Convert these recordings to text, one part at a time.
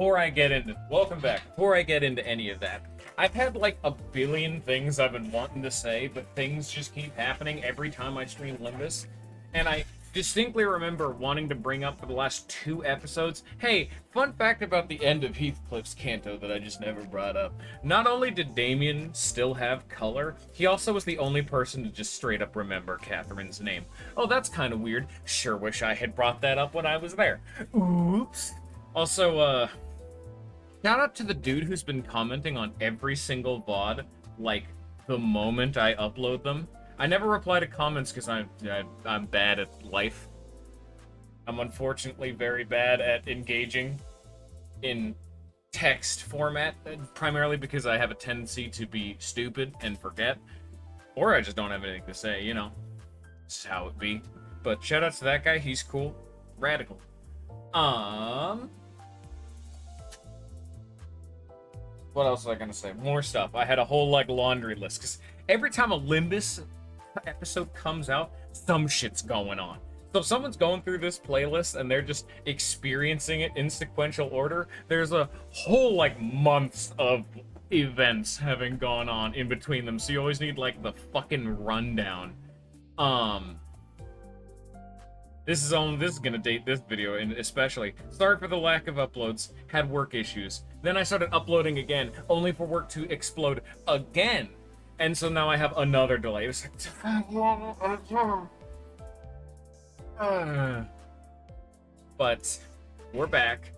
before I get into welcome back. Before I get into any of that, I've had like a billion things I've been wanting to say, but things just keep happening every time I stream Limbus, and I distinctly remember wanting to bring up for the last 2 episodes. Hey, fun fact about the end of Heathcliff's canto that I just never brought up. Not only did Damien still have color, he also was the only person to just straight up remember Catherine's name. Oh, that's kind of weird. Sure wish I had brought that up when I was there. Oops. Also, shout out to the dude who's been commenting on every single VOD, like, the moment I upload them. I never reply to comments because I'm bad at life. I'm unfortunately very bad at engaging in text format, primarily because I have a tendency to be stupid and forget, or I just don't have anything to say, you know. This is how it be. But shout out to that guy, he's cool. Radical. What else was I gonna say? More stuff. I had a whole, like, laundry list, because every time a Limbus episode comes out, some shit's going on. So if someone's going through this playlist and they're just experiencing it in sequential order, there's a whole, like, months of events having gone on in between them, so you always need, like, the fucking rundown. This is gonna date this video, and especially, sorry for the lack of uploads, had work issues. Then I started uploading again, only for work to explode again. And so now I have another delay. It's like... But we're back.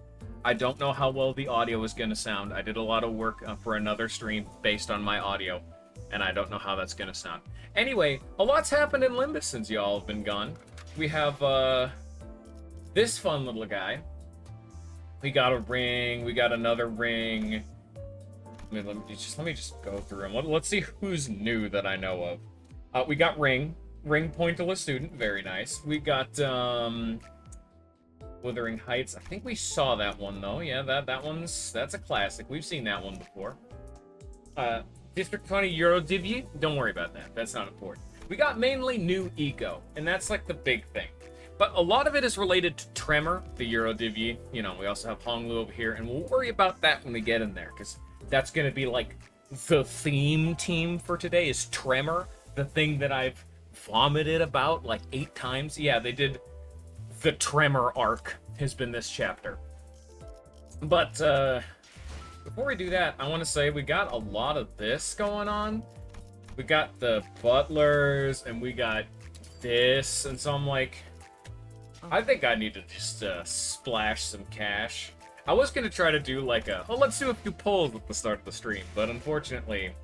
I don't know how well the audio is going to sound. I did a lot of work for another stream based on my audio, and I don't know how that's going to sound. Anyway, a lot's happened in Limbus since y'all have been gone. We have this fun little guy. We got a ring. We got another ring. Let me just go through them. Let's see who's new that I know of. We got Ring Pointless Student, very nice. We got Wuthering Heights. I think we saw that one though. Yeah, that's a classic. We've seen that one before. District 20 Eurodivy. Don't worry about that. That's not important. We got mainly new eco, and that's like the big thing. But a lot of it is related to Tremor, the Eurodivy. You know, we also have Honglu over here, and we'll worry about that when we get in there, because that's going to be, like, the theme team for today is Tremor, the thing that I've vomited about, like, 8 times. Yeah, they did the Tremor arc has been this chapter. But, before we do that, I want to say we got a lot of this going on. We got the butlers, and we got this, and so I'm like, I think I need to just splash some cash. I was going to try to do like let's do a few polls at the start of the stream, but unfortunately,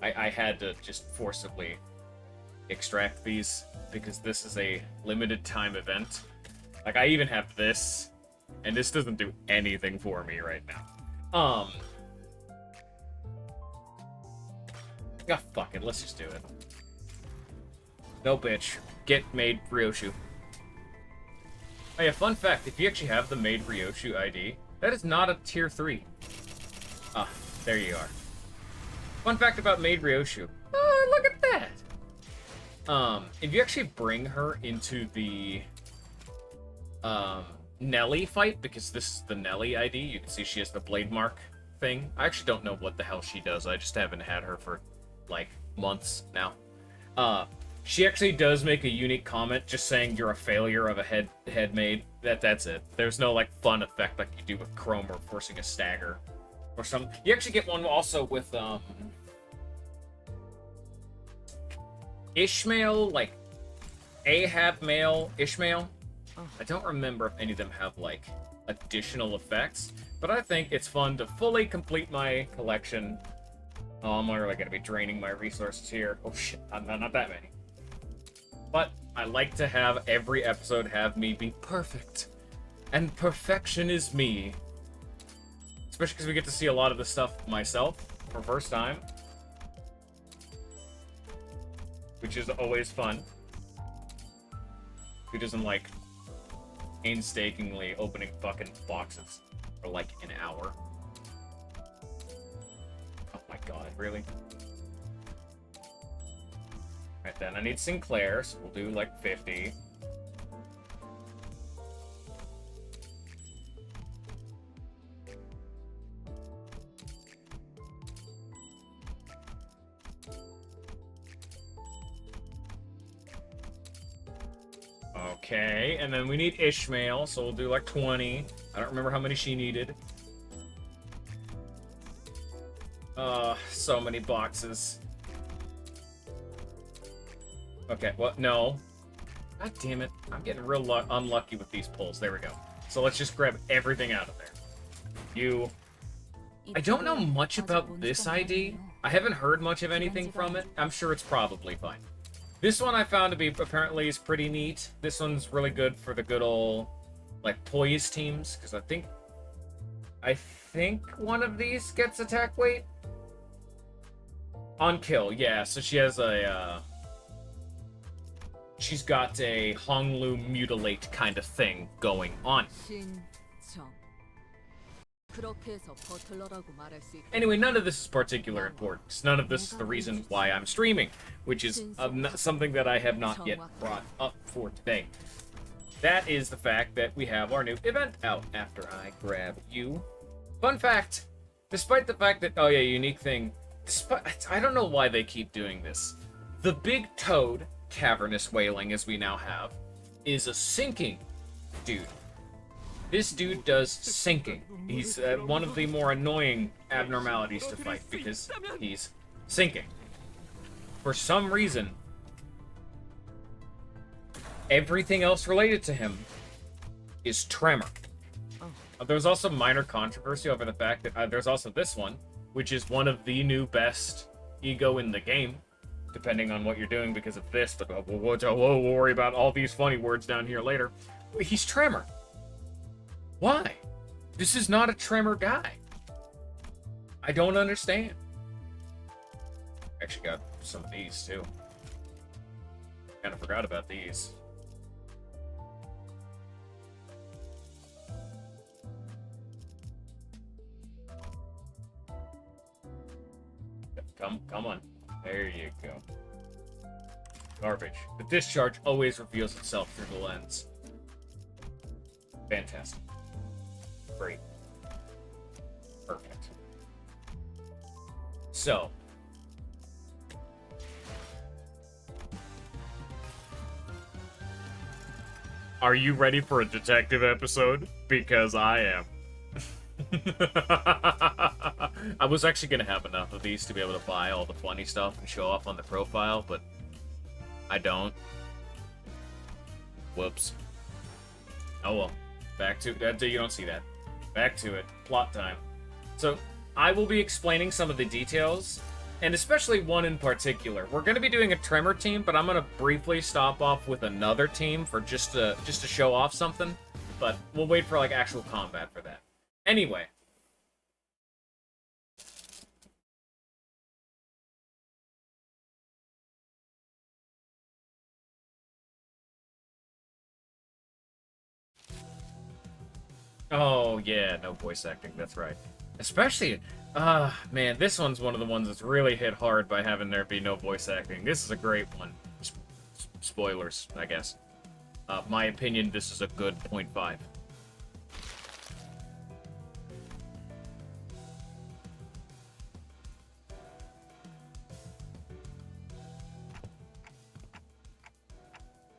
I had to just forcibly extract these because this is a limited time event. Like, I even have this, and this doesn't do anything for me right now. Ah, fuck it, let's just do it. No bitch. Get made Ryoshu. Oh yeah, fun fact, if you actually have the made Ryoshu ID, that is not a tier 3. Ah, there you are. Fun fact about Maid Ryoshu. Oh, look at that! If you actually bring her into the Nelly fight, because this is the Nelly ID, you can see she has the blade mark thing. I actually don't know what the hell she does. I just haven't had her for, like, months now. She actually does make a unique comment just saying you're a failure of a head maid. That's it. There's no, like, fun effect like you do with Chrome or forcing a stagger. Or some. You actually get one also with, Ishmael, like, Ahab male Ishmael. I don't remember if any of them have, like, additional effects. But I think it's fun to fully complete my collection. Oh, I'm really gonna be draining my resources here. Oh shit, not that many. But I like to have every episode have me be perfect. And perfection is me. Especially because we get to see a lot of the stuff myself for first time. Which is always fun. Who doesn't like painstakingly opening fucking boxes for like an hour? Oh my god, really? Right then, I need Sinclair, so we'll do like 50. Okay, and then we need Ishmael, so we'll do like 20. I don't remember how many she needed. So many boxes. Okay, well, no. God damn it. I'm getting real unlucky with these pulls. There we go. So let's just grab everything out of there. You... I don't know much about this ID. I haven't heard much of anything from it. I'm sure it's probably fine. This one I found to be apparently is pretty neat. This one's really good for the good old, like, poise teams, because I think one of these gets attack weight? On kill, yeah. So she has a, she's got a Honglu mutilate kind of thing going on. Anyway, none of this is particular importance. None of this is the reason why I'm streaming, which is something that I have not yet brought up for today. That is the fact that we have our new event out after I grab you. Fun fact, despite the fact that, oh yeah, unique thing, I don't know why they keep doing this. The big toad, cavernous wailing as we now have, is a sinking dude. This dude does sinking. He's one of the more annoying abnormalities to fight because he's sinking. For some reason, everything else related to him is tremor. There's also minor controversy over the fact that there's also this one, which is one of the new best ego in the game, depending on what you're doing because of this, but we'll worry about all these funny words down here later. He's tremor. Why? This is not a tremor guy. I don't understand. Actually got some of these too. Kind of forgot about these. Come on. There you go. Garbage. The discharge always reveals itself through the lens. Fantastic. Great. Perfect. So. Are you ready for a detective episode? Because I am. I was actually going to have enough of these to be able to buy all the funny stuff and show off on the profile, but I don't. Whoops. Oh well. Back to that. You don't see that. Back to it. Plot time. So, I will be explaining some of the details, and especially one in particular. We're going to be doing a Tremor team, but I'm going to briefly stop off with another team for just to show off something. But we'll wait for like actual combat for that. Anyway. Oh, yeah, no voice acting, that's right. Especially, man, this one's one of the ones that's really hit hard by having there be no voice acting. This is a great one. Spoilers, I guess. My opinion, this is a good 0.5.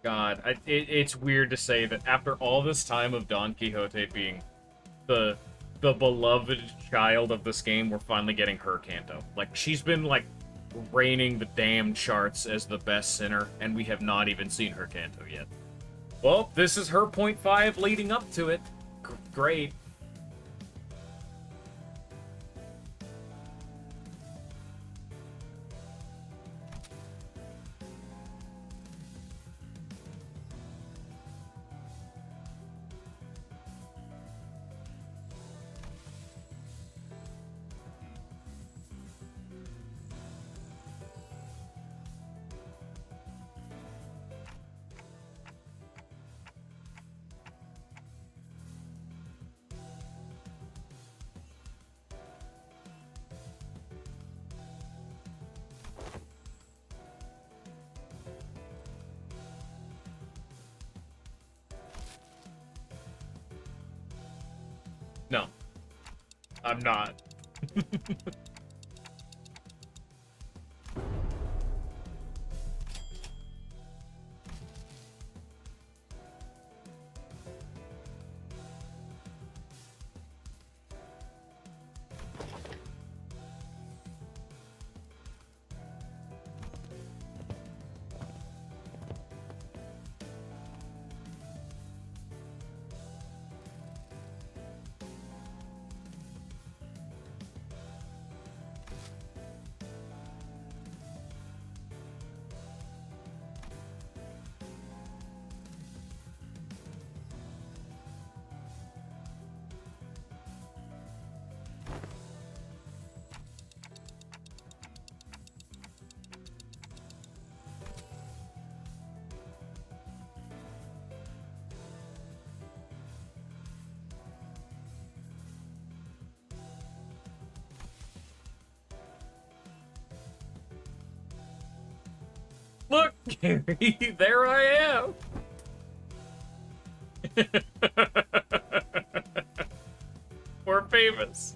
God, it's weird to say that after all this time of Don Quixote being the beloved child of this game, we're finally getting her Kanto. Like, she's been, like, reigning the damn charts as the best sinner, and we have not even seen her Kanto yet. Well, this is her 0.5 leading up to it. Great. No. I'm not. Look, Gary, there I am. We're famous.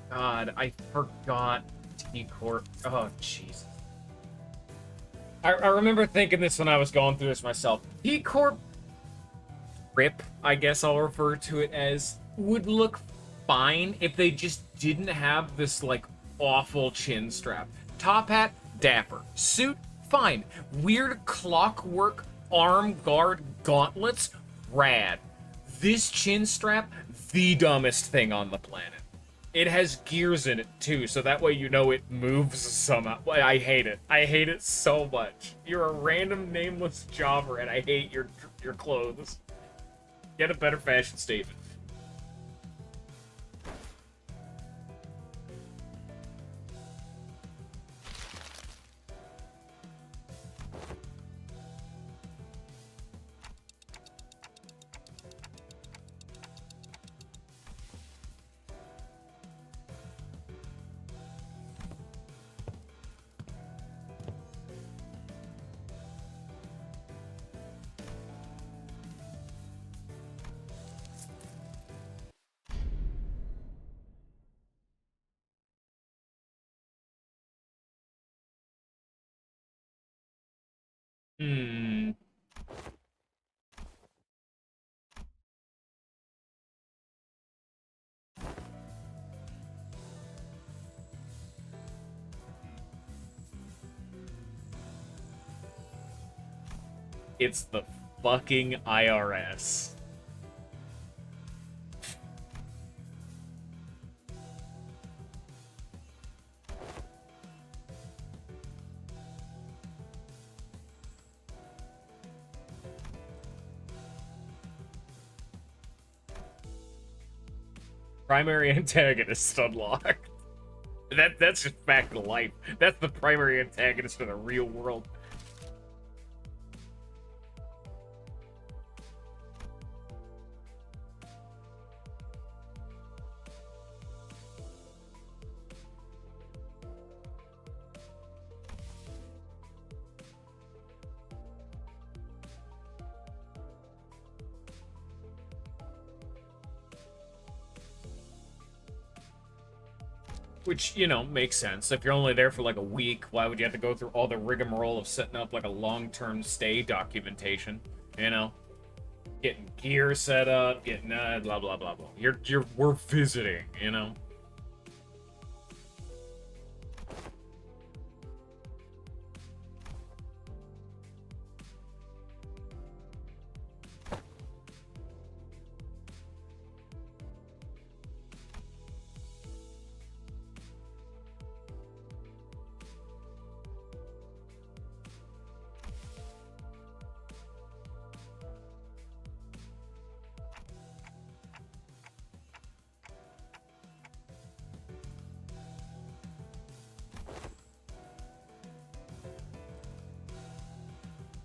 God, I forgot T-Corp. Oh, Jesus. I remember thinking this when I was going through this myself. T-Corp Rip, I guess I'll refer to it as, would look fine if they just didn't have this, like, awful chin strap. Top hat, dapper. Suit, fine. Weird clockwork arm guard gauntlets, rad. This chin strap, the dumbest thing on the planet. It has gears in it, too, so that way you know it moves somehow. I hate it. I hate it so much. You're a random nameless jobber, and I hate your clothes. Get a better fashion statement. Hmm. It's the fucking IRS. Primary antagonist unlocked. That's just back to life. That's the primary antagonist of the real world. Which, you know, makes sense. If you're only there for like a week, why would you have to go through all the rigmarole of setting up like a long-term stay documentation? You know? Getting gear set up, getting blah blah blah blah. We're visiting, you know?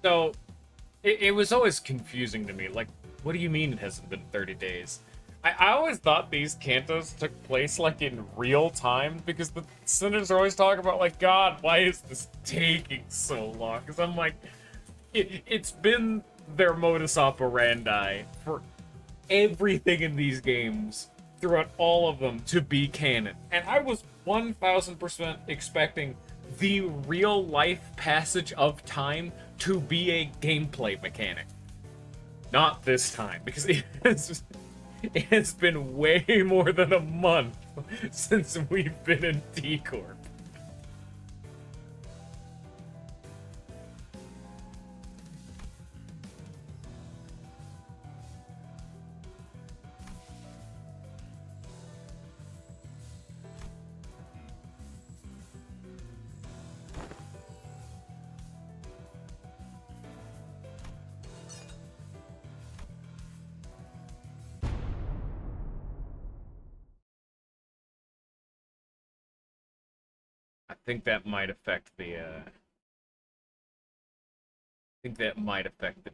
So, it was always confusing to me. Like, what do you mean it hasn't been 30 days? I always thought these cantos took place, like, in real time, because the senators are always talking about, like, God, why is this taking so long? Because I'm like, it's been their modus operandi for everything in these games, throughout all of them, to be canon. And I was 1000% expecting the real life passage of time to be a gameplay mechanic. Not this time, because it has been way more than a month since we've been in T-Corp. think that might affect the,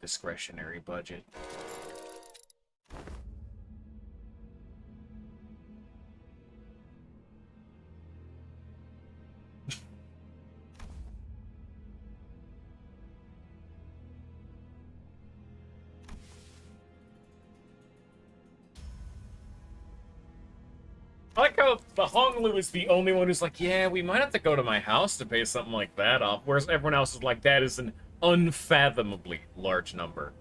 discretionary budget. I like how the Honglu is the only one who's like, yeah, we might have to go to my house to pay something like that off, whereas everyone else is like, that is an unfathomably large number.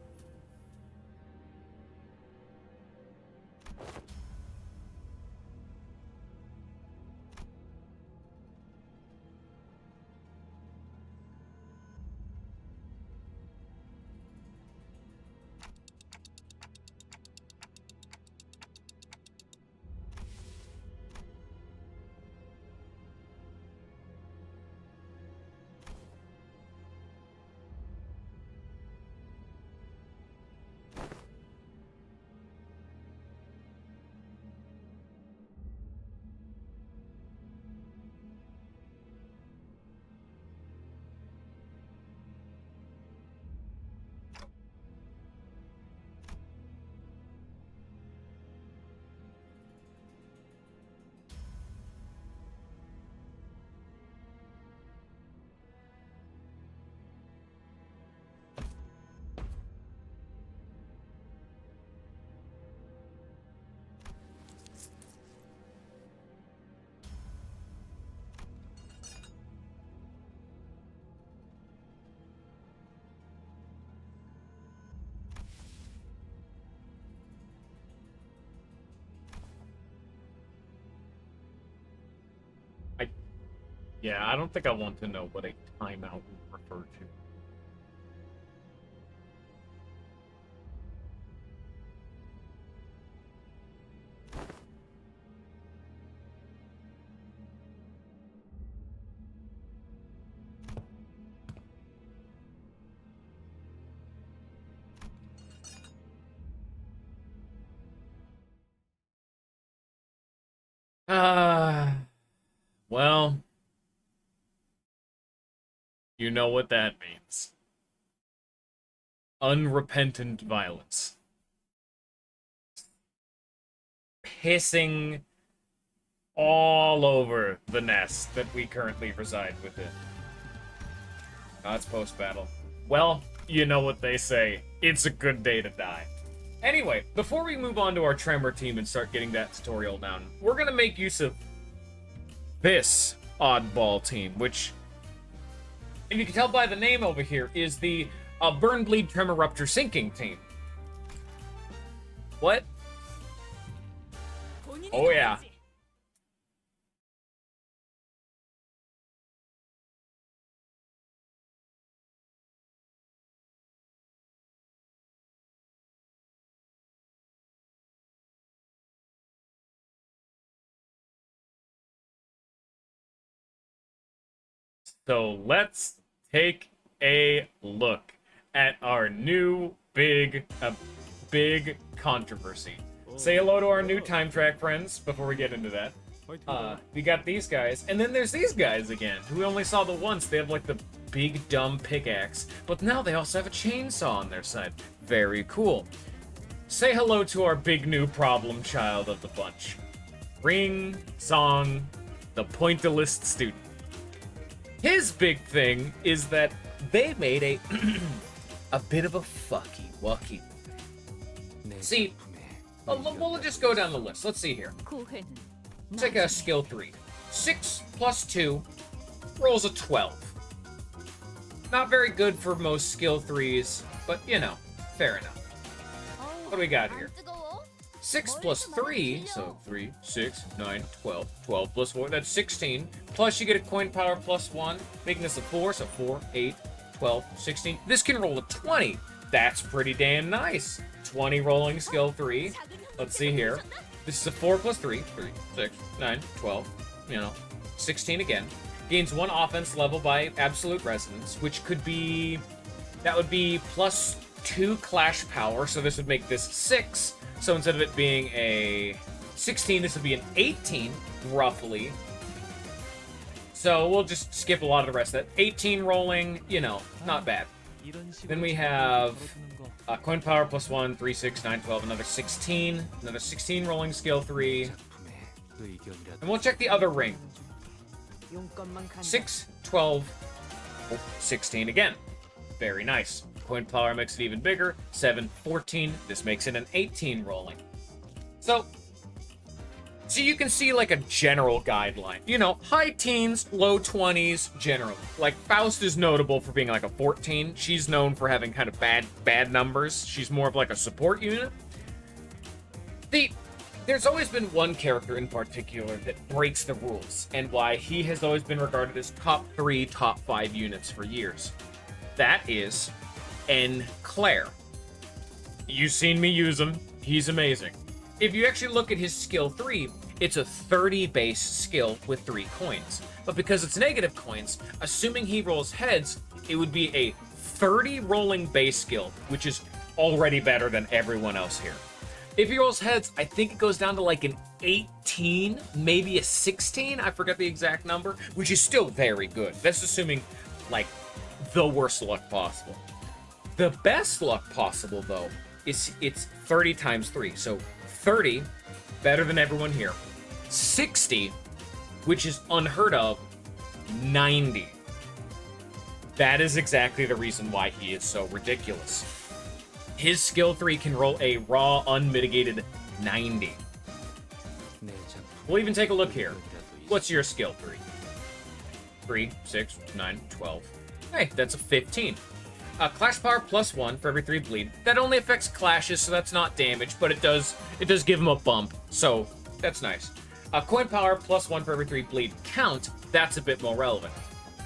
Yeah, I don't think I want to know what a timeout would refer to. Well, you know what that means. Unrepentant violence. Pissing all over the nest that we currently reside within. It's post-battle. Well, you know what they say. It's a good day to die. Anyway, before we move on to our Tremor team and start getting that tutorial down, we're going to make use of this oddball team, which, if you can tell by the name over here, is the Burn, Bleed, Tremor, Rupture, Sinking team. What? Oh, yeah. So let's take a look at our new big controversy. Say hello to our new time track friends before we get into that. We got these guys, and then there's these guys again, who we only saw the once. They have like the big dumb pickaxe, but now they also have a chainsaw on their side. Very cool. Say hello to our big new problem child of the bunch. Ring Song, the pointillist student. His big thing is that they made a a bit of a fucky-wucky. See, we'll just go down the list. Let's see here. Let's take a skill 3. 6 plus 2 rolls a 12. Not very good for most skill 3s, but, you know, fair enough. What do we got here? 6 plus 3, so 3, 6, 9, 12. 12 plus 4, that's 16. Plus you get a coin power plus 1, making this a 4, so 4, 8, 12, 16. This can roll a 20. That's pretty damn nice. 20 rolling skill 3. Let's see here. This is a 4 plus 3, 3, 6, 9, 12, you know, 16 again. Gains 1 offense level by absolute resonance, which could be, that would be plus 2 clash power, so this would make this 6. So instead of it being a 16, this would be an 18, roughly. So we'll just skip a lot of the rest of that. 18 rolling, you know, not bad. Then we have coin power plus 1, 3, 6, 9, 12, another 16. Another 16 rolling skill 3. And we'll check the other ring. 6, 12, 16 again. Very nice. Coin power makes it even bigger. 7, 14. This makes it an 18 rolling. So you can see like a general guideline. You know, high teens, low 20s, generally. Like Faust is notable for being like a 14. She's known for having kind of bad numbers. She's more of like a support unit. There's always been one character in particular that breaks the rules, and why he has always been regarded as top 3, top 5 units for years. That is Claire. You've seen me use him. He's amazing. If you actually look at his skill 3, it's a 30 base skill with 3 coins. But because it's negative coins, assuming he rolls heads, it would be a 30 rolling base skill, which is already better than everyone else here. If he rolls heads, I think it goes down to like an 18, maybe a 16. I forget the exact number, which is still very good. That's assuming like the worst luck possible. The best luck possible, though, is it's 30 times 3. So 30, better than everyone here. 60, which is unheard of. 90. That is exactly the reason why he is so ridiculous. His skill 3 can roll a raw, unmitigated 90. We'll even take a look here. What's your skill 3? 3, 6, 9, 12. Hey, that's a 15. Clash power plus 1 for every 3 bleed. That only affects clashes, so that's not damage, but it does give him a bump, so that's nice. Coin power plus 1 for every 3 bleed. Count, that's a bit more relevant.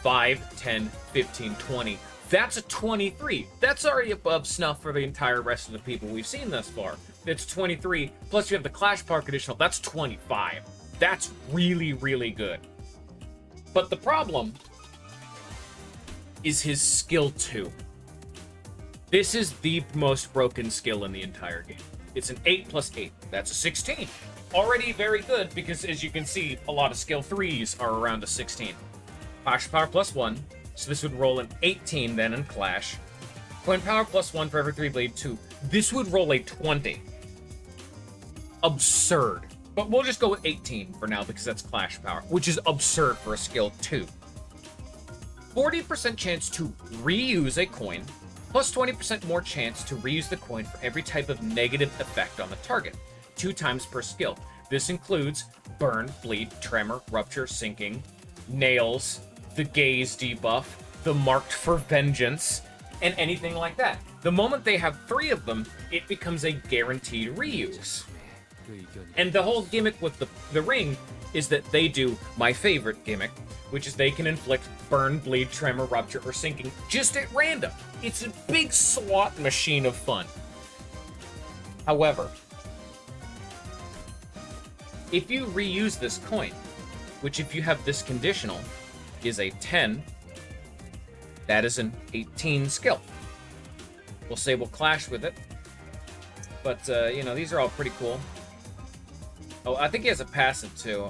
5, 10, 15, 20. That's a 23. That's already above snuff for the entire rest of the people we've seen thus far. It's 23, plus you have the Clash Power conditional, that's 25. That's really, really good. But the problem is his skill 2. This is the most broken skill in the entire game. It's an 8 plus 8. That's a 16. Already very good, because as you can see, a lot of skill 3s are around a 16. Clash Power plus 1. So this would roll an 18 then in Clash. Coin power plus 1 for every 3 bleed 2. This would roll a 20. Absurd. But we'll just go with 18 for now because that's Clash power, which is absurd for a skill 2. 40% chance to reuse a coin, plus 20% more chance to reuse the coin for every type of negative effect on the target, 2 times per skill. This includes burn, bleed, tremor, rupture, sinking, nails, the gaze debuff, the marked for vengeance, and anything like that. The moment they have 3 of them, it becomes a guaranteed reuse. And the whole gimmick with the ring is that they do my favorite gimmick, which is they can inflict burn, bleed, tremor, rupture, or sinking just at random. It's a big slot machine of fun. However, if you reuse this coin, which if you have this conditional, is a 10, that is an 18 skill. We'll say we'll clash with it. But, you know, these are all pretty cool. Oh, I think he has a passive, too.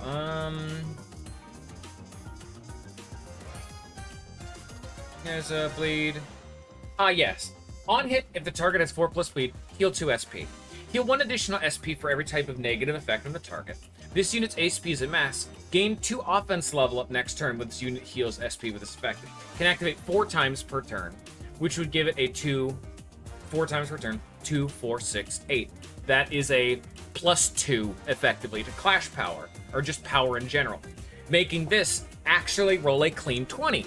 Here's a bleed. Yes. On hit, if the target has 4 plus bleed, heal 2 SP. Heal 1 additional SP for every type of negative effect on the target. This unit's SP is at mass. Gain 2 offense level up next turn when this unit heals SP with this effect. Can activate 4 times per turn, which would give it a 4 times per turn, 2, 4, 6, 8. That is a +2, effectively, to Clash power, or just power in general, making this actually roll a clean 20.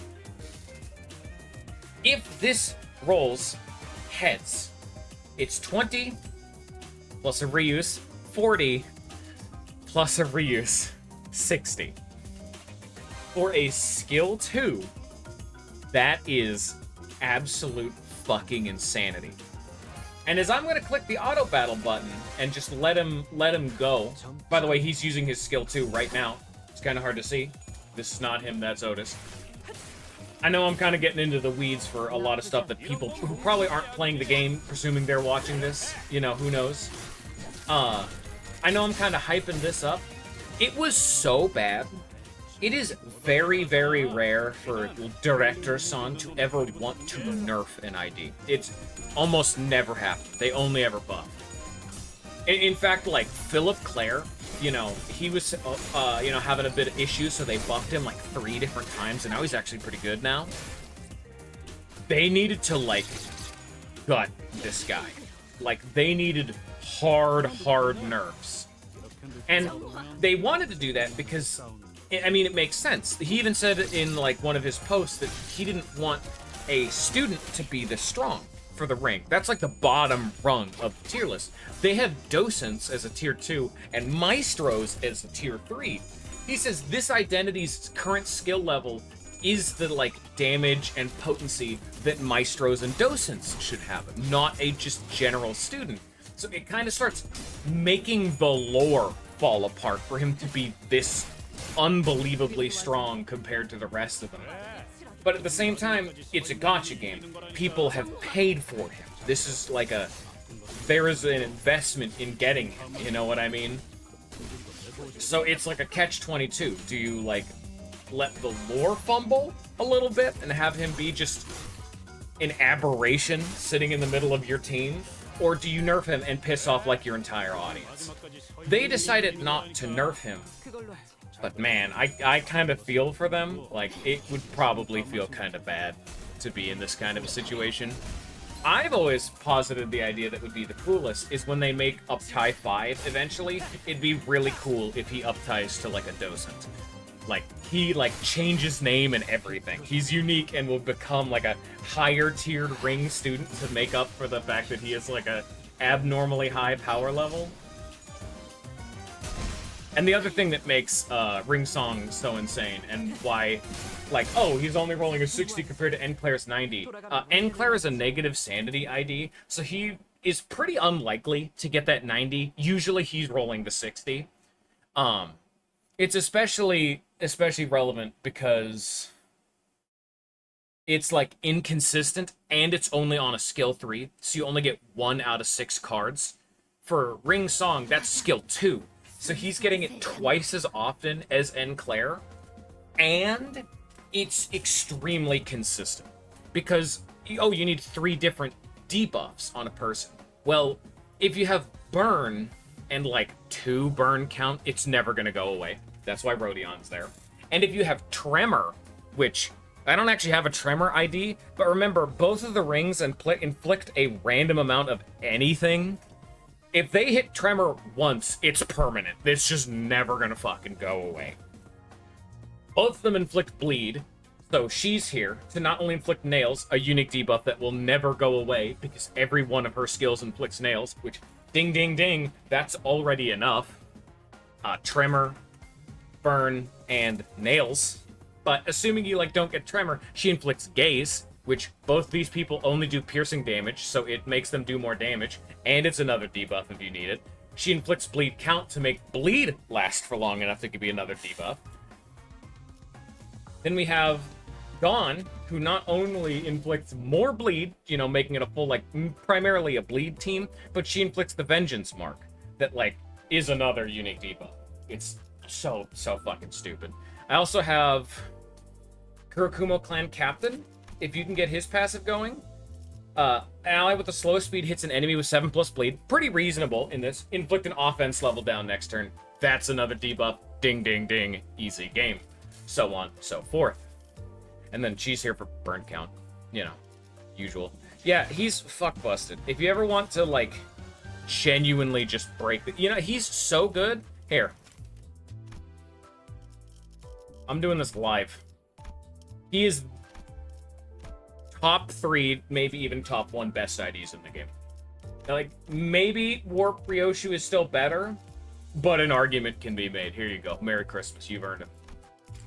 If this rolls heads, it's 20 plus a reuse, 40 plus a reuse, 60. For a skill 2, that is absolute fucking insanity. And as I'm going to click the auto battle button and just let him go. By the way, he's using his skill 2 right now. It's kind of hard to see. This is not him, that's Otis. I know I'm kind of getting into the weeds for a lot of stuff that people who probably aren't playing the game, presuming they're watching this. You know, who knows? I know I'm kind of hyping this up. It was so bad. It is very, very rare for Director Son to ever want to nerf an ID. It's almost never happened. They only ever buff. In fact, like, Philip Clare, you know, he was, you know, having a bit of issues, so they buffed him, like, 3 different times, and now he's actually pretty good now. They needed to, like, gut this guy. Like, they needed hard nerfs. And they wanted to do that because, I mean, it makes sense. He even said in, like, one of his posts that he didn't want a student to be this strong for the rank. That's like the bottom rung of the tier list. They have docents as a tier 2 and maestros as a tier 3. He says this identity's current skill level is the, like, damage and potency that maestros and docents should have, not a just general student. So it kind of starts making the lore fall apart for him to be this unbelievably strong compared to the rest of them. But at the same time, it's a gacha game. People have paid for him. This is like there is an investment in getting him, you know what I mean? So it's like a catch-22. Do you, like, let the lore fumble a little bit and have him be just an aberration sitting in the middle of your team? Or do you nerf him and piss off, like, your entire audience? They decided not to nerf him. But man, I kind of feel for them. Like, it would probably feel kind of bad to be in this kind of a situation. I've always posited the idea that would be the coolest is when they make Uptie 5 eventually. It'd be really cool if he upties to, like, a docent. Like, he, like, changes name and everything. He's unique and will become, like, a higher-tiered ring student to make up for the fact that he is, like, a abnormally high power level. And the other thing that makes Ring Song so insane, and why, like, oh, he's only rolling a 60 compared to Enclair's 90. Enclair is a negative sanity ID, so he is pretty unlikely to get that 90. Usually he's rolling the 60. It's especially relevant because it's, like, inconsistent, and it's only on a skill 3, so you only get 1 out of 6 cards. For Ring Song, that's skill 2. So he's getting it twice as often as Enclair, and it's extremely consistent. Because, oh, you need 3 different debuffs on a person. Well, if you have Burn and, like, 2 burn count, it's never going to go away. That's why Rhodion's there. And if you have Tremor, which I don't actually have a Tremor ID, but remember, both of the rings inflict a random amount of anything. If they hit Tremor once, it's permanent. It's just never gonna fucking go away. Both of them inflict Bleed, so she's here to not only inflict Nails, a unique debuff that will never go away, because every one of her skills inflicts Nails, which, ding ding ding, that's already enough. Tremor, Burn, and Nails. But assuming you, like, don't get Tremor, she inflicts Gaze, which both these people only do piercing damage, so it makes them do more damage, and it's another debuff if you need it. She inflicts Bleed Count to make Bleed last for long enough to be another debuff. Then we have Dawn, who not only inflicts more Bleed, you know, making it a full, like, primarily a Bleed team, but she inflicts the Vengeance Mark, that, like, is another unique debuff. It's so fucking stupid. I also have Kurakumo Clan Captain. If you can get his passive going, an ally with a slow speed hits an enemy with 7+ bleed. Pretty reasonable in this. Inflict an offense level down next turn. That's another debuff. Ding, ding, ding. Easy game. So on, so forth. And then she's here for burn count. You know, usual. Yeah, he's fuck busted. If you ever want to, like, genuinely just break the... You know, he's so good. Here. I'm doing this live. He is top 3, maybe even top 1 best IDs in the game. Like, maybe Warp Ryoshu is still better, but an argument can be made. Here you go. Merry Christmas. You've earned him.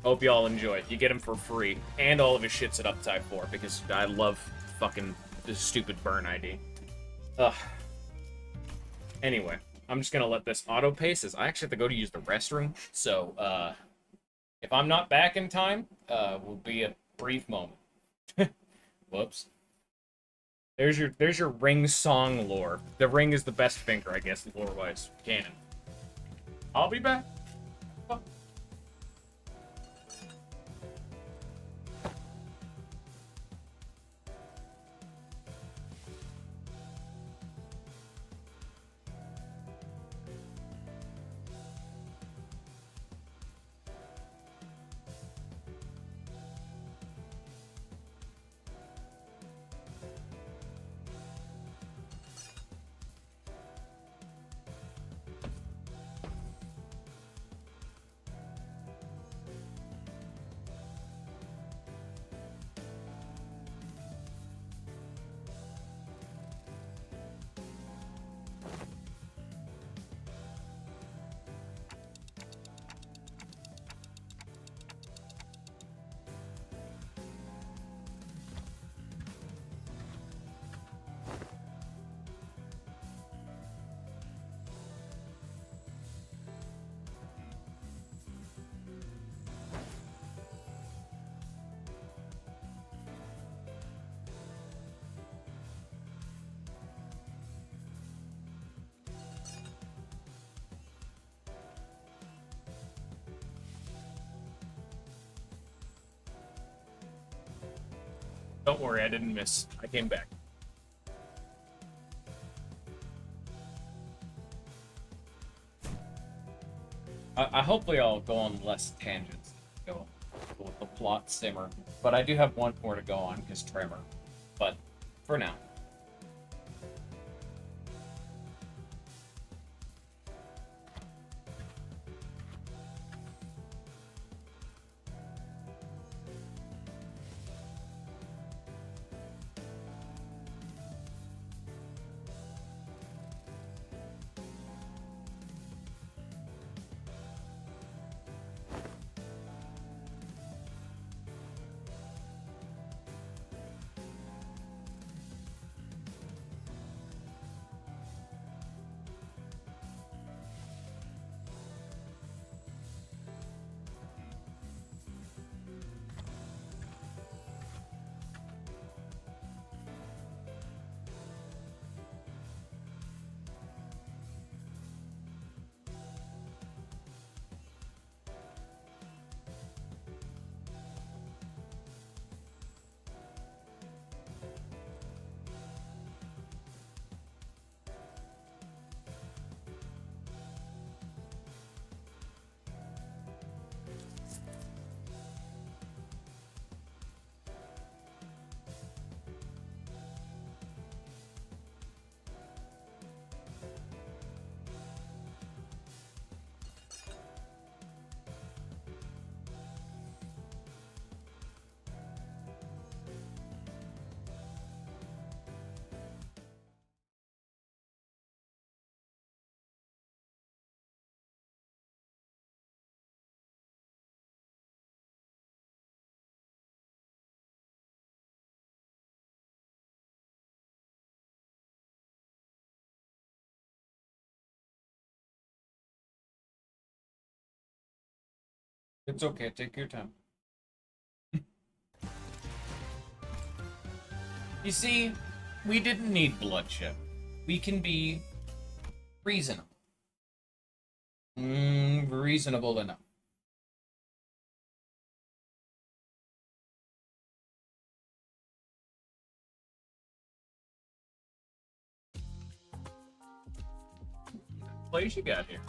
Hope y'all enjoy it. You get him for free. And all of his shit's at Uptie 4, because I love fucking this stupid burn ID. Ugh. Anyway, I'm just gonna let this auto pace, as I actually have to go to use the restroom. So, if I'm not back in time, will be a brief moment. Whoops. There's your Ring Song lore. The ring is the best finger, I guess, lore-wise. Canon. I'll be back. Don't worry, I didn't miss. I came back. I hopefully I'll go on less tangents. Go with the plot simmer. But I do have one more to go on, because Tremor. But, for now. It's okay, take your time. You see, we didn't need bloodshed. We can be reasonable. Reasonable enough. What plays you got here?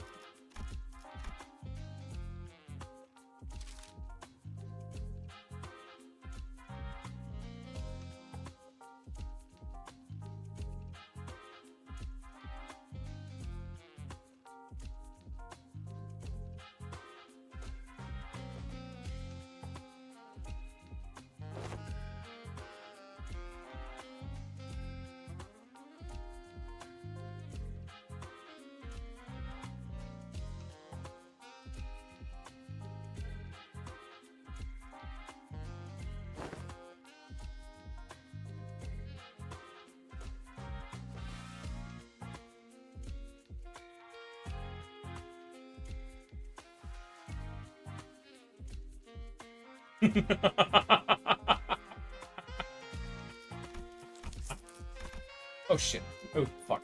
Oh shit. Oh fuck.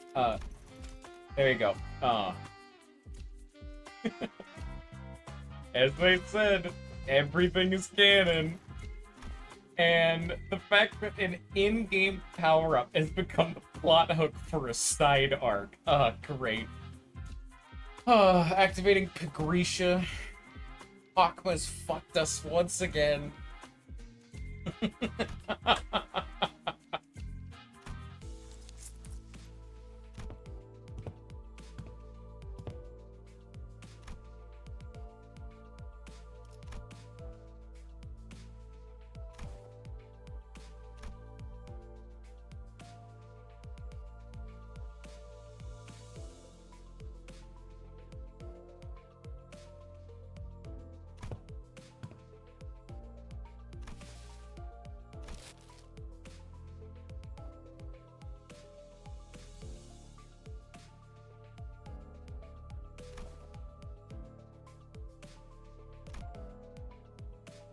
There you go. As they said, everything is canon. And the fact that an in-game power-up has become the plot hook for a side arc. Great. Activating Pagretia. Akma's fucked us once again.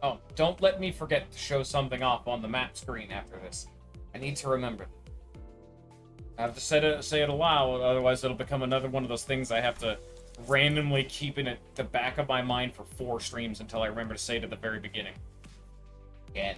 Oh, don't let me forget to show something off on the map screen after this. I need to remember. I have to say it aloud, otherwise it'll become another one of those things I have to randomly keep in the back of my mind for 4 streams until I remember to say it at the very beginning. Again.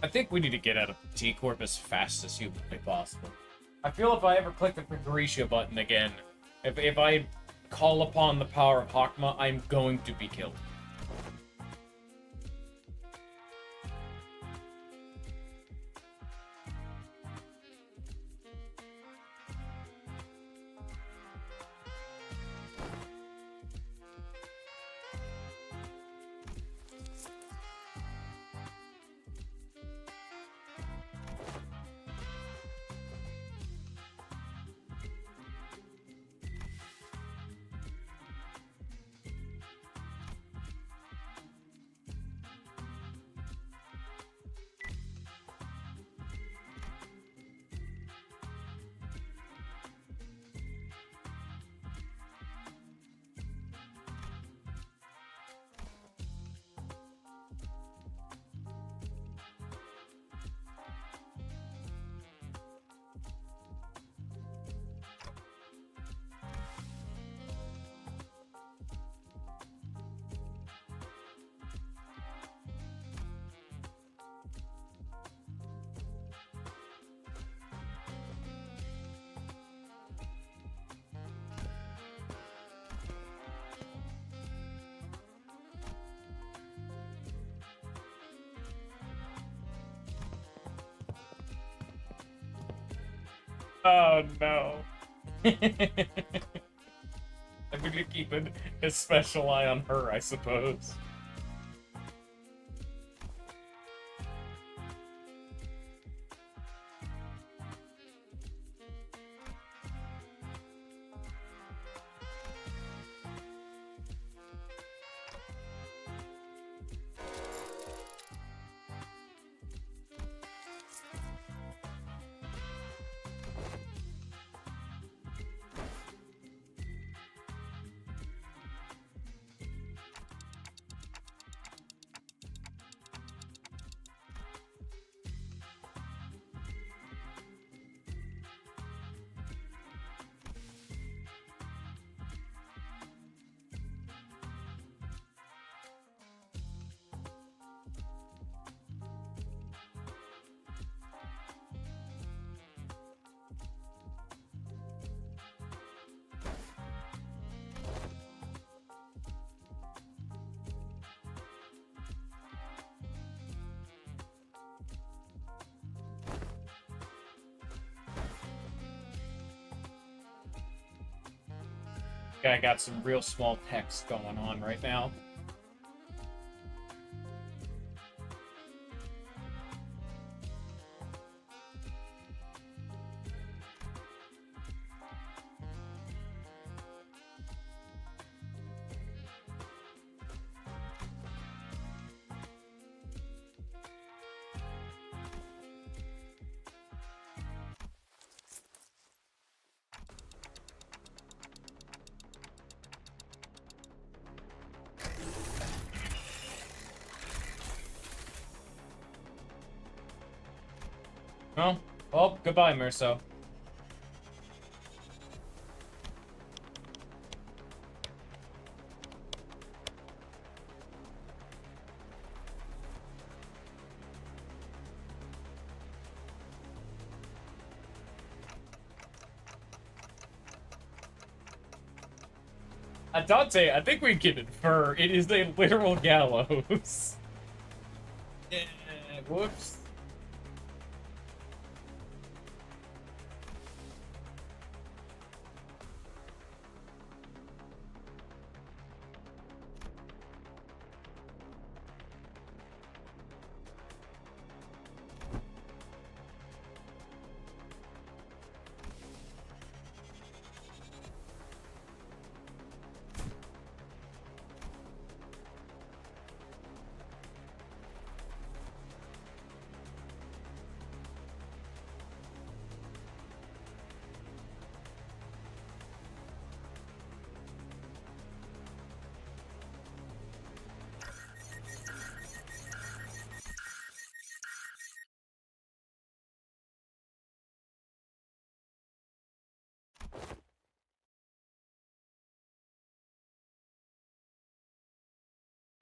I think we need to get out of T-Corp as fast as humanly possible. I feel if I ever click the Grisha button again, if I call upon the power of Hakma, I'm going to be killed. Oh no. I'm gonna keep a special eye on her, I suppose. Guy got some real small text going on right now. Oh, goodbye, Merso. Dante, I think we can infer it is a literal gallows. Whoops.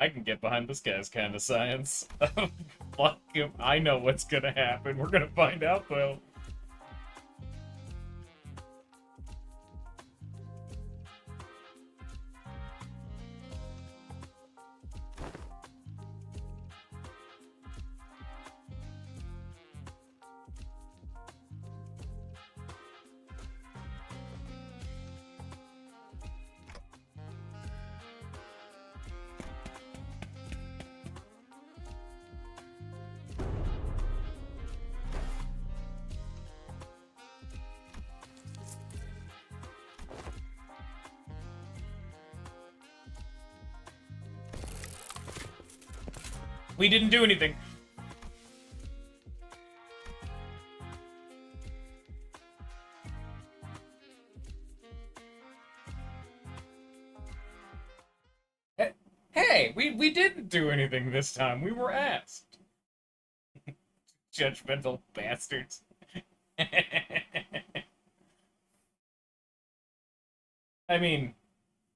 I can get behind this guy's kind of science. Fuck him. I know what's gonna happen. We're gonna find out, though. We didn't do anything. Hey, we didn't do anything this time. We were asked. Judgmental bastards. I mean,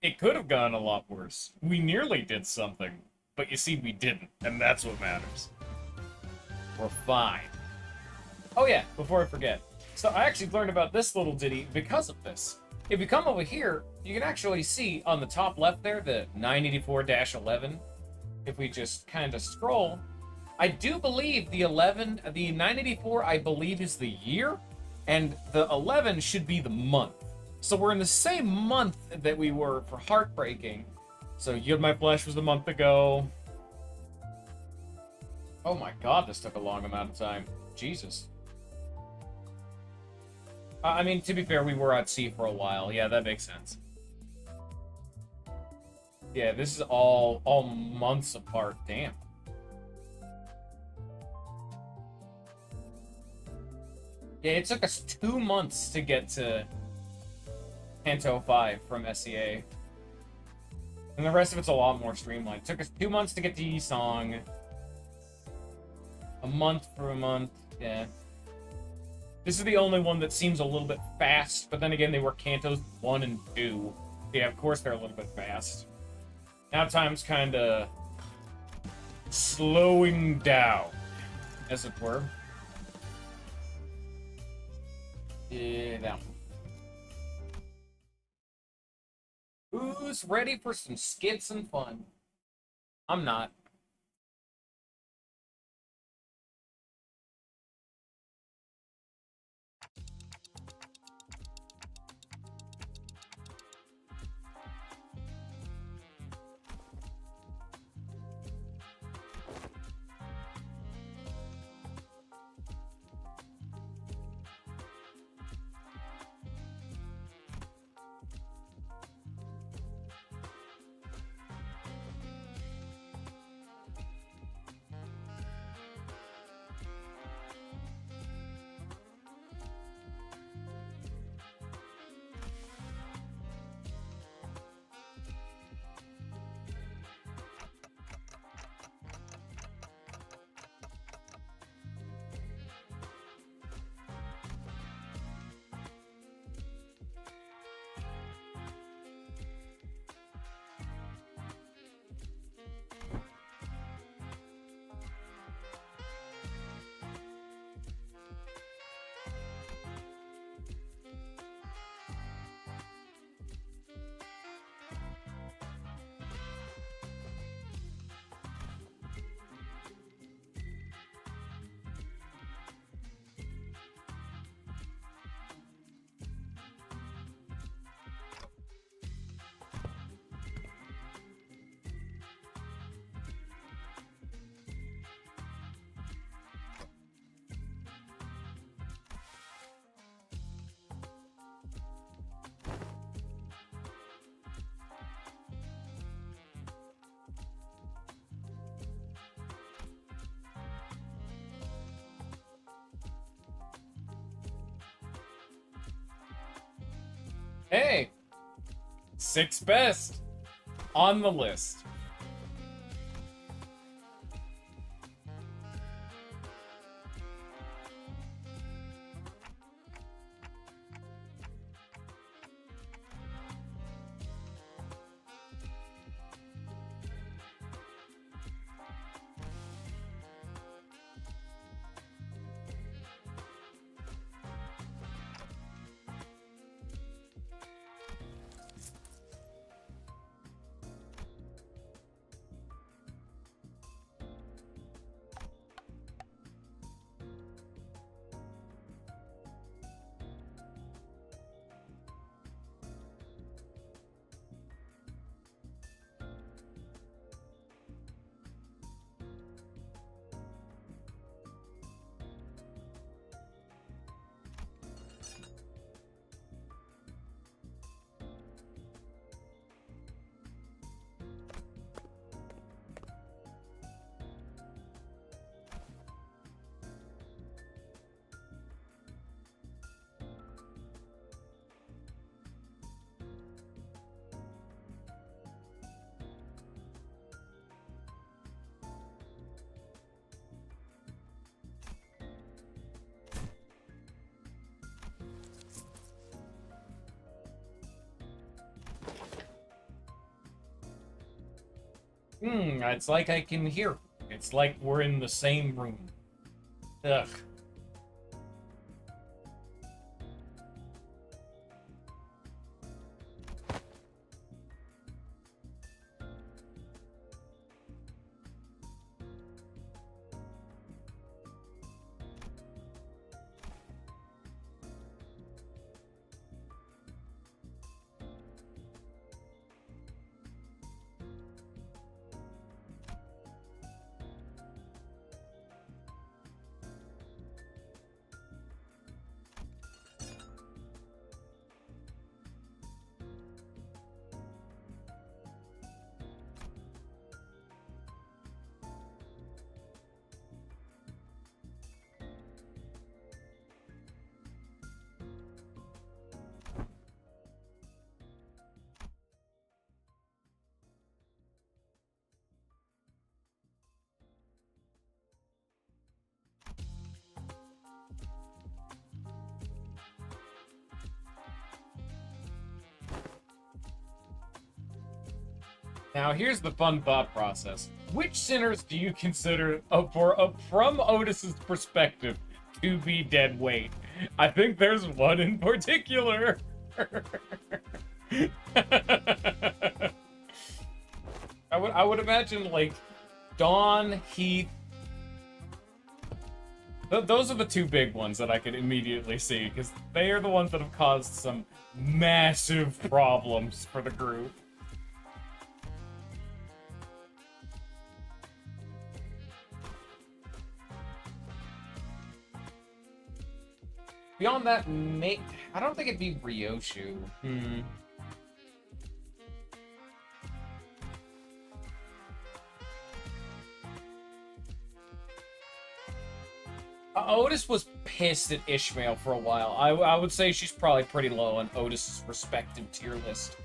it could have gone a lot worse. We nearly did something, but you see, we didn't, and that's what matters. We're fine. Oh yeah, before I forget. So I actually learned about this little ditty because of this. If you come over here, you can actually see on the top left there, the 984-11. If we just kind of scroll, I do believe the 984, I believe, is the year, and the 11 should be the month. So we're in the same month that we were for Heartbreaking. So Yield My Flesh was a month ago. Oh my god, this took a long amount of time. Jesus. I mean, to be fair, we were at sea for a while. Yeah, that makes sense. Yeah, this is all months apart. Damn. Yeah, it took us 2 months to get to Kanto 5 from SEA. And the rest of it's a lot more streamlined. It took us 2 months to get to Yi-Song. A month for a month, yeah. This is the only one that seems a little bit fast, but then again, they were Kantos 1 and 2. Yeah, of course they're a little bit fast. Now time's kind of slowing down, as it were. Yeah, that one. Who's ready for some skits and fun? I'm not. Hey, 6 best on the list. It's like I can hear. It's like we're in the same room. Ugh. Now, here's the fun thought process. Which sinners do you consider, from Otis's perspective, to be dead weight? I think there's one in particular. I would imagine, like, Dawn, Heath. Those are the two big ones that I could immediately see, because they are the ones that have caused some massive problems for the group. Beyond that, I don't think it'd be Ryoshu. Otis was pissed at Ishmael for a while. I would say she's probably pretty low on Otis's respective tier list.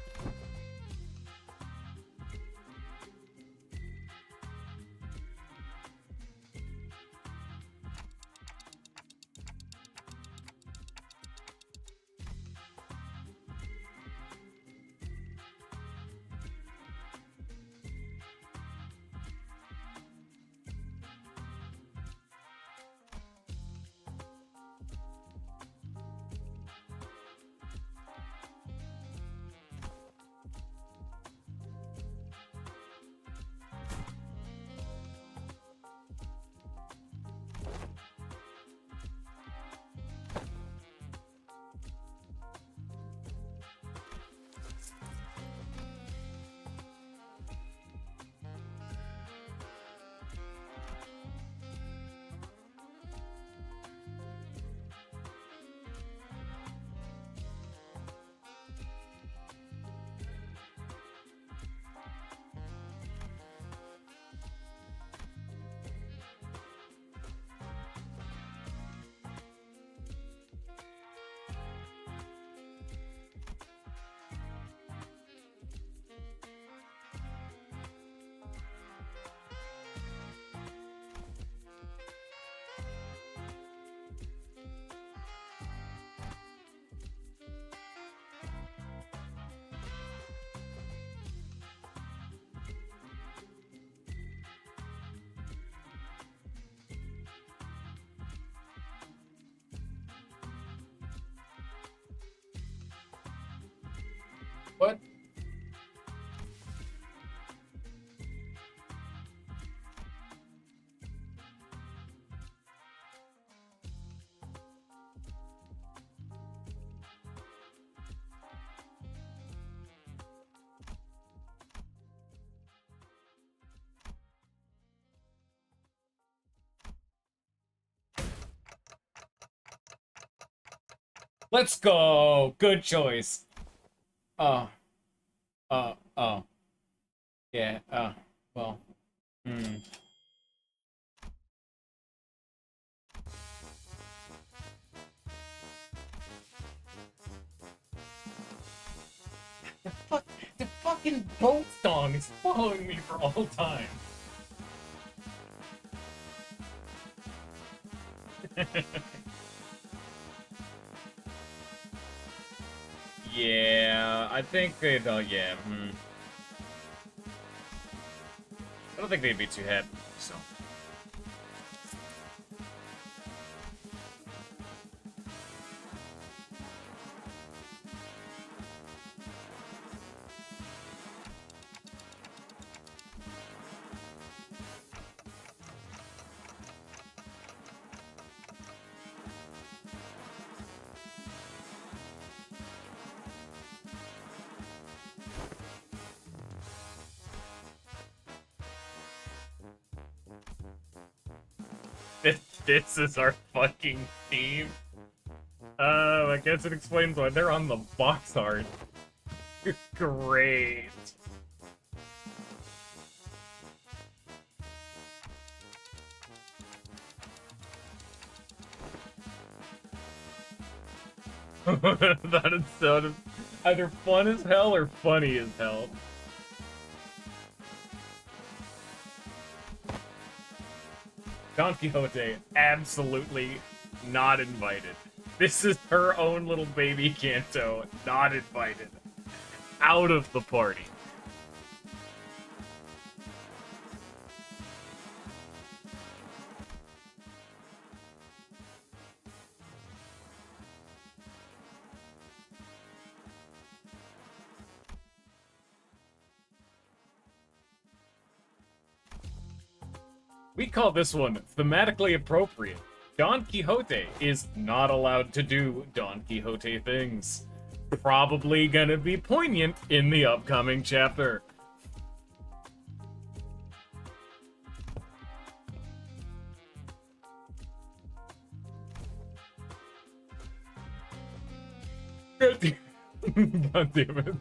What? Let's go. Good choice. Oh. Oh. Yeah, well. The fucking boat song is following me for all time. Yeah, I think they don't, yeah. I don't think they'd be too happy, so. This is our fucking theme. I guess it explains why they're on the box art. Great. That sounded either fun as hell or funny as hell. Don Quixote, absolutely not invited. This is her own little baby Kanto, not invited. Out of the party. We call this one thematically appropriate. Don Quixote is not allowed to do Don Quixote things. Probably gonna be poignant in the upcoming chapter. God damn it.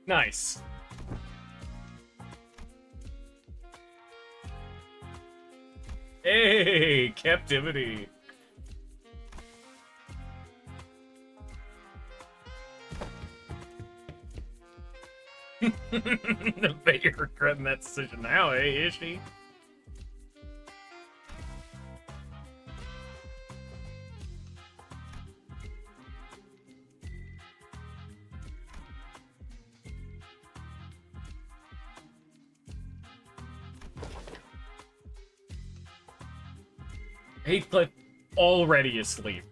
Nice. Hey, captivity. I bet you're regretting that decision now, eh, is she? Heathcliff already asleep.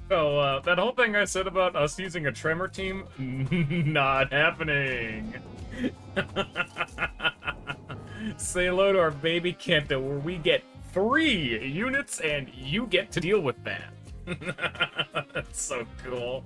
So, that whole thing I said about us using a Tremor team, not happening. Say hello to our baby Kenta, where we get 3 units, and you get to deal with that. That's so cool.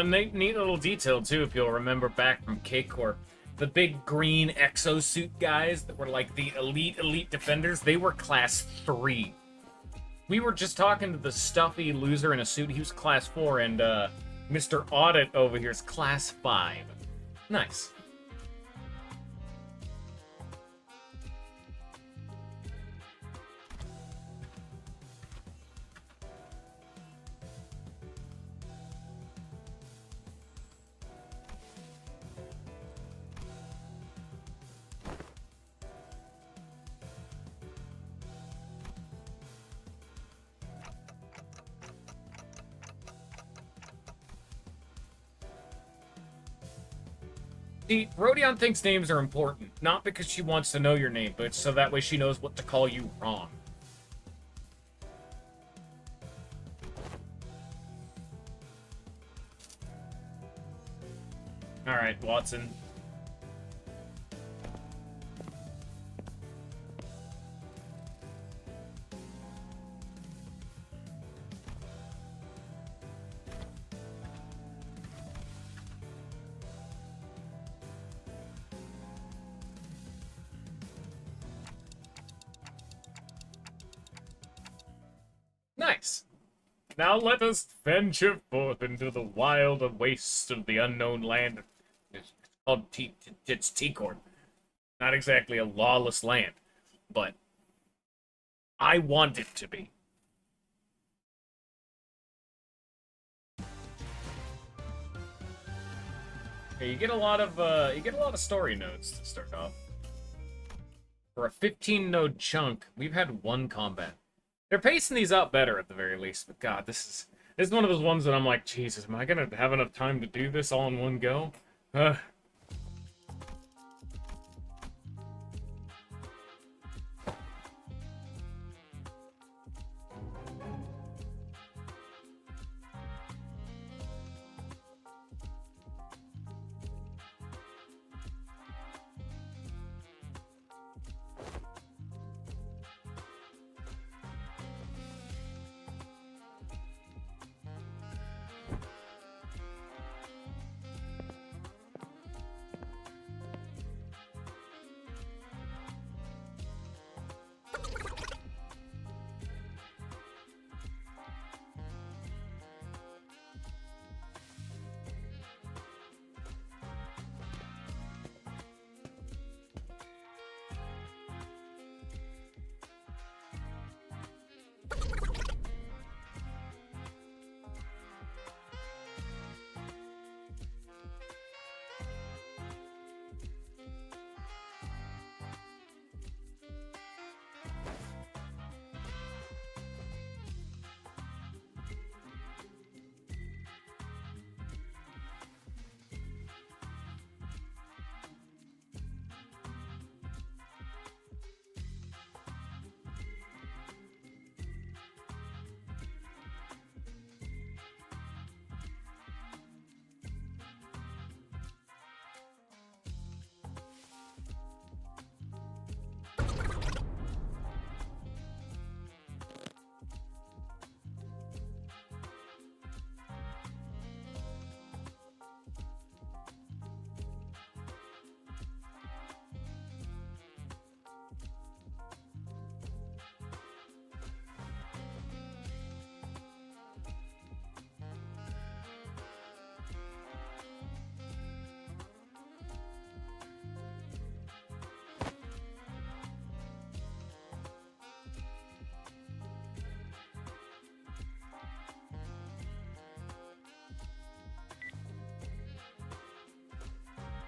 Neat little detail, too, if you'll remember back from K-Corp. The big green exosuit guys that were like the elite defenders, they were class 3. We were just talking to the stuffy loser in a suit. He was class 4, and Mr. Audit over here is class 5. Nice. See, Rodion thinks names are important, not because she wants to know your name, but so that way she knows what to call you wrong. Alright, Watson. Nice. Now let us venture forth into the wild wastes of the unknown land. It's called it's T-Corp. Not exactly a lawless land, but I want it to be. Okay, you get a lot of story nodes to start off. For a 15-node chunk, we've had 1 combat. They're pacing these up better at the very least, but God, this is one of those ones that I'm like, Jesus, am I gonna have enough time to do this all in one go?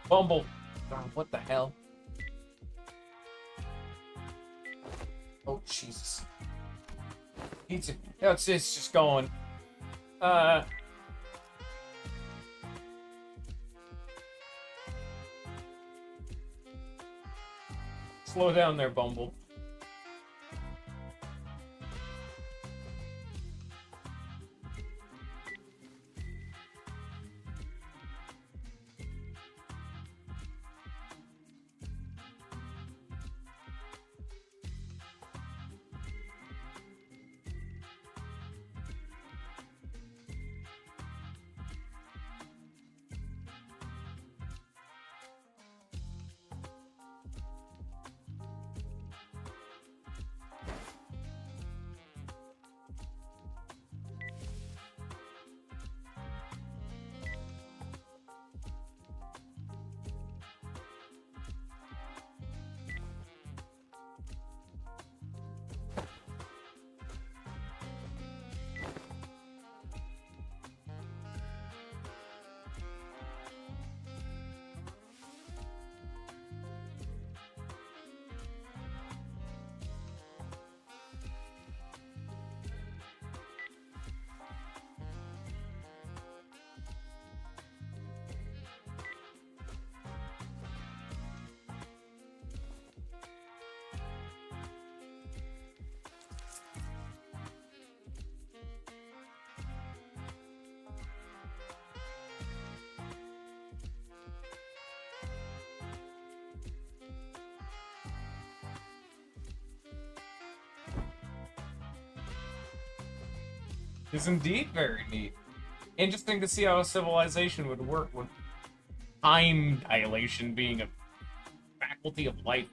Bumble. Oh, what the hell? Oh, Jesus. Pizza. No, it's just going. Slow down there, Bumble. Is indeed very neat. Interesting to see how a civilization would work with time dilation being a faculty of life.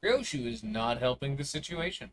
Ryoshu is not helping the situation.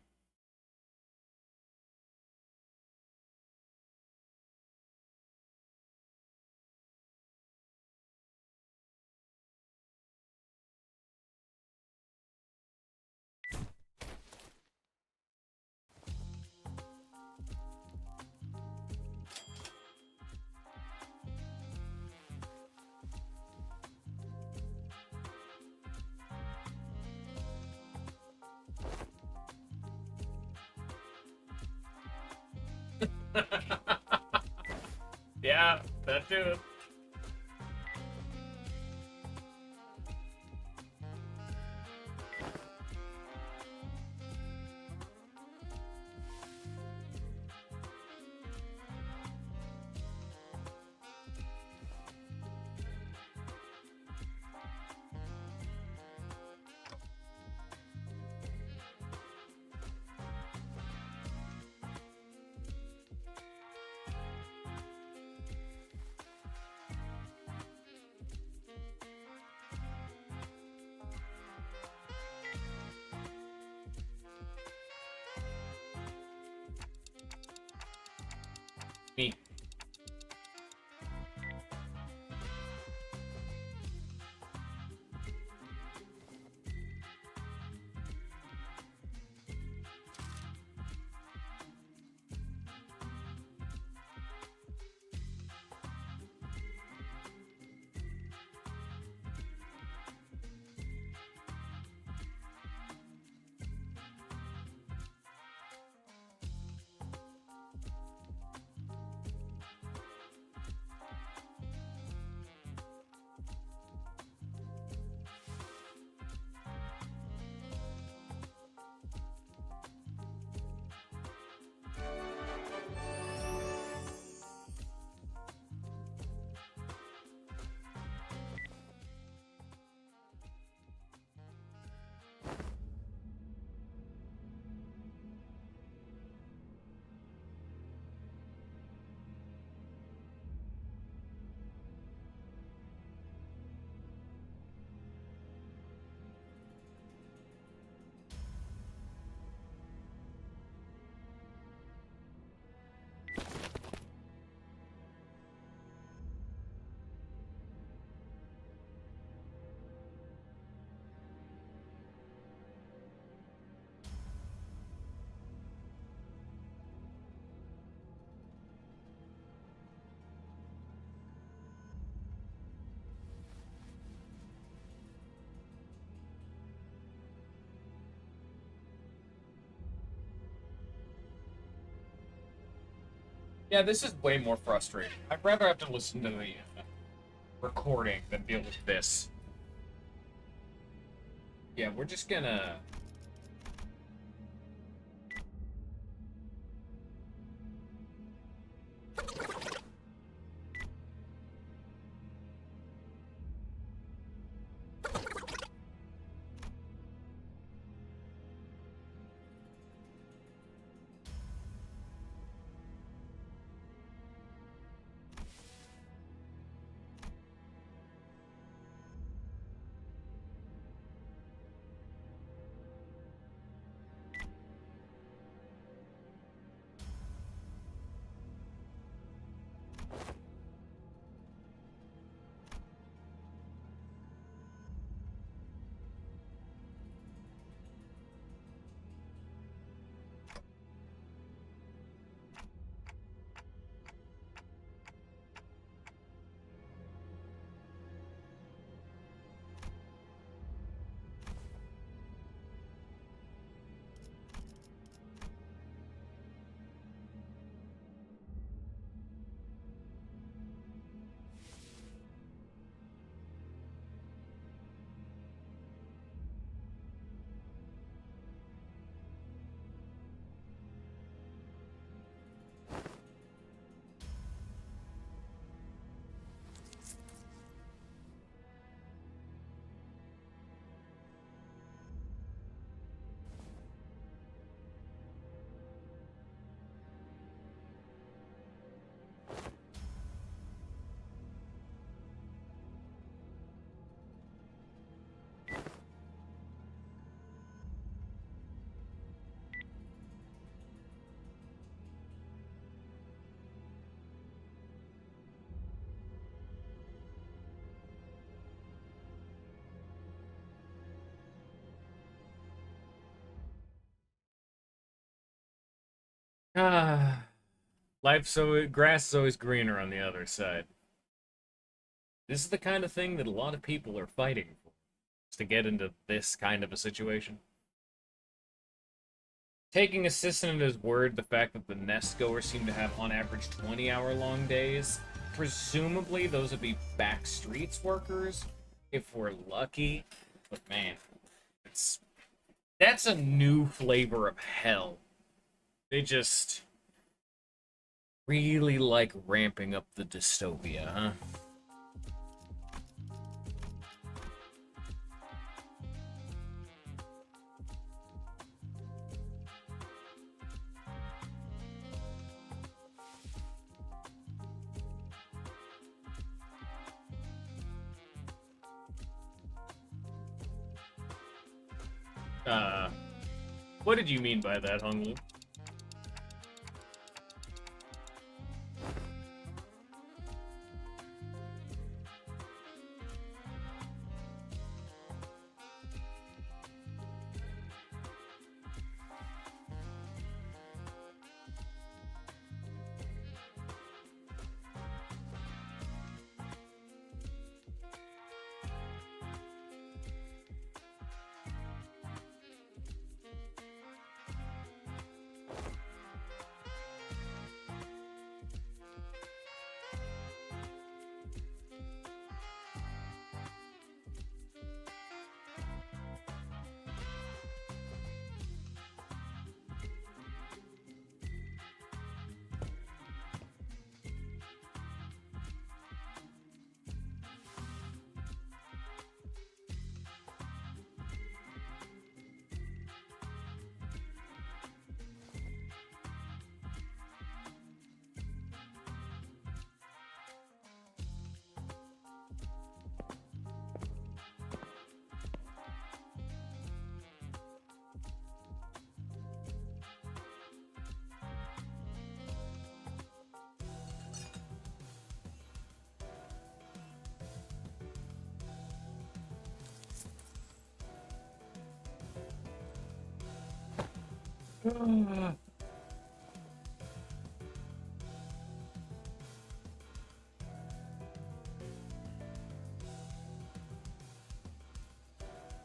Yeah, that too. Me. Yeah, this is way more frustrating. I'd rather have to listen to the recording than deal with this. Yeah, we're just gonna... Ah, grass is always greener on the other side. This is the kind of thing that a lot of people are fighting for, is to get into this kind of a situation. Taking assistant at his word, the fact that the nest goers seem to have on average 20-hour-long days, presumably those would be back streets workers, if we're lucky. But man, it's that's a new flavor of hell. They just really like ramping up the dystopia, huh? Uh, what did you mean by that, Hunglu?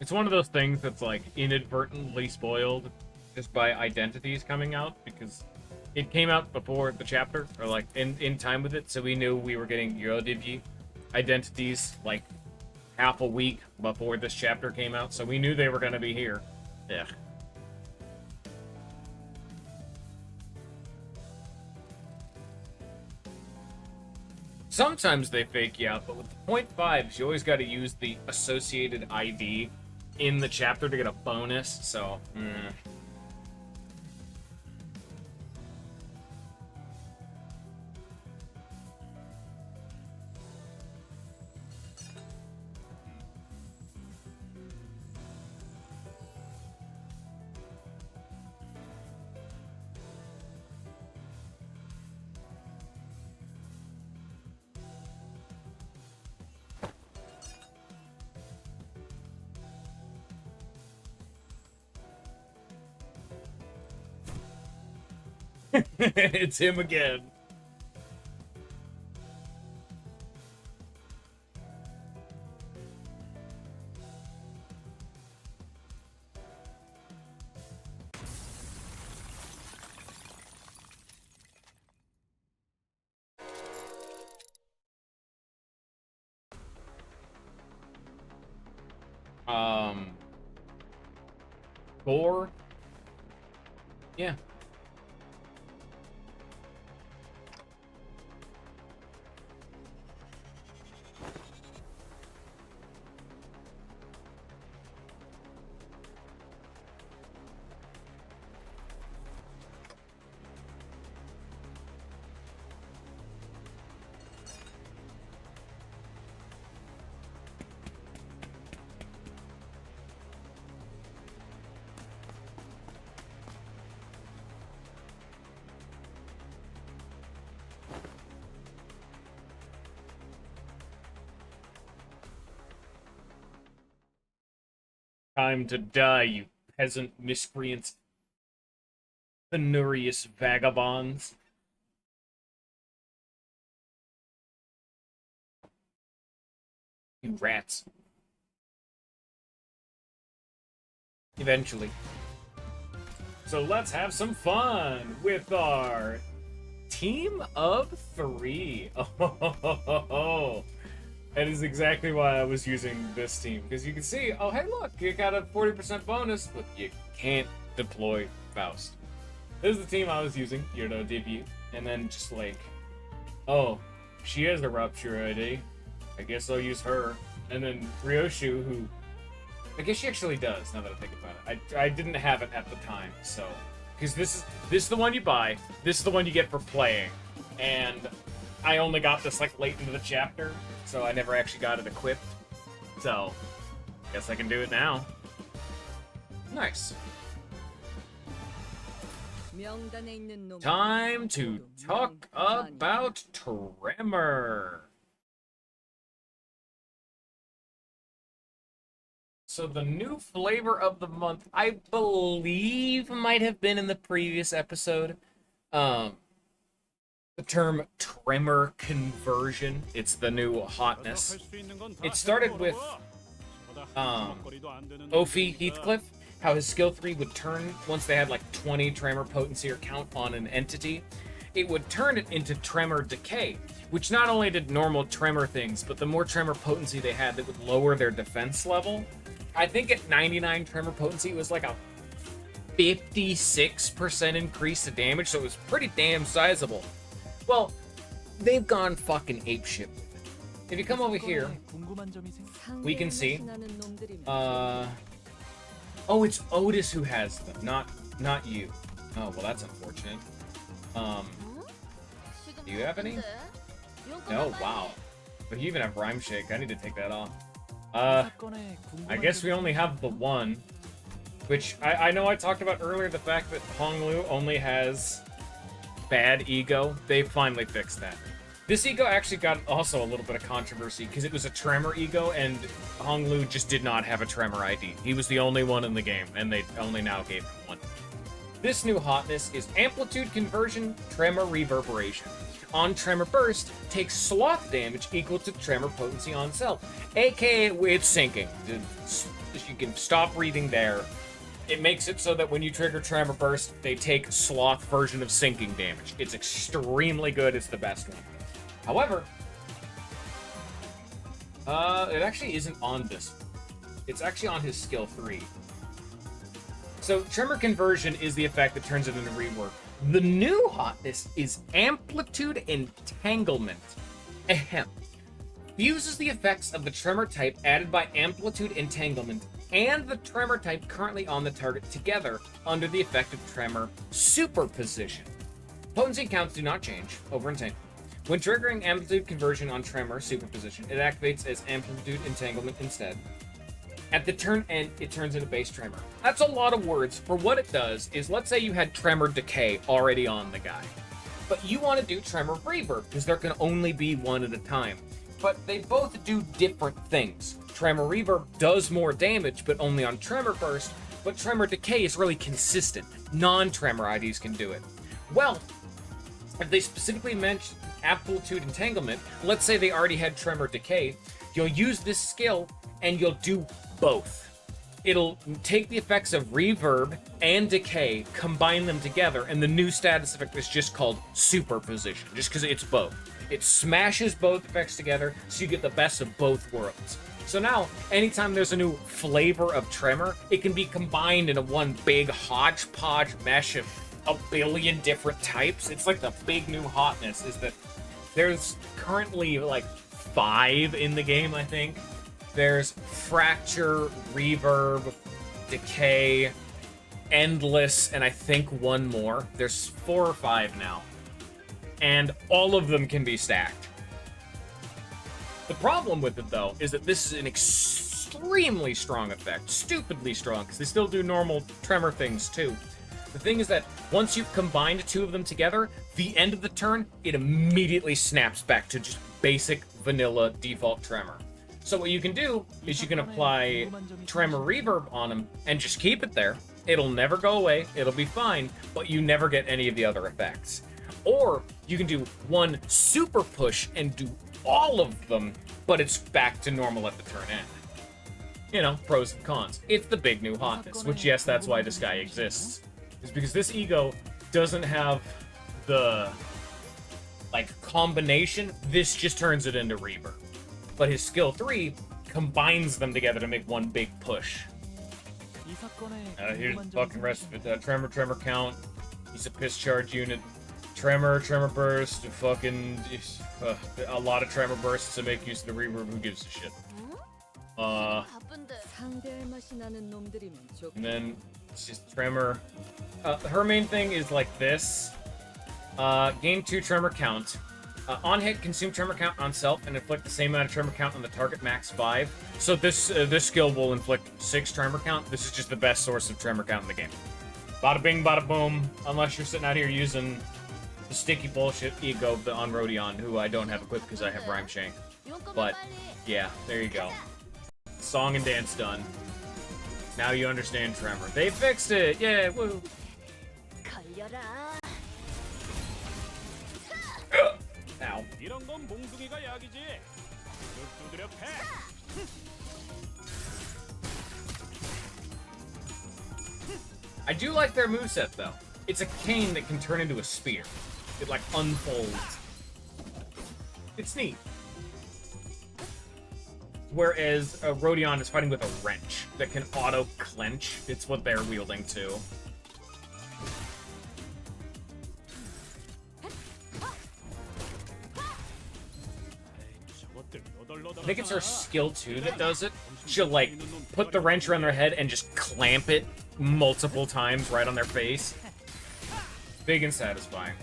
It's one of those things that's like inadvertently spoiled just by identities coming out because it came out before the chapter or like in time with it, so we knew we were getting Yorodivyi identities like half a week before this chapter came out, so we knew they were gonna be here. Yeah. Sometimes they fake you out, but with the point fives, you always got to use the associated ID in the chapter to get a bonus. So, it's him again. Um, four. Yeah. Time to die, you peasant miscreants. Penurious vagabonds. You rats. Eventually. So let's have some fun with our team of 3. Oh, that is exactly why I was using this team. Because you can see, oh, hey, look, you got a 40% bonus, but you can't deploy Faust. This is the team I was using, debut. And then just like, oh, she has a Rupture ID. I guess I'll use her. And then Ryoshu, who I guess she actually does, now that I think about it. I didn't have it at the time, so... Because this is the one you buy, this is the one you get for playing, and I only got this, like, late into the chapter, so I never actually got it equipped. So, guess I can do it now. Nice. Time to talk about Tremor. So the new flavor of the month, I believe, might have been in the previous episode. The term Tremor Conversion. It's the new hotness. It started with Ophi Heathcliff, how his skill 3 would turn once they had like 20 Tremor potency or count on an entity. It would turn it into Tremor Decay, which not only did normal Tremor things, but the more Tremor potency they had, that would lower their defense level. I think at 99 Tremor potency, it was like a 56% increase to damage, so it was pretty damn sizable. Well, they've gone fucking apeshit with it. If you come over here, we can see, oh, it's Otis who has them, not you. Oh, well, that's unfortunate. Do you have any? No, wow. But you even have Rhyme Shake. I need to take that off. I guess we only have the one, which I know I talked about earlier, the fact that Honglu only has bad ego. They finally fixed that. This ego actually got also a little bit of controversy because it was a Tremor ego, and Honglu just did not have a Tremor ID. He was the only one in the game, and they only now gave him one. This new hotness is Amplitude Conversion Tremor Reverberation. On Tremor Burst, takes sloth damage equal to Tremor potency on self, aka it's sinking. You can stop reading there. It makes it so that when you trigger Tremor Burst, they take sloth version of sinking damage. It's extremely good. It's the best one. However, it actually isn't on this one. It's actually on his skill 3. So Tremor Conversion is the effect that turns it into rework. The new hotness is Amplitude Entanglement. Ahem. Fuses the effects of the Tremor type added by Amplitude Entanglement and the Tremor type currently on the target together under the effect of Tremor Superposition. Potency counts do not change over Entanglement. When triggering Amplitude Conversion on Tremor Superposition, it activates as Amplitude Entanglement instead. At the turn end, it turns into base Tremor. That's a lot of words. For what it does is, let's say you had Tremor Decay already on the guy, but you want to do Tremor Reverb because there can only be one at a time. But they both do different things. Tremor Reverb does more damage, but only on Tremor Burst, but Tremor Decay is really consistent. Non-Tremor IDs can do it. Well, if they specifically mention Amplitude Entanglement, let's say they already had Tremor Decay, you'll use this skill and you'll do both. It'll take the effects of Reverb and Decay, combine them together, and the new status effect is just called Superposition, just because it's both. It smashes both effects together, so you get the best of both worlds. So now, anytime there's a new flavor of Tremor, it can be combined into one big hodgepodge mesh of a billion different types. It's like the big new hotness, is that there's currently like 5 in the game, I think. There's Fracture, Reverb, Decay, Endless, and I think one more. There's 4 or 5 now. And all of them can be stacked. The problem with it, though, is that this is an extremely strong effect. Stupidly strong, because they still do normal Tremor things, too. The thing is that once you've combined 2 of them together, the end of the turn, it immediately snaps back to just basic, vanilla, default Tremor. So what you can do is you can apply Tremor Reverb on them and just keep it there. It'll never go away, it'll be fine, but you never get any of the other effects. Or you can do one super push and do all of them, but it's back to normal at the turn end. You know, pros and cons. It's the big new hotness, which, yes, that's why this guy exists. Is because this ego doesn't have the, like, combination. This just turns it into Reaver. But his skill 3 combines them together to make one big push. Here's the fucking rest of it. Tremor count. He's a piss charge unit. Tremor burst. Fucking a lot of tremor bursts to make use of the Reaver. Who gives a shit? And then it's just tremor. Her main thing is like this. Gain 2 tremor count. On hit, consume tremor count on self and inflict the same amount of tremor count on the target, max 5. So this skill will inflict 6 tremor count. This is just the best source of tremor count in the game. Bada bing, bada boom. Unless you're sitting out here using the sticky bullshit ego on Rodion, who I don't have equipped because I have Rhyme Shank. But yeah, there you go. Song and dance done. Now you understand tremor. They fixed it. Yeah, woo. Ow. I do like their moveset, though. It's a cane that can turn into a spear. It, like, unfolds. It's neat. Whereas Rodion is fighting with a wrench that can auto-clench. It's what they're wielding, too. I think it's her skill 2 that does it. She'll, like, put the wrench around their head and just clamp it multiple times right on their face. Big and satisfying.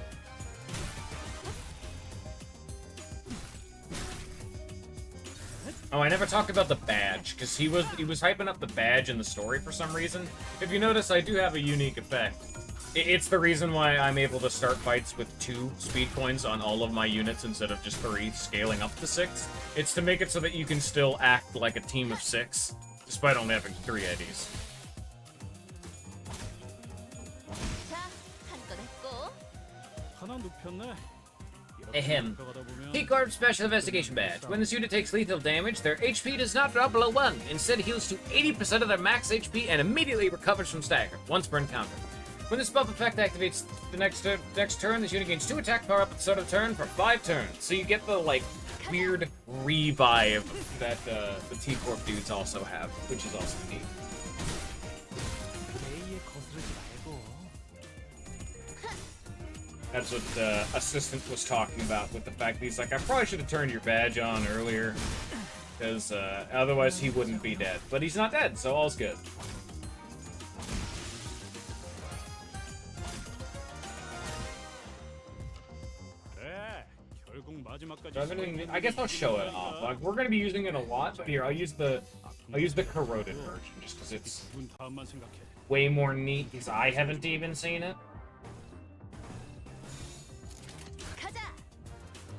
Oh, I never talked about the badge, because he was hyping up the badge in the story for some reason. If you notice, I do have a unique effect. It's the reason why I'm able to start fights with 2 speed coins on all of my units instead of just 3, scaling up to 6. It's to make it so that you can still act like a team of 6, despite only having 3 IDs. Ahem. Keycard Special Investigation Badge. When this unit takes lethal damage, their HP does not drop below 1. Instead, heals to 80% of their max HP and immediately recovers from stagger, once per encounter. When this buff effect activates the next turn, this unit gains 2 attack power up at the start of the turn for 5 turns. So you get the, like, weird revive that the T-Corp dudes also have, which is also neat. That's what the assistant was talking about with the fact that he's like, I probably should have turned your badge on earlier, because otherwise he wouldn't be dead. But he's not dead, so all's good. I guess I'll show it off. Like, we're gonna be using it a lot, but here I'll use the corroded version just because it's way more neat. Because I haven't even seen it.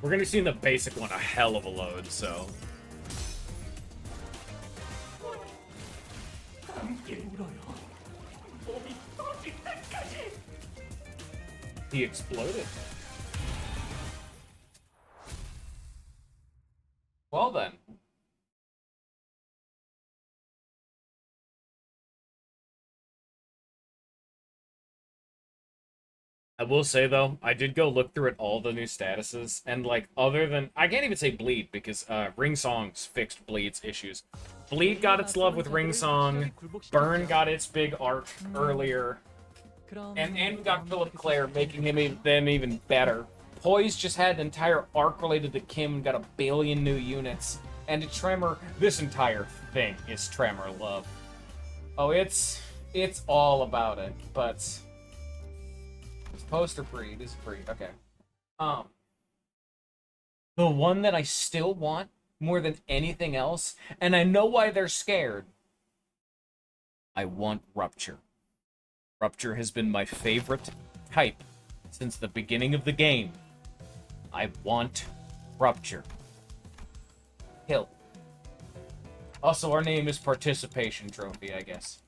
We're gonna be seeing the basic one a hell of a load, so. He exploded. Well then. I will say, though, I did go look through all the new statuses, and, like, other than... I can't even say Bleed, because Ring Song's fixed Bleed's issues. Bleed got its love with Ring Song, Burn got its big arc earlier, and we got Philip Clare, making them even better. Poise just had an entire arc related to Kim and got a billion new units. And to Tremor, this entire thing is Tremor love. Oh, it's all about it, but... It's post or breed? Is breed, okay. The one that I still want more than anything else, and I know why they're scared. I want Rupture. Rupture has been my favorite type since the beginning of the game. I want Rupture. Kill. Also, our name is Participation Trophy, I guess.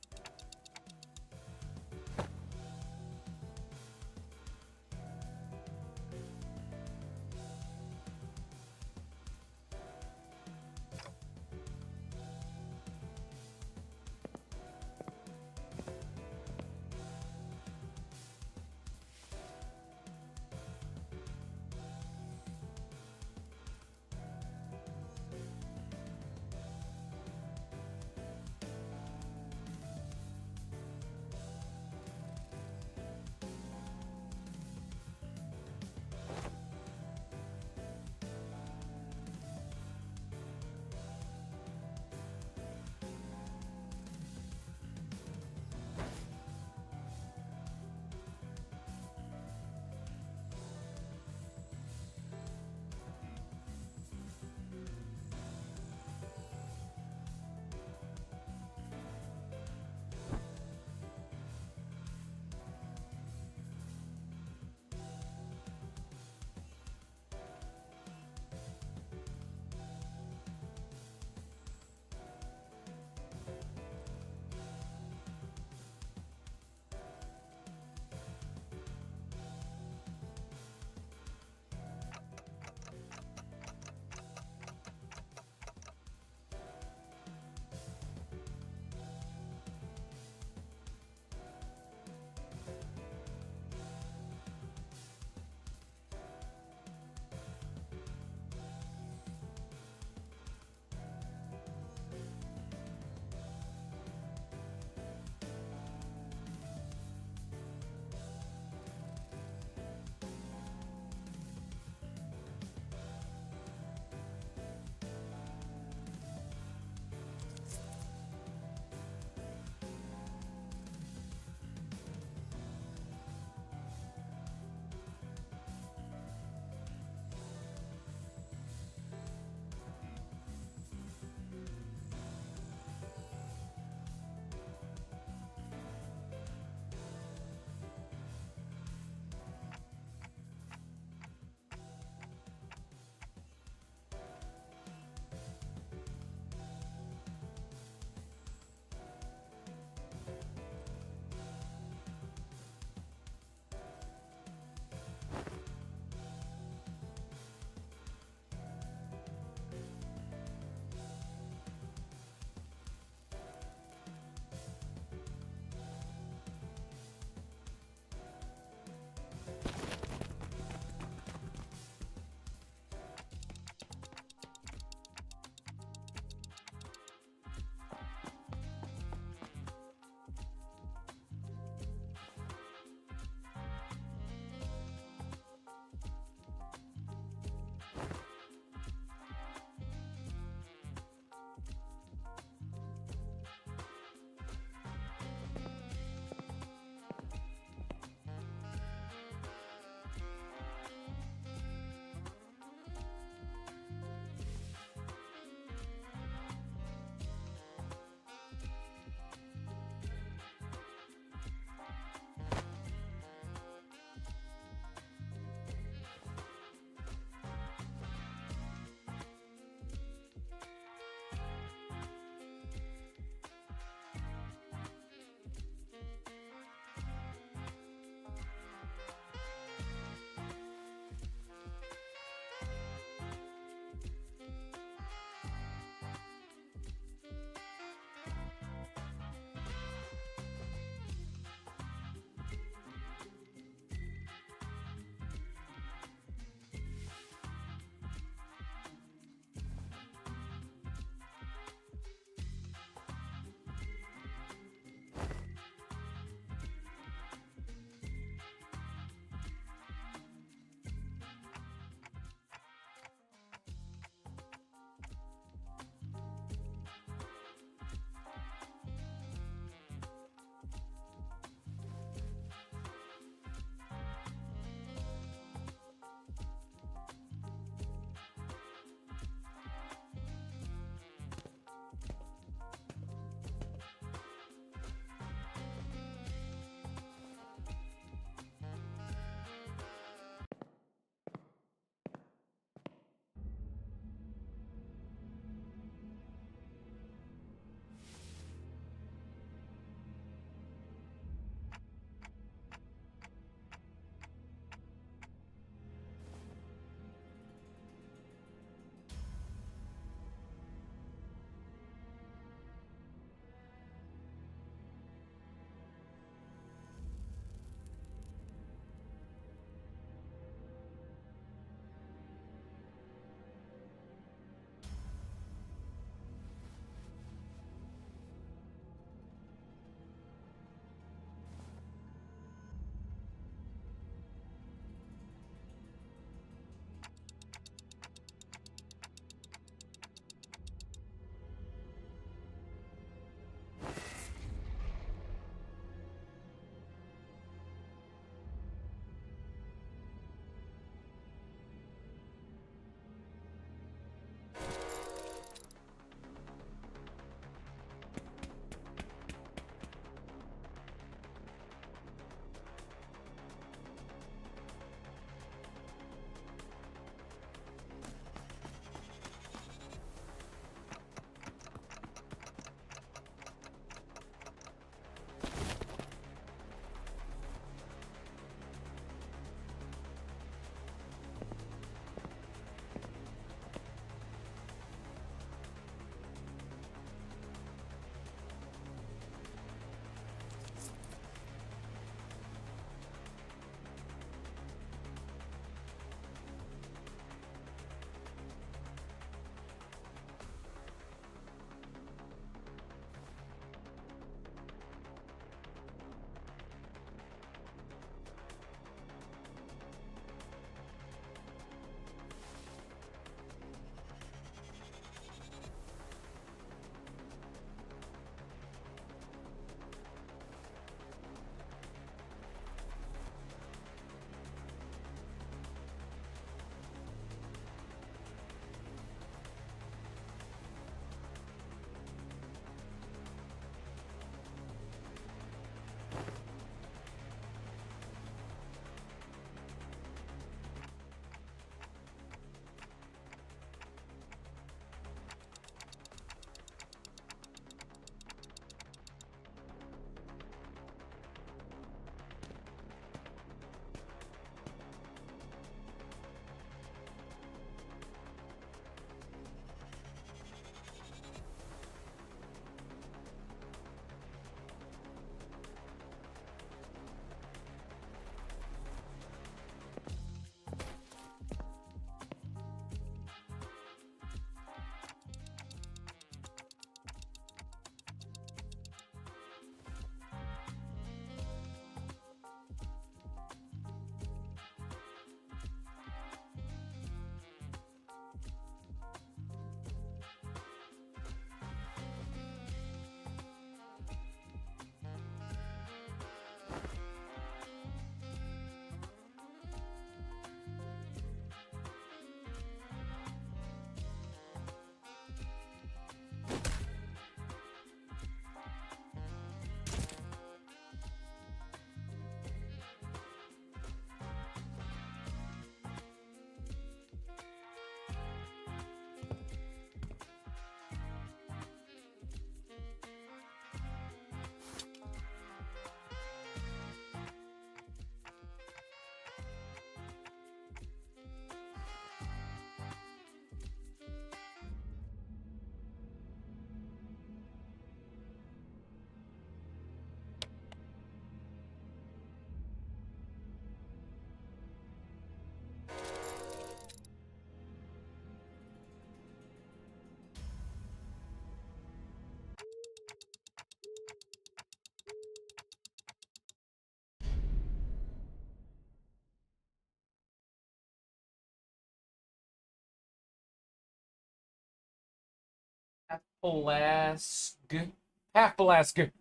Appalask. Appalask.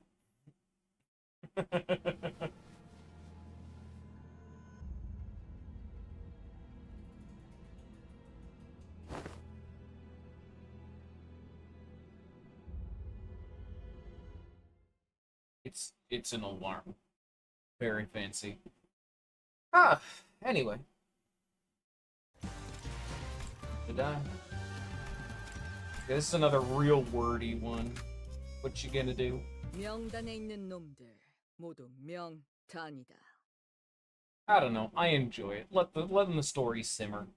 It's an alarm. Very fancy. Ah, anyway. Did I? Yeah, this is another real wordy one. What you gonna do? 명단에 있는 놈들 모두 명단이다. I don't know. I enjoy it. Letting the story simmer.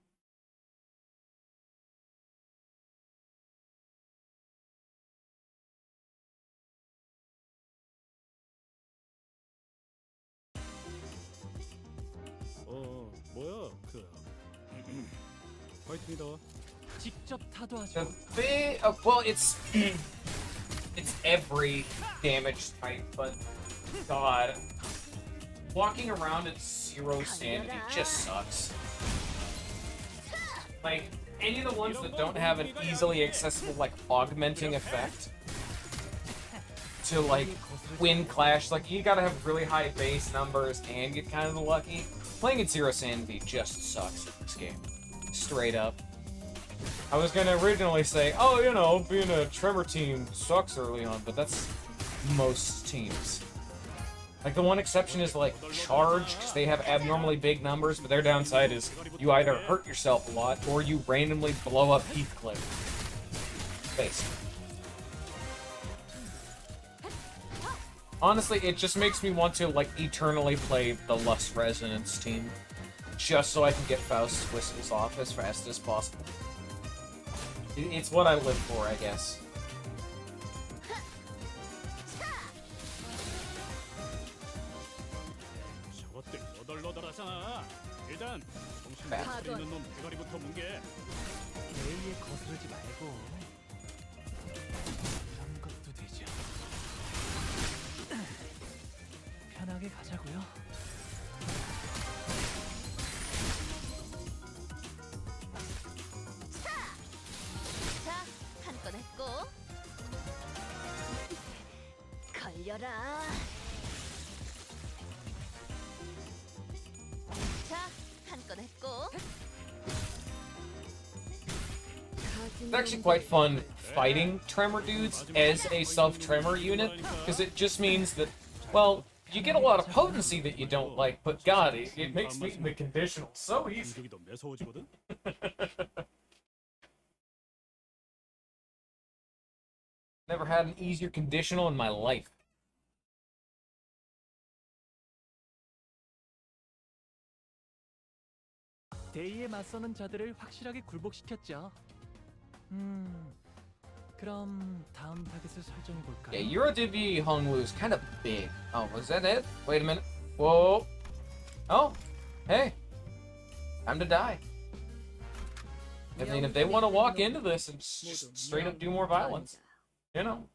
뭐야 화이팅이다. 직접 타도하죠. Well, it's it's every damage type, but God, walking around at 0 sanity just sucks. Like any of the ones that don't have an easily accessible like augmenting effect to like win clash, like you gotta have really high base numbers and get kind of lucky. Playing at 0 sanity just sucks in this game. Straight up. I was gonna originally say, oh, you know, being a Tremor team sucks early on, but that's most teams. Like, the one exception is, like, Charge, because they have abnormally big numbers, but their downside is you either hurt yourself a lot, or you randomly blow up Heathcliff. Basically. Honestly, it just makes me want to, like, eternally play the Lust Resonance team. Just so I can get Faust's whistles off as fast as possible. It's what I live for, I guess. 저것들 너덜너덜하잖아. 일단 정신 못 차리는 놈 대가리부터 뭉개. 내일에 거스르지 말고 이런 것도 되죠. 편하게 가자고요. 자, 한 건 했고 걸려라. 자, 한 건 했고 It's actually quite fun fighting Tremor dudes as a self-Tremor unit, because it just means that, well, you get a lot of potency that you don't like, but God, it makes beating the conditional so easy. 더 매서워지거든. Never had an easier conditional in my life. 데이에 맞서는 자들을 확실하게 굴복시켰죠. 그럼 다음 타겟을 설정해 볼까요? Yeah, Eurodivy Hongwu is kind of big. Oh, was that it? Wait a minute. Whoa. Oh, hey. Time to die. I mean, if they want to walk into this and just straight up do more violence, you know.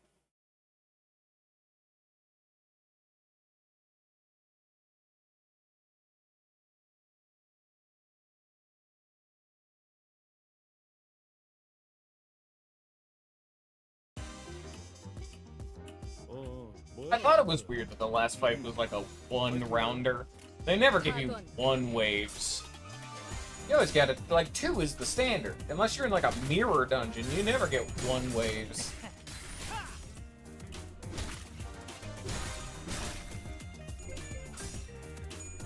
I thought it was weird that the last fight was like a one-rounder. They never give you one waves. You always get it, like 2 is the standard. Unless you're in like a mirror dungeon, you never get one waves.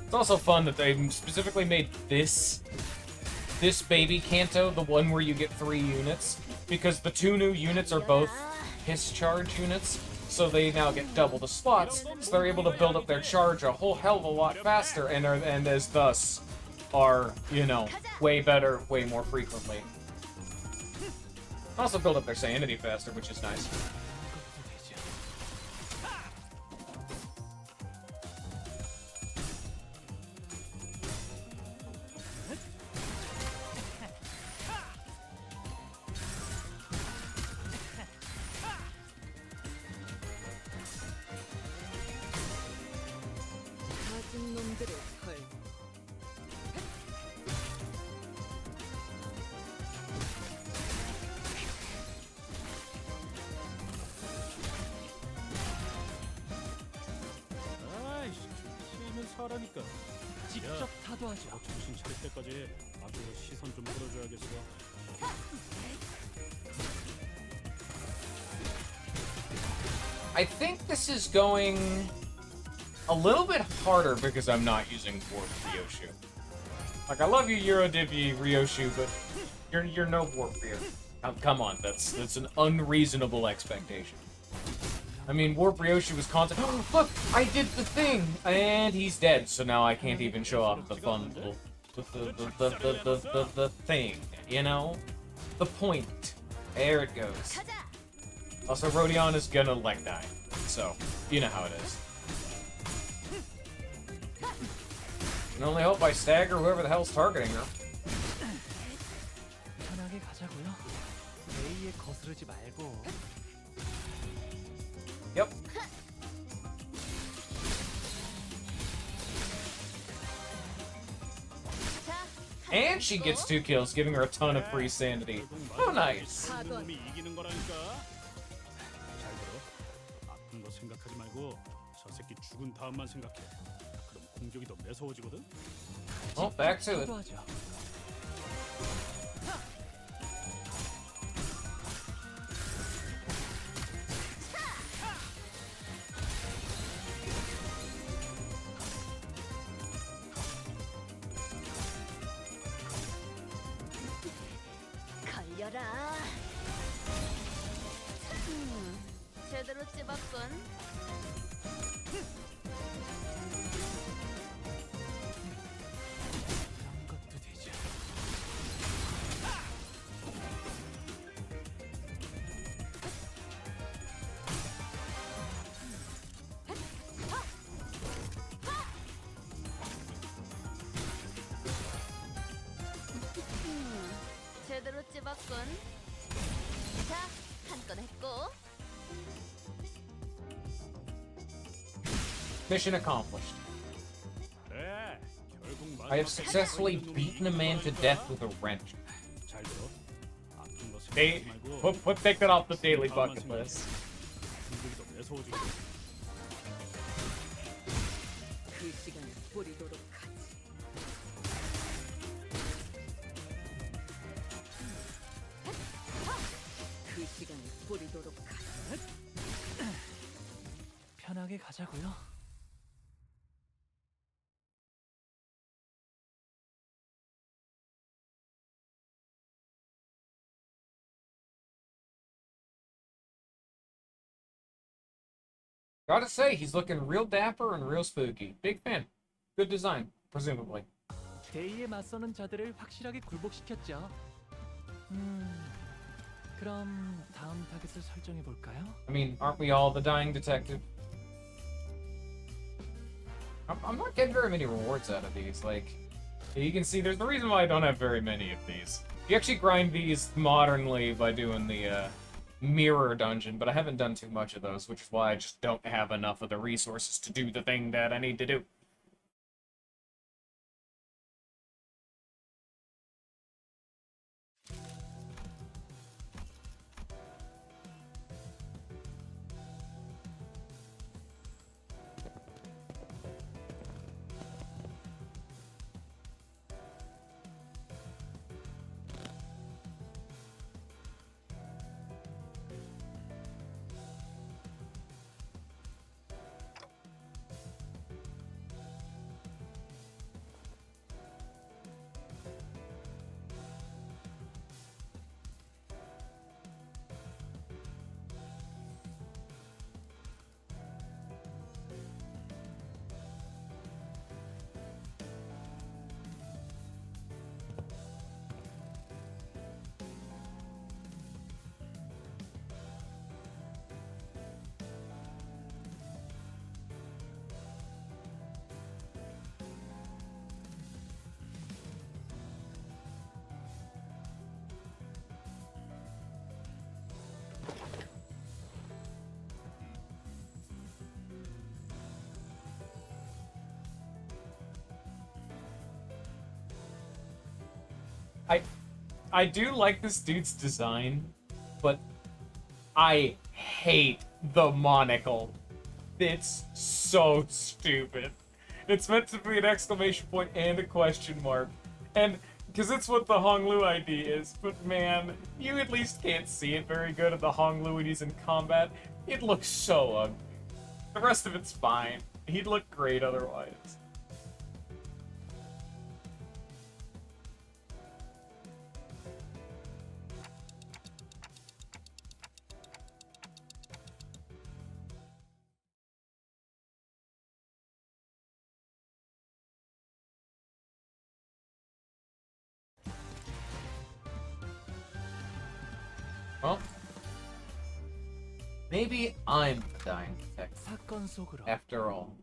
It's also fun that they specifically made this baby Kanto the one where you get 3 units, because the 2 new units are both Hiss Charge units. So they now get double the slots, so they're able to build up their charge a whole hell of a lot faster, and as thus are, you know, way better, way more frequently. Also build up their sanity faster, which is nice. 하라니까. 직접 타도하죠. 정신 차릴 때까지 앞으로 시선 좀 끌어줘야겠어. I think this is going a little bit harder because I'm not using Warp Ryoshu. Like, I love you, Eurodivy Ryoshu, but you're no Warp Ryo. Oh, come on, that's an unreasonable expectation. I mean, Warp Ryoshu was constant. Oh, look, I did the thing, and he's dead. So now I can't even show off the fun little the thing, you know, the point. There it goes. Also, Rodion is gonna leg die, so you know how it is. Can only hope I stagger whoever the hell's targeting her. 편하게 가자고요. A에 거스르지 말고. Yep. And she gets 2 kills, giving her a ton of free sanity. Oh, nice. 놈이 이기는 거라니까. 잘 들어. 아픈 거 생각하지 말고 저 새끼 죽은 다음만 생각해. 그럼 공격이 더 매서워지거든. Well, back to it. 타도하죠. 걸려라. 제대로 찝었군. 그런 것도 되죠. 제대로 찝었군. 자, 한 건 했고. Mission accomplished. 그래. 결국 I have successfully beaten a man to death with a wrench. 잘 들어. 아픈 거 They 생각하지 말고 take that off the daily bucket list. 공격이 더 매서워지거든. 그 시간을 버리도록 하지. 그 시간을 버리도록 하지. 편하게 가자고요. Gotta say, he's looking real dapper and real spooky. Big fan. Good design, presumably. 대의에 맞서는 자들을 확실하게 굴복시켰죠. 그럼 다음 타겟을 설정해 볼까요? I mean, aren't we all the dying detective? I'm not getting very many rewards out of these. Like, you can see there's the reason why I don't have very many of these. You actually grind these modernly by doing the mirror dungeon, but I haven't done too much of those, which is why I just don't have enough of the resources to do the thing that I need to do. I do like this dude's design, but I hate the monocle. It's so stupid. It's meant to be an exclamation point and a question mark. And because it's what the Honglu ID is, but man, you at least can't see it very good at the Honglu when he's in combat. It looks so ugly. The rest of it's fine. He'd look great otherwise. Well, maybe I'm the dying detective 사건 속으로 after all.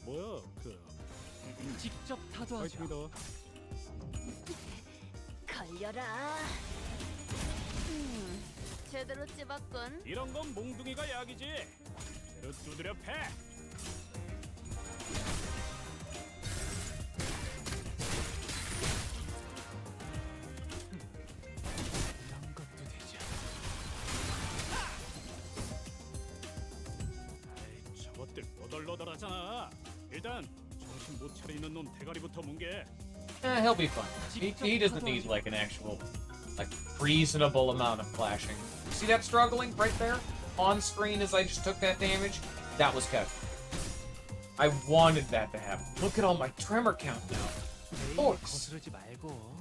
뭐야 직접 타도하죠. 파이팅이다. 걸려라. 제대로 찝었군. 이런 건 몽둥이가 약이지. 제대로 두드려 패. 이런 것도 되죠. 에이, 저것들 너덜너덜하잖아. 일단 정신 못 차리는 놈 대가리부터 뭉개. He'll be fine. He doesn't need like an actual, like reasonable amount of flashing. See that struggling right there on screen as I just took that damage? That was Kevin. I wanted that to happen. Look at all my tremor count now. 에이, Force. 거스르지 말고.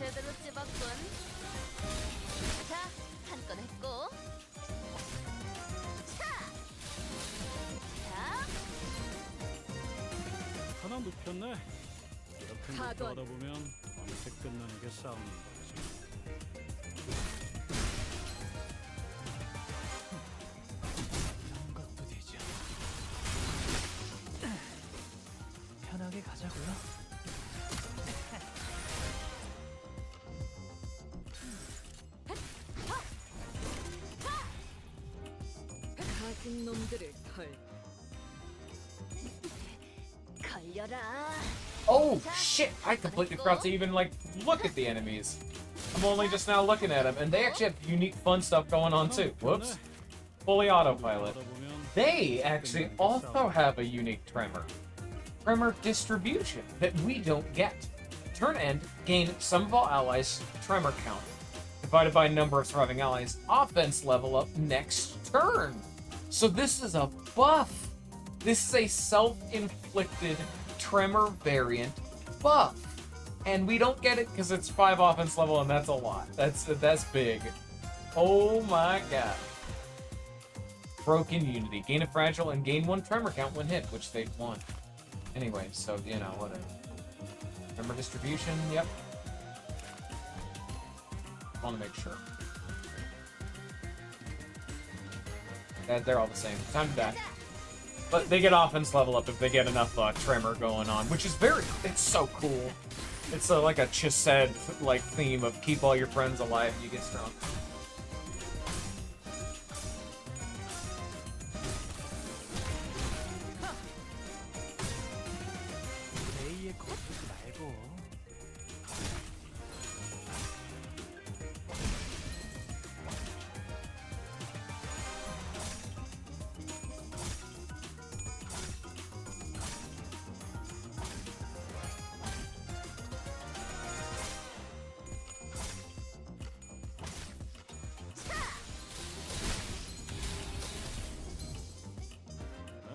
제대로 찝었군. 자, 한 건 했고. 차. 자, 하나 눕혔네. 이렇게 가도 하다 보면 어느새 끝나는 게 싸움인 거지. 이런 것도 되죠. 편하게 가자고요. 가진 놈들을 털. 걸려라. Oh shit! I completely forgot to even like look at the enemies. I'm only just now looking at them, and they actually have unique fun stuff going on too. Whoops. Fully autopilot. 하다 보면 They actually also have a unique tremor. Tremor distribution that we don't get. Turn end, gain some of all allies' tremor count. Divided by number of surviving allies. Offense level up next turn. So this is a buff. This is a self-inflicted tremor variant buff. And we don't get it because it's 5 offense level, and that's a lot. That's big. Oh my god. Broken Unity. Gain a fragile and gain 1 tremor count when hit, which they want. Anyway, so, you know, whatever. Tremor distribution, yep. Want to make sure. They're all the same. Time to die. But they get offense level up if they get enough tremor going on, which is it's so cool. It's like a Chesed like theme of keep all your friends alive and you get strong. 에이에 거스르지 말고.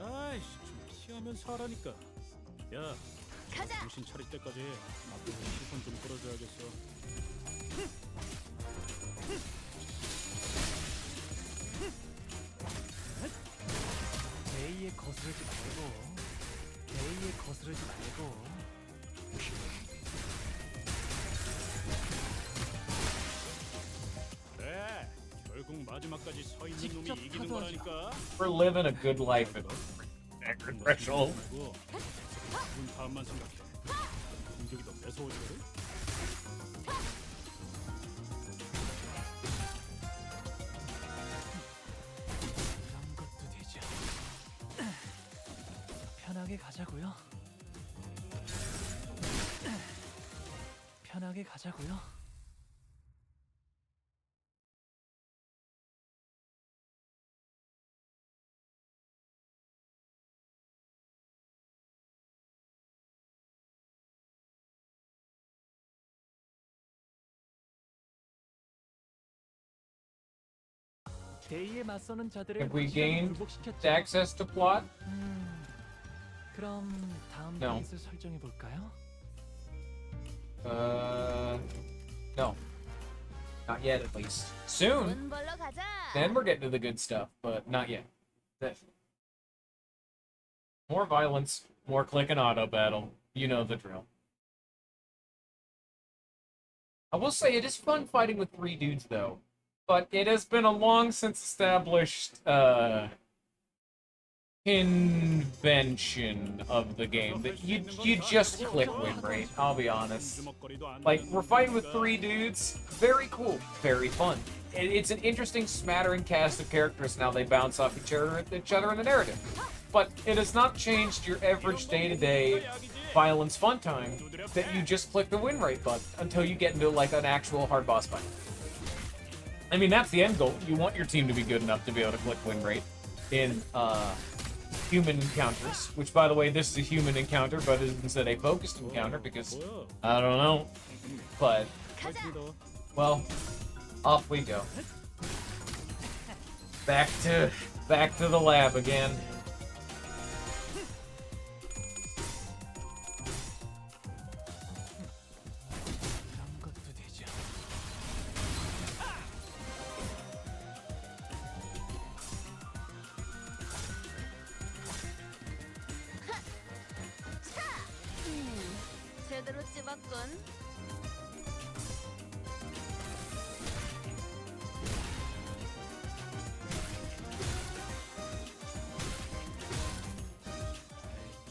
아이씨 좀 피하면서 하라니까. 야 가자. 정신 차릴 때까지 앞으로 시선 좀 끌어줘야겠어. 에이에 거스르지 말고. 에이에 거스르지 말고. 그래 결국 마지막까지 서 있는 놈이 직접 이기는 타도하자. 거라니까. We're living a good life at 아픈 거 threshold. 생각하지 말고 저 새끼 죽은 다음만 생각해. 공격이 더 매서워지거든. 그런 것도 되죠. 편하게 가자고요. 편하게 가자고요. 대의에 맞서는 자들을 Have we 확실하게 gained 굴복시켰죠. access to plot? 그럼 다음 No. 타깃을 설정해 볼까요? No. Not yet, at least. Soon. 돈 벌러 가자. Then we're getting to the good stuff, but not yet. More violence, more click and auto battle. You know the drill. I will say it is fun fighting with 3 dudes, though. But it has been a long since established convention of the game that you just click win rate. I'll be honest. Like, we're fighting with 3 dudes. Very cool. Very fun. It's an interesting smattering cast of characters now. They bounce off each other in the narrative. But it has not changed your average day-to-day violence fun time that you just click the win rate button until you get into, like, an actual hard boss fight. I mean, that's the end goal. You want your team to be good enough to be able to click win rate in, human encounters, which, by the way, this is a human encounter, but is instead a focused encounter because I don't know, but well, off we go. Back to the lab again. 그런 것도 되죠. 제대로 찝었군.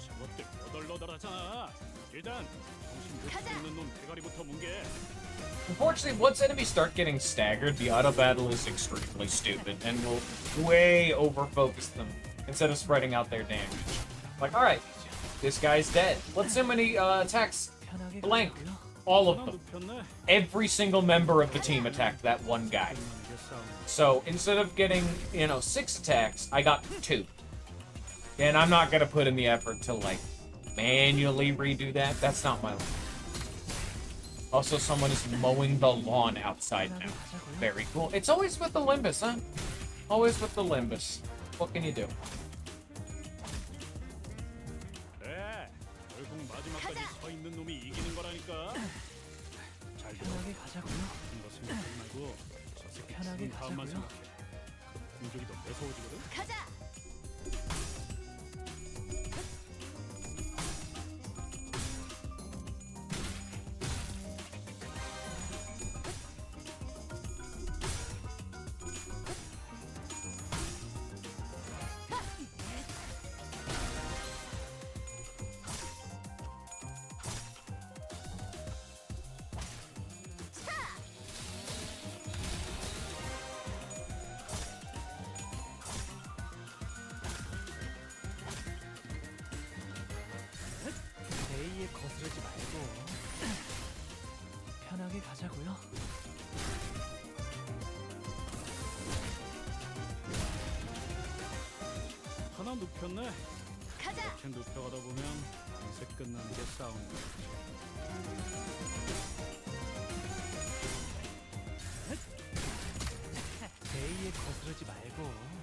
저것들 너덜너덜하잖아. 일단 정신 못 차리는 놈 대가리부터 뭉개. Unfortunately, once enemies start getting staggered, the auto battle is extremely stupid and will way over focus them instead of spreading out their damage. Like, alright, this guy's dead. Let's see how many attacks. 편하게 Blank. 가자고요. All of 하나 them. 눕혔네. Every single member of the team attacked that one guy. 이게 싸움. So instead of getting, 6 attacks, I got 2. And I'm not gonna put in the effort to, like, manually redo that. That's not my life. Also, someone is mowing the lawn outside now. Very cool. It's always with the Limbus, huh? Always with the Limbus. What can you do? 그래. 결국 마지막까지 서 있는 놈이 이기는 거라니까. 잘 들어. 편하게 가자고요. 아픈 거 생각하지 말고 저 새끼 편하게 죽은 다음만 가자고요. 생각해. 그럼 공격이 더 매서워지거든. 가자. 대의에 거스르지 말고 편하게 가자고요. 하나 눕혔네. 가자. 이렇게 눕혀가다 보면 밤새 끝나는 게 싸움이야. 대의에 거스르지 말고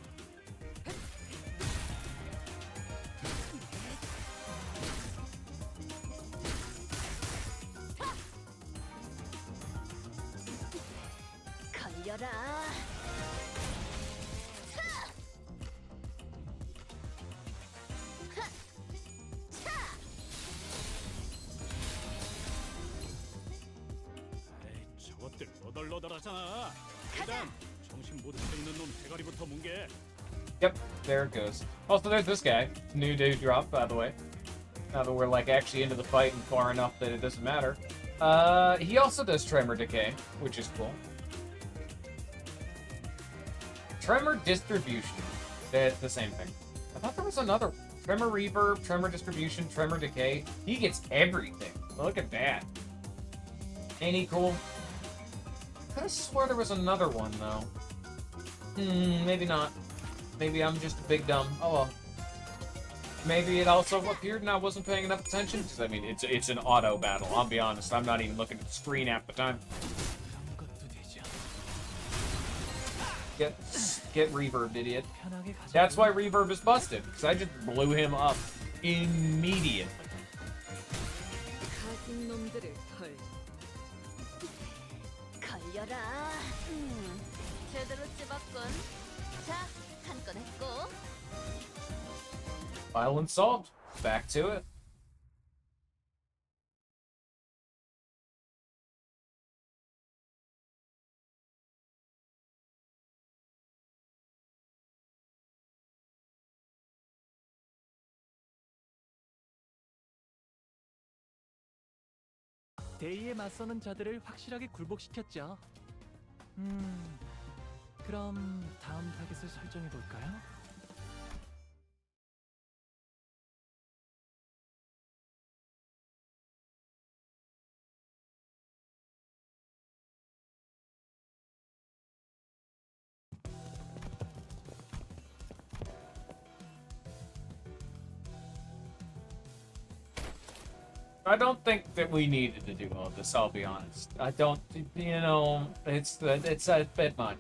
걸려라. 에이, 저것들 너덜너덜하잖아. 일단 정신 못 차리는 놈 대가리부터 뭉개. Yep, there it goes. Also, there's this guy. New dude drop, by the way. Now that we're, like, actually into the fight and far enough that it doesn't matter. He also does Tremor Decay, which is cool. Tremor Distribution. That's the same thing. I thought there was another one. Tremor Reverb, Tremor Distribution, Tremor Decay. He gets everything. Look at that. Ain't he cool? I could have swore there was another one, though. Maybe not. Maybe I'm just a big dumb. Oh well. Maybe it also appeared and I wasn't paying enough attention. Because, I mean, it's an auto battle. I'll be honest. I'm not even looking at the screen half the time. 그런 것도 되지 않아. Get reverbed, idiot. 편하게 가자. That's why reverb is busted. Because I just blew him up immediately. 가진 놈들을 털. 걸려라. 제대로 찝었군. 자, 한 건 했고. Violence solved. Back to it. 대의에 맞서는 자들을 확실하게 굴복시켰죠. 그럼 다음 타겟을 설정해 볼까요? I don't think that we needed to do all this, I'll be honest. I don't, you know, it's a bit much.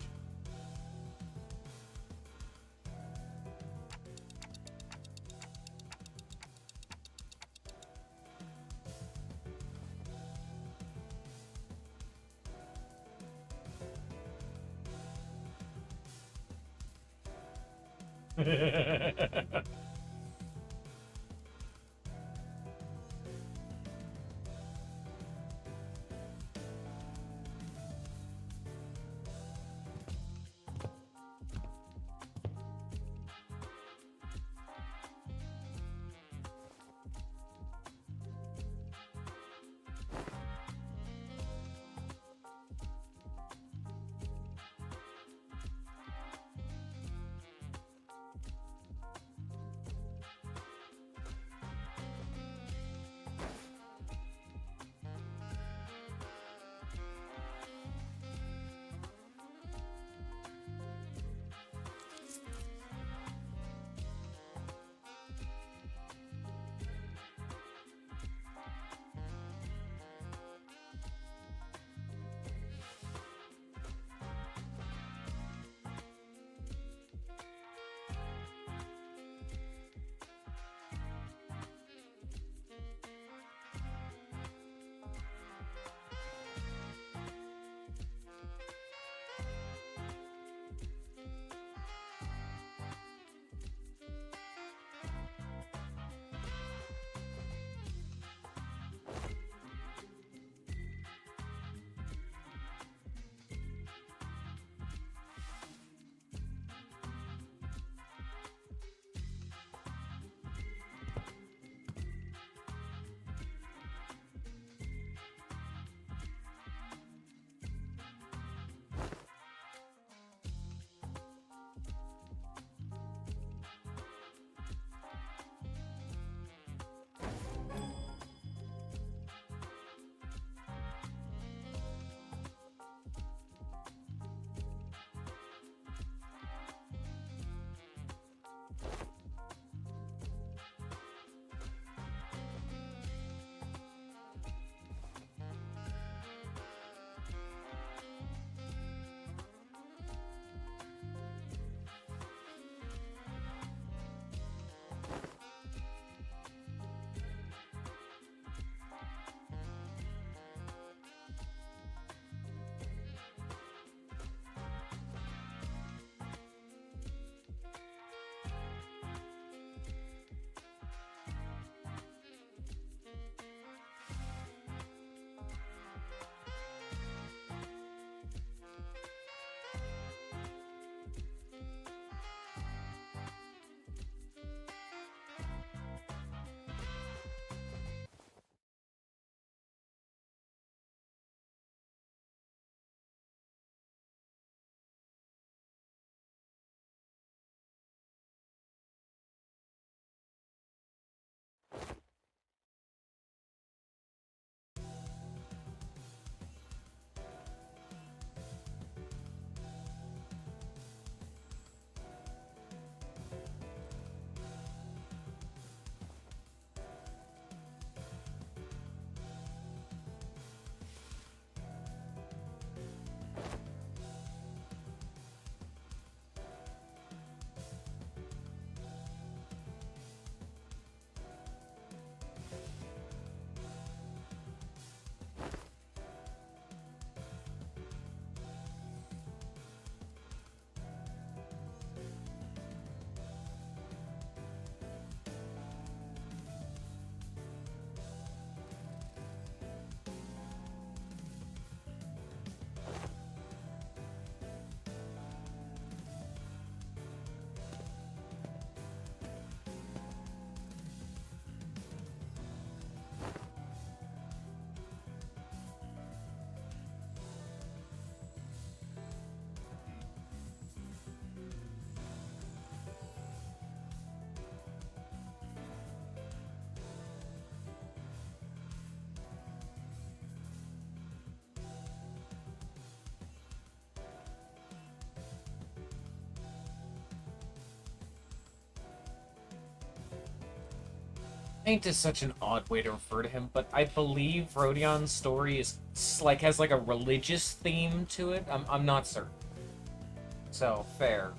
Saint is such an odd way to refer to him, but I believe Rhodion's story is like has like a religious theme to it. I'm not certain. So fair.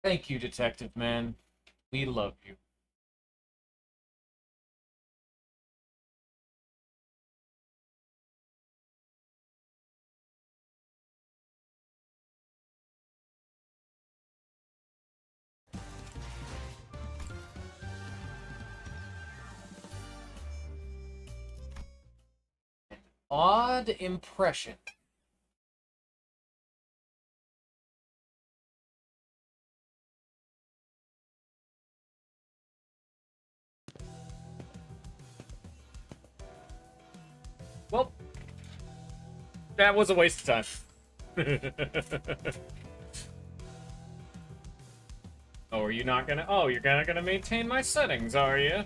Thank you, Detective Man. We love you. Odd impression. Well, that was a waste of time. Oh, are you not gonna... Oh, you're not gonna maintain my settings, are you?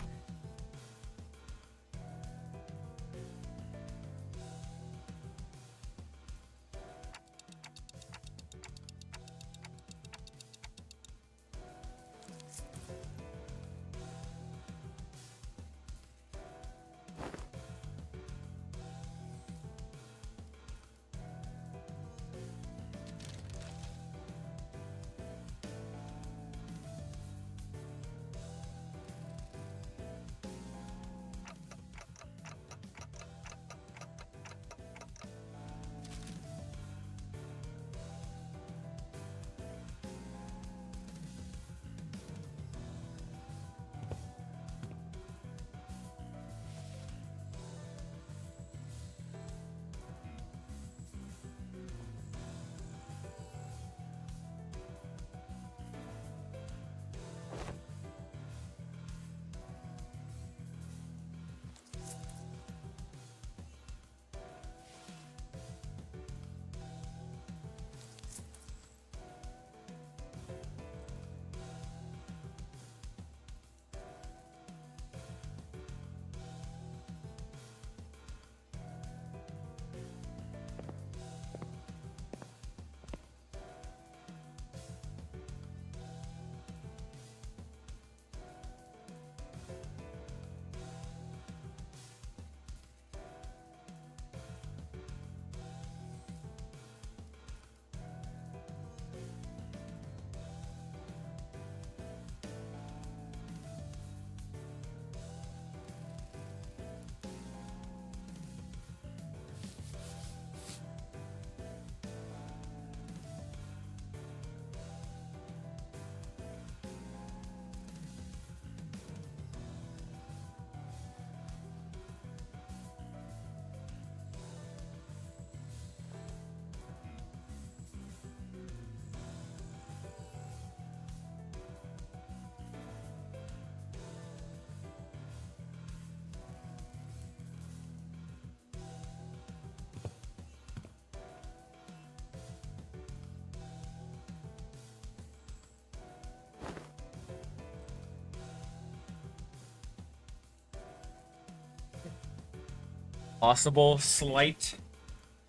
possible slight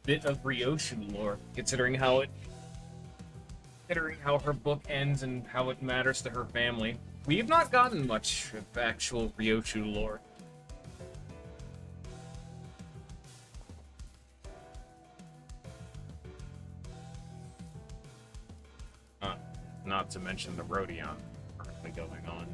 bit of Ryoshu lore, considering how her book ends and how it matters to her family. We've not gotten much of actual Ryoshu lore. Not to mention the Rodion currently going on.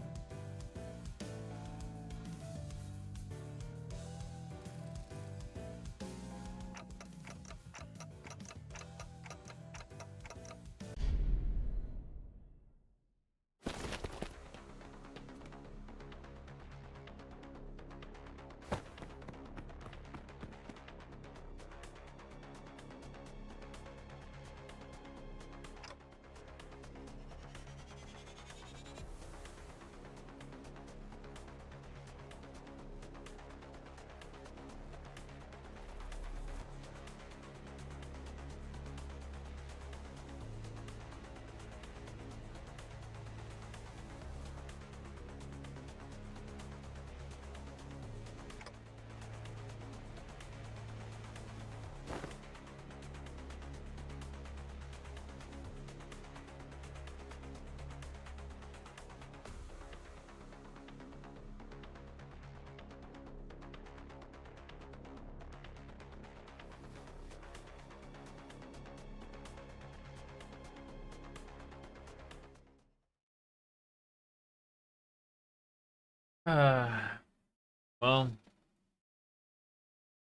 Well,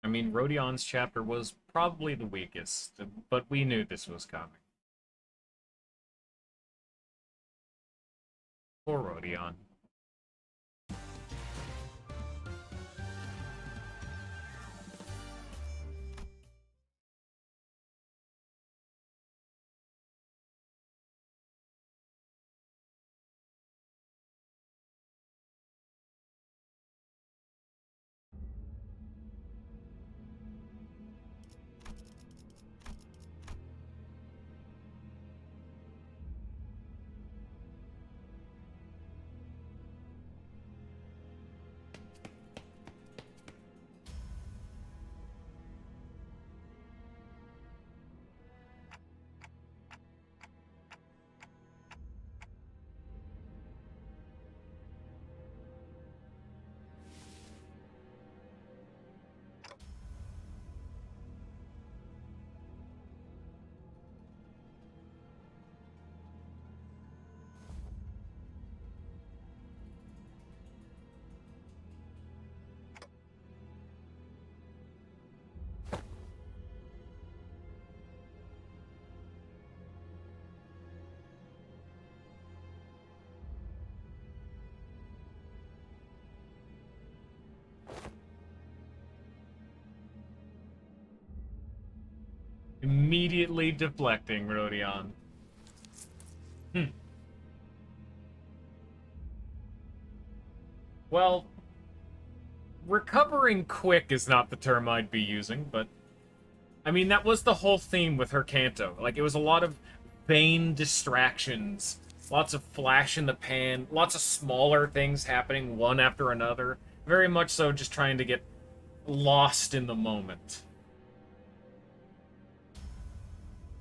I mean, Rodion's chapter was probably the weakest, but we knew this was coming. Poor Rodion. Immediately deflecting, Rodion. Well, recovering quick is not the term I'd be using, but... I mean, that was the whole theme with her Kanto. Like, it was a lot of vain distractions, lots of flash in the pan, lots of smaller things happening one after another. Very much so just trying to get lost in the moment.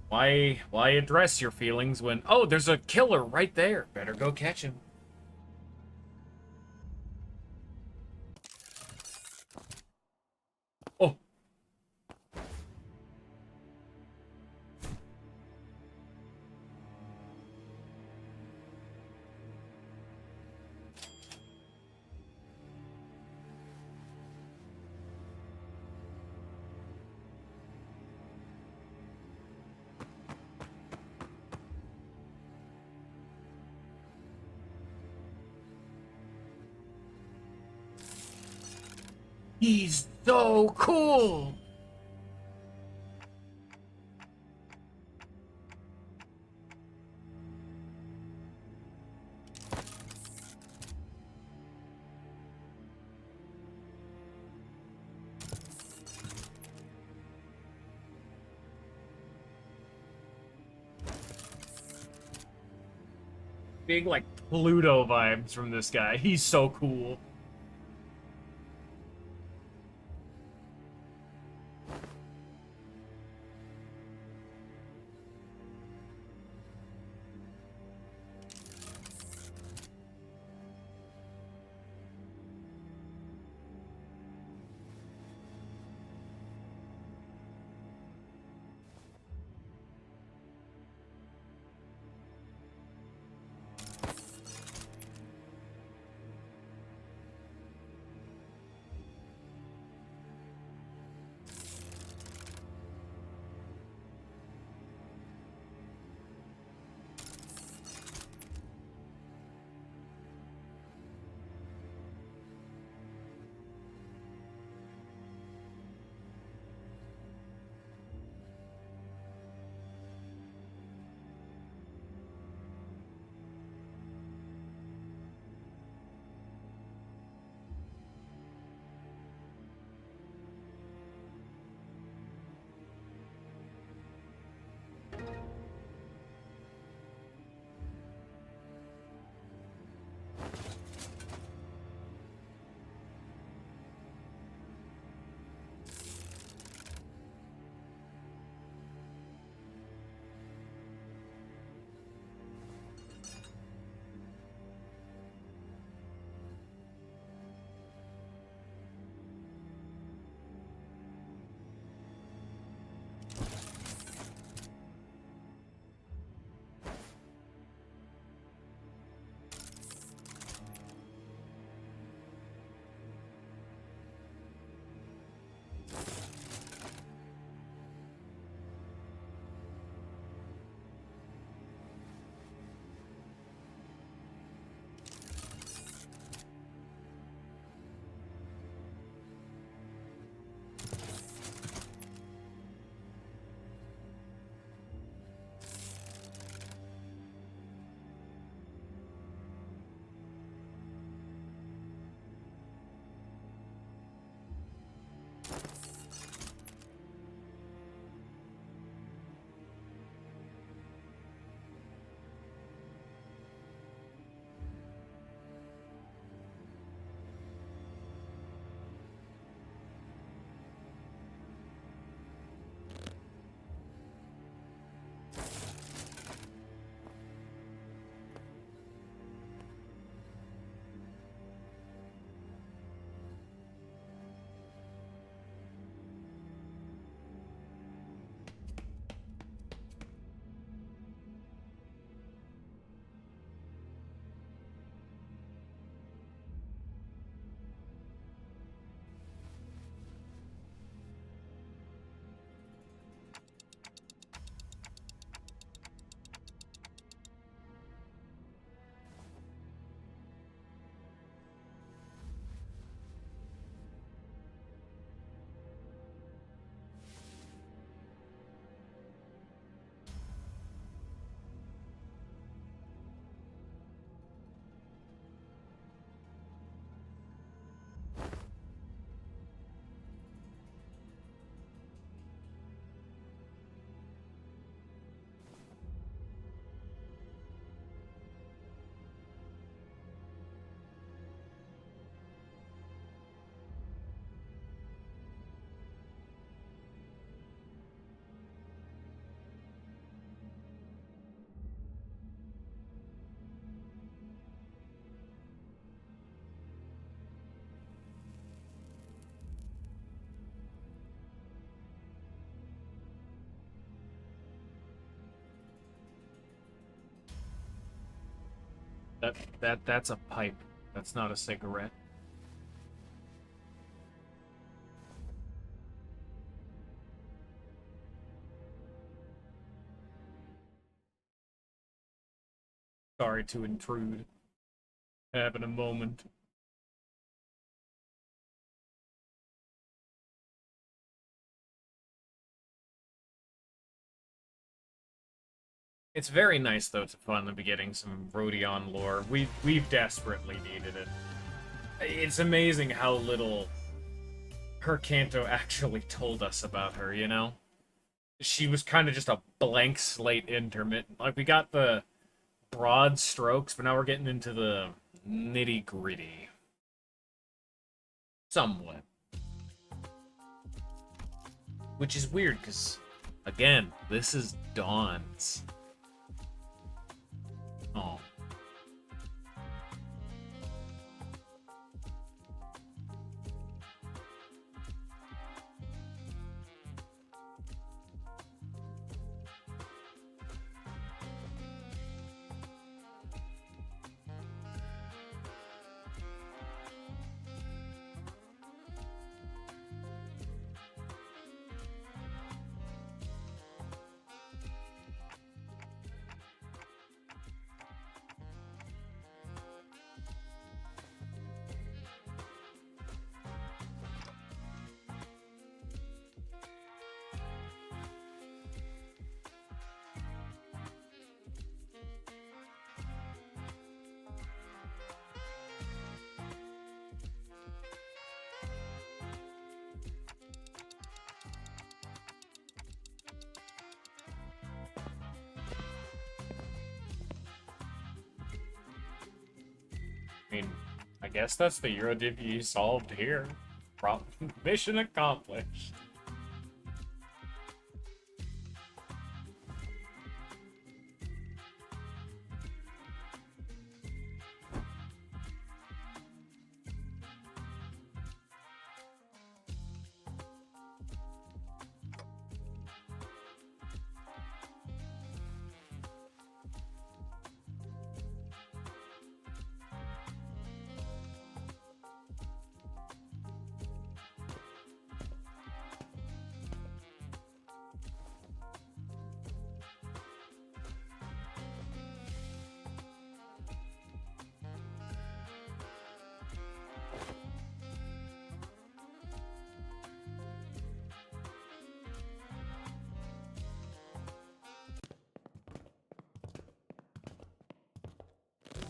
Why address your feelings when, oh, there's a killer right there. Better go catch him. Oh. He's so cool! Big, like, Pluto vibes from this guy. He's so cool. That's a pipe. That's not a cigarette. Sorry to intrude. Having a moment. It's very nice though to finally be getting some Rodion lore. We've desperately needed it. It's amazing how little her Kanto actually told us about her, you know? She was kind of just a blank slate intermittent. Like, we got the broad strokes, but now we're getting into the nitty-gritty. Somewhat. Which is weird, because, again, this is Dawn's. Oh. I mean, I guess that's the Eurodiv you solved here. Mission accomplished.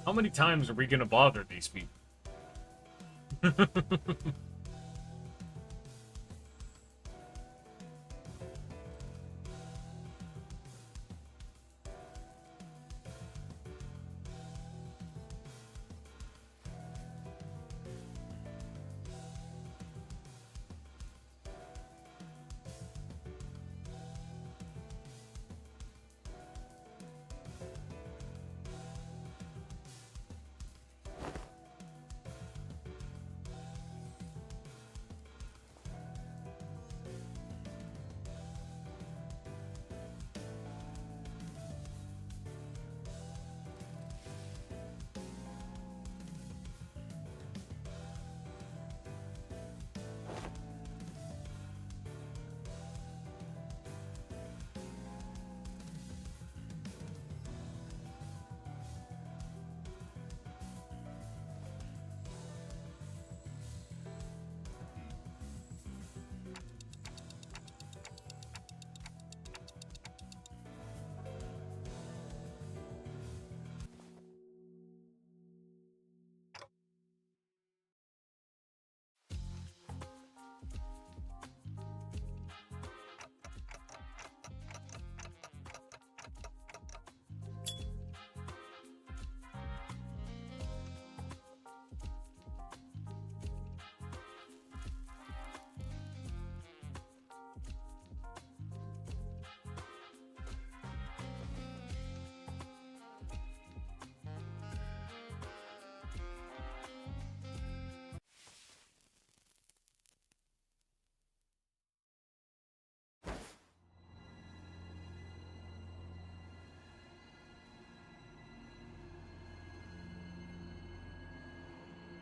How many times are we gonna bother these people?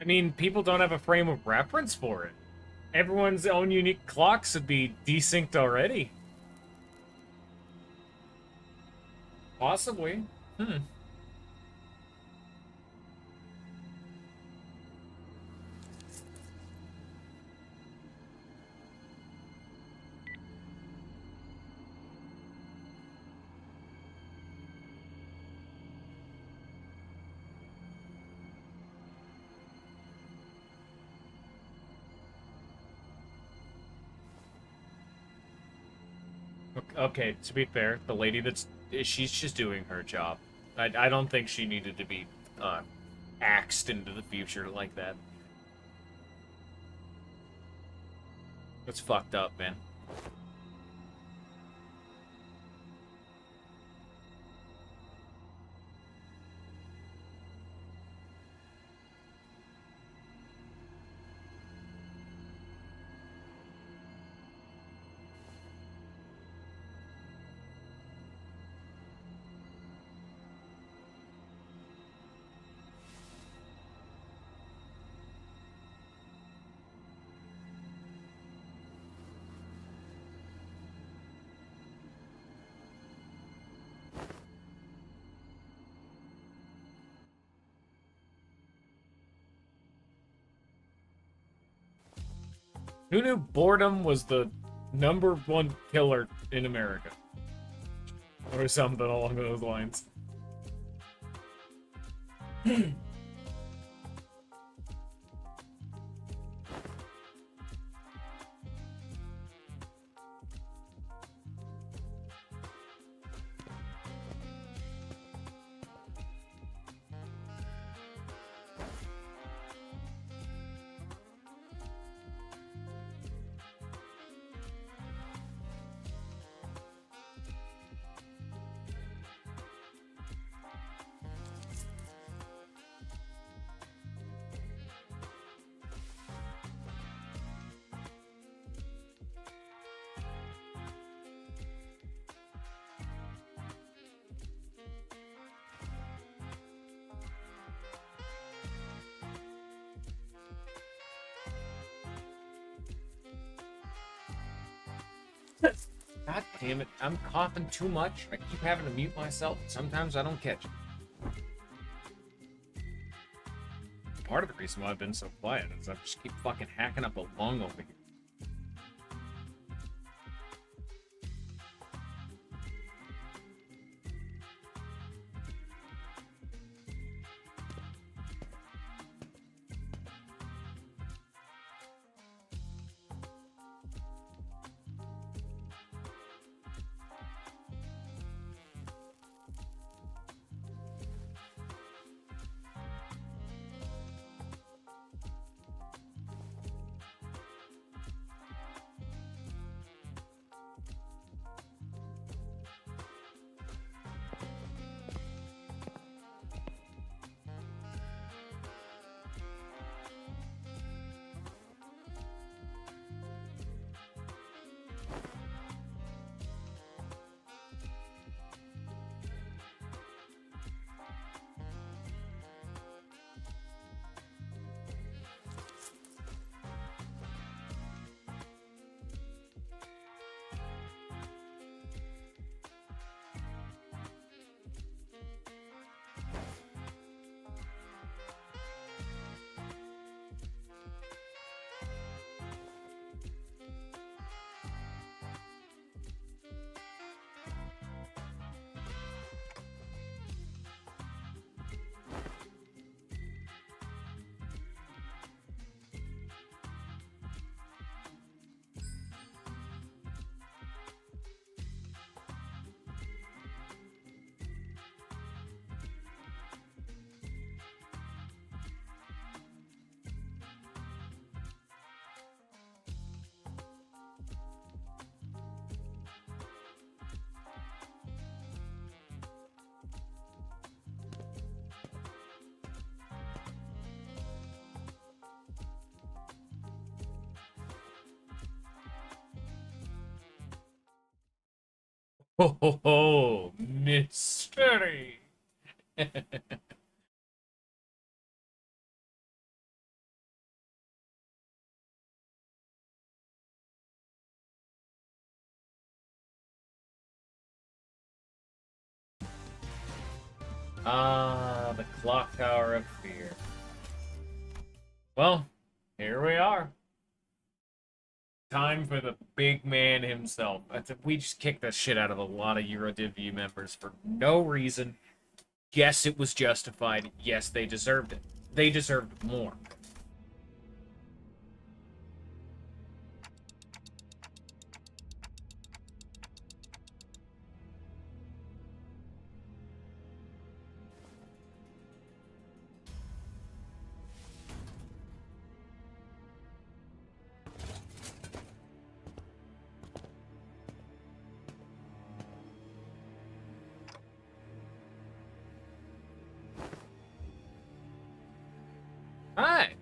I mean, people don't have a frame of reference for it. Everyone's own unique clocks would be desynced already. Possibly. Hmm. Okay, to be fair, the lady she's just doing her job. I don't think she needed to be axed into the future like that. That's fucked up, man. Who knew boredom was the #1 killer in America? Or something along those lines. God damn it, I'm coughing too much. I keep having to mute myself. Sometimes I don't catch it. Part of the reason why I've been so quiet is I just keep fucking hacking up a lung over here. Ho ho ho! Mystery! Ah, the clock tower of fear. Well, here we are. Time for the big man himself. We just kicked the shit out of a lot of EuroDivvy members for no reason. Yes, it was justified. Yes, they deserved it. They deserved more. Hi.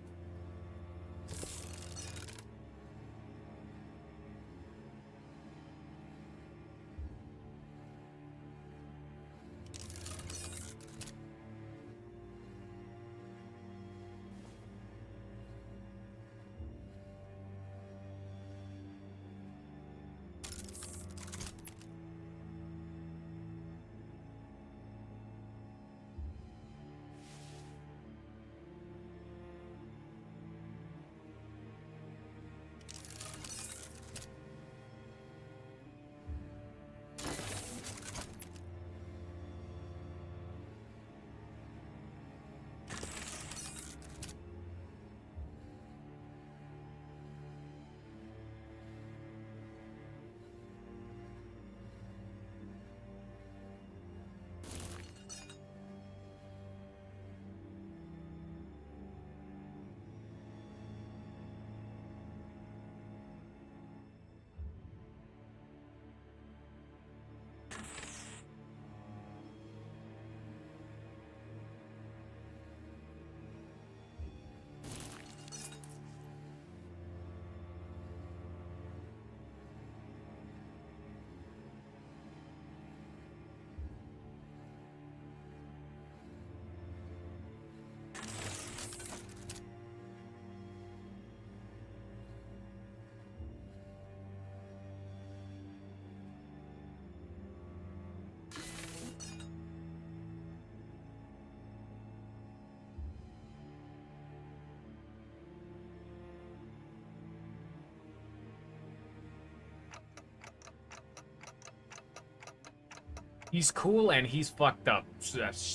He's cool and he's fucked up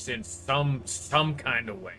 in some kind of way.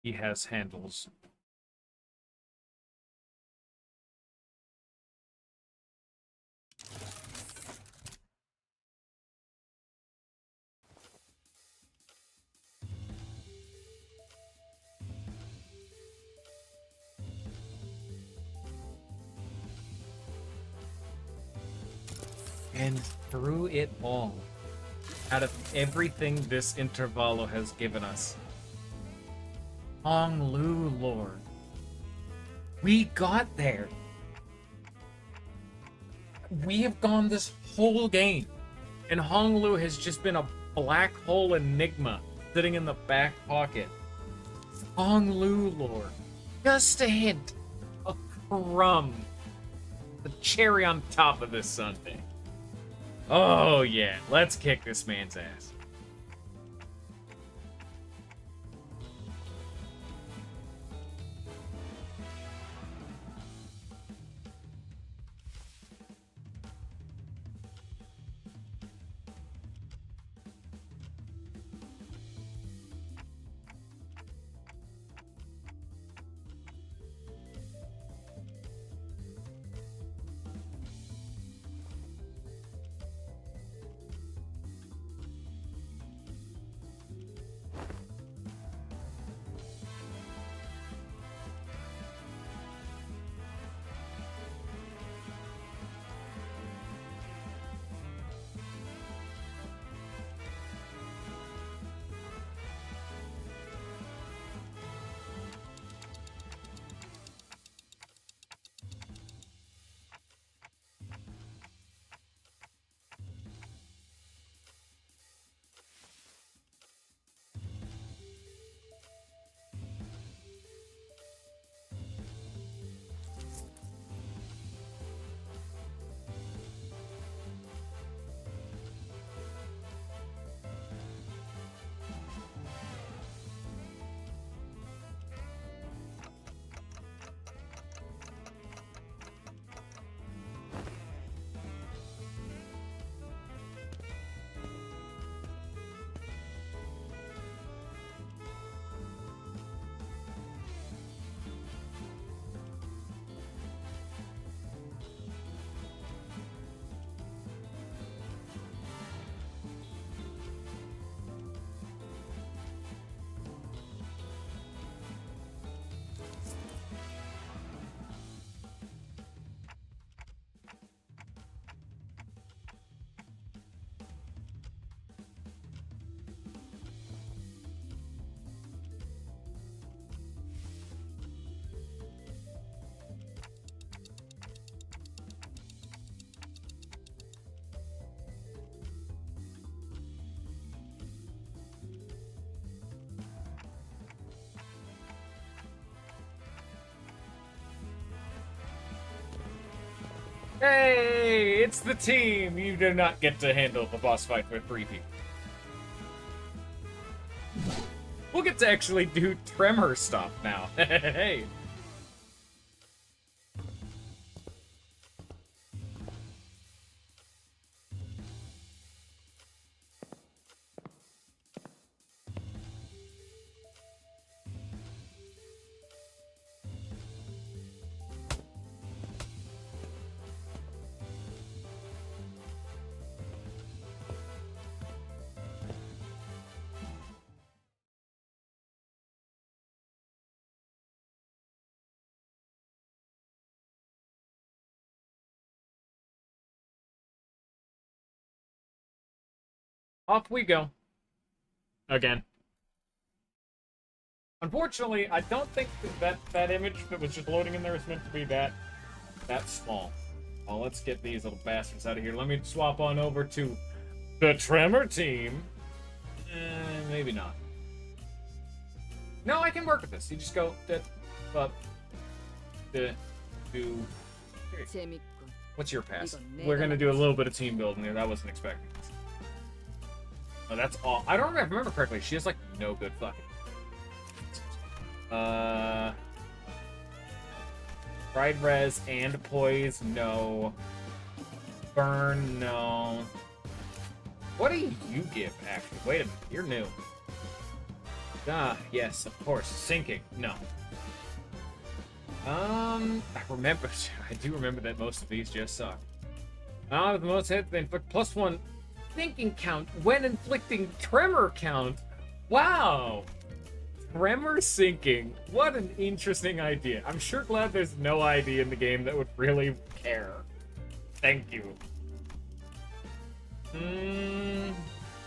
He has handles. And through it all, out of everything this Intervallo has given us, Hong Lu Lord, we got there. We have gone this whole game, and Hong Lu has just been a black hole enigma sitting in the back pocket. Hong Lu Lord, just a hint, a crumb, the cherry on top of this sundae. Oh yeah, let's kick this man's ass. Hey, it's the team! You do not get to handle the boss fight with 3 people. We'll get to actually do Tremor stuff now. Hey! Off we go. Again. Unfortunately, I don't think that image that was just loading in there is meant to be that small. Well, let's get these little bastards out of here. Let me swap on over to the Tremor team. Maybe not. No, I can work with this. You just go up, do. 재밌군. What's your pass? We're gonna do a little bit of team building here. That wasn't expected. Oh, that's all. I don't remember correctly. She has like no good fucking. Pride res and poise, no. Burn, no. What do you give, actually? Wait a minute, you're new. Ah, yes, of course. Sinking, no. I do remember that most of these just suck. With the most hits, they inflict +1 thinking count when inflicting tremor count. Wow! Tremor sinking. What an interesting idea. I'm sure glad there's no ID in the game that would really care. Thank you.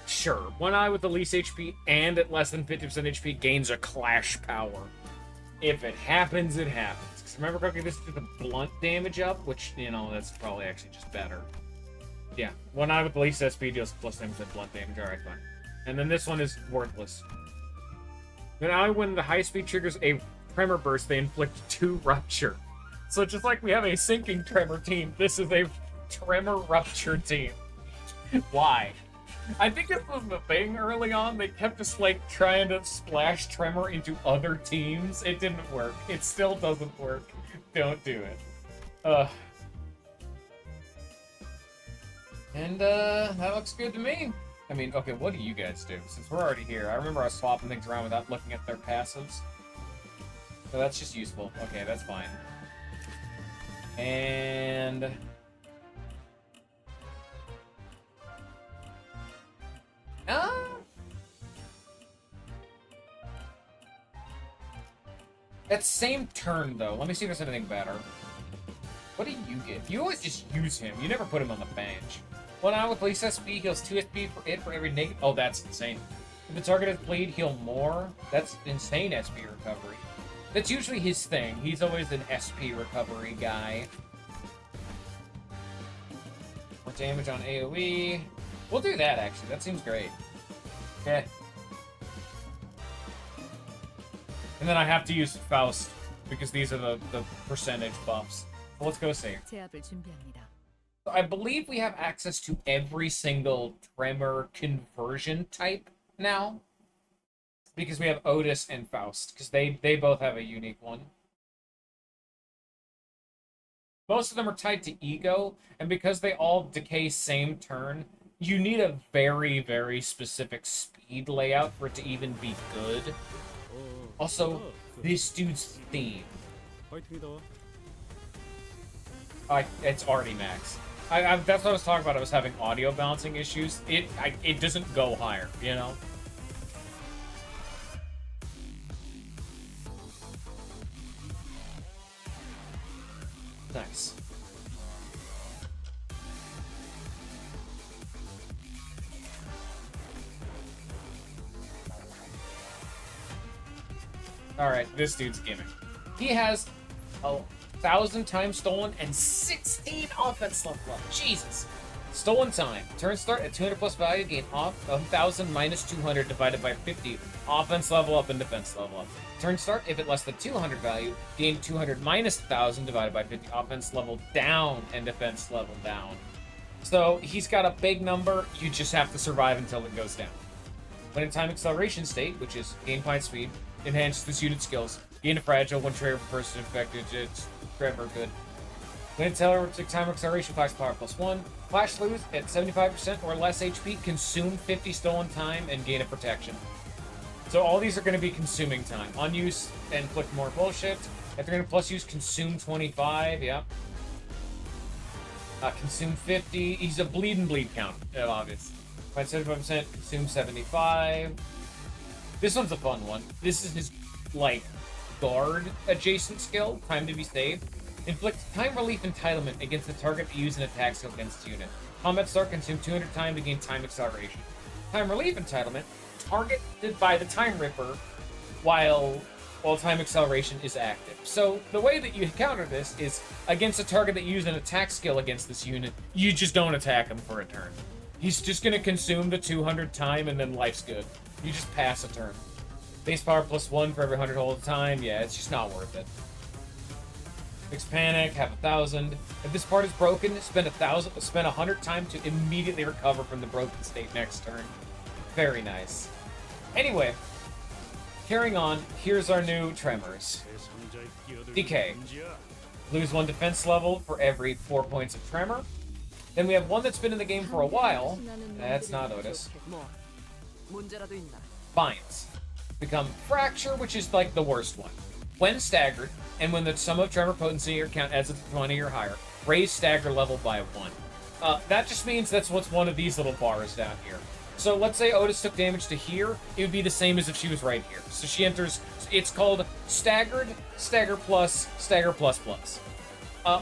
Sure. One eye with the least HP and at less than 50% HP gains a clash power. If it happens, it happens. Because remember correctly, this did the blunt damage up, which, you know, that's probably actually just better. Yeah. One eye with the least SP deals +10% blunt damage. Alright, fine. And then this one is worthless. Then when the high speed triggers a tremor burst, they inflict 2 rupture. So just like we have a sinking tremor team, this is a tremor rupture team. Why? I think this was the thing early on. They kept just like trying to splash tremor into other teams. It didn't work. It still doesn't work. Don't do it. And that looks good to me. I mean, okay, what do you guys do? Since we're already here, I remember I was swapping things around without looking at their passives. So that's just useful. Okay, that's fine. And... That same turn, though. Let me see if there's anything better. What do you get? You always just use him. You never put him on the bench. One eye with least SP heals 2 SP for it for every negative. Oh, that's insane. If the target has bleed, heal more. That's insane SP recovery. That's usually his thing. He's always an SP recovery guy. More damage on AoE. We'll do that, actually. That seems great. Okay. And then I have to use Faust, because these are the percentage buffs. So let's go save. 제압을 준비합니다. I believe we have access to every single tremor conversion type now. Because we have Otis and Faust, because they both have a unique one. Most of them are tied to Ego, and because they all decay same turn, you need a very, very specific speed layout for it to even be good. Also, this dude's theme. It's already max. That's what I was talking about. I was having audio balancing issues. It doesn't go higher, you know? Nice. Alright, this dude's gimmick. He has 1,000 times stolen and 16 offense level up. Jesus. Stolen time. Turn start at 200 plus value, gain off 1,000 minus 200 divided by 50. Offense level up and defense level up. Turn start, if at less than 200 value, gain 200 minus 1,000 divided by 50. Offense level down and defense level down. So he's got a big number. You just have to survive until it goes down. When in time acceleration state, which is gain fight speed, enhance this unit skills. Gain a fragile when trigger for person infected. It's Trevor good. When in time acceleration, Flash power +1. Flash lose at 75% or less HP, consume 50 stolen time, and gain a protection. So all these are going to be consuming time. Unuse and inflict more bullshit. If they're going to plus use, consume 25. Yep. Consume 50. He's a bleed and bleed count, obvious. Find 75%, consume 75. This one's a fun one. This is his, like, guard adjacent skill. Time to be saved. Inflict time relief entitlement against the target to use an attack skill against the unit. Combat start, consume 200 time to gain time acceleration. Time relief entitlement, targeted by the Time Ripper while time acceleration is active. So the way that you counter this is against a target that uses an attack skill against this unit, you just don't attack him for a turn. He's just going to consume the 200 time and then life's good. You just pass a turn. Base power +1 for every 100 all the time. Yeah, it's just not worth it. Fix panic, have 1,000. If this part is broken, spend 100 time to immediately recover from the broken state next turn. Very nice. Anyway, carrying on, here's our new Tremors. DK. Lose 1 defense level for every 4 points of Tremor. Then we have one that's been in the game for a while. That's not Otis. Binds. Become Fracture, which is like the worst one. When staggered, and when the sum of Tremor potency or count adds up to 20 or higher, raise stagger level by 1. That just means that's what's one of these little bars down here. So let's say Otis took damage to here, it would be the same as if she was right here. So she enters, it's called staggered, stagger plus, stagger plus plus.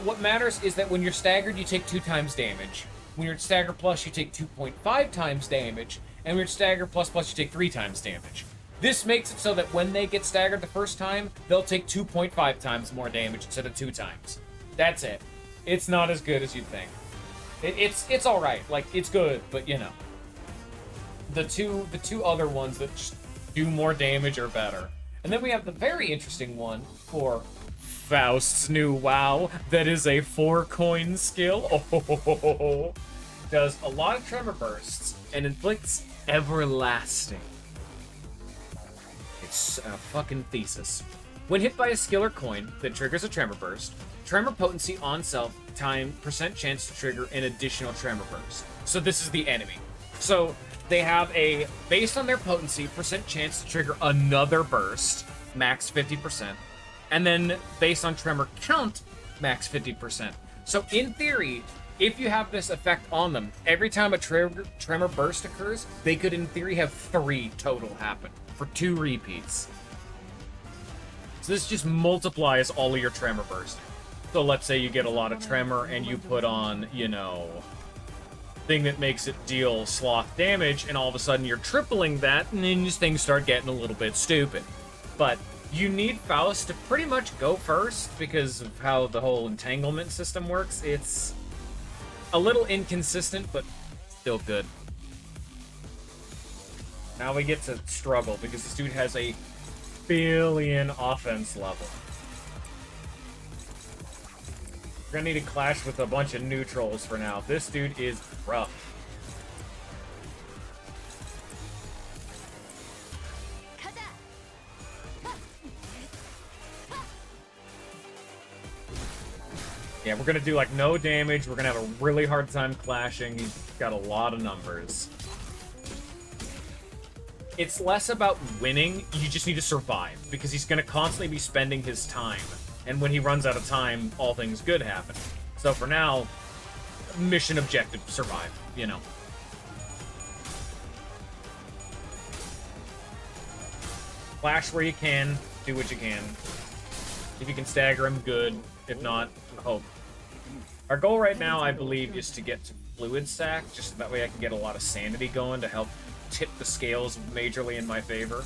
What matters is that when you're staggered, you take 2 times damage. When you're at stagger plus, you take 2.5 times damage. And when you're at stagger plus plus, you take 3 times damage. This makes it so that when they get staggered the first time, they'll take 2.5 times more damage instead of 2 times. That's it. It's not as good as you'd think. It's all right. Like, it's good, but you know, the two other ones that just do more damage are better. And then we have the very interesting one for Faust's new WoW. That is a 4-coin skill. Oh, does a lot of tremor bursts and inflicts everlasting. It's a fucking thesis. When hit by a skill or coin that triggers a tremor burst, tremor potency on self time % chance to trigger an additional tremor burst. So this is the enemy. So they have a, based on their potency, % chance to trigger another burst, max 50%. And then based on tremor count, max 50%. So in theory, if you have this effect on them, every time a tremor burst occurs, they could in theory have 3 total happen for 2 repeats. So this just multiplies all of your tremor bursting. So let's say you get a lot of tremor and you put on, you know, thing that makes it deal sloth damage, and all of a sudden you're tripling that, and then things start getting a little bit stupid. But you need Faust to pretty much go first because of how the whole entanglement system works. It's a little inconsistent, but still good. Now we get to struggle because this dude has a billion offense level. We're gonna need to clash with a bunch of neutrals for now. This dude is rough. Yeah, we're gonna do like no damage. We're gonna have a really hard time clashing. He's got a lot of numbers. It's less about winning, you just need to survive, because he's gonna constantly be spending his time. And when he runs out of time, all things good happen. So for now, mission objective, survive, you know. Flash where you can, do what you can. If you can stagger him, good. If not, hope. Our goal right now, I believe, is to get to Fluid Sack, just so that way I can get a lot of sanity going to help tip the scales majorly in my favor.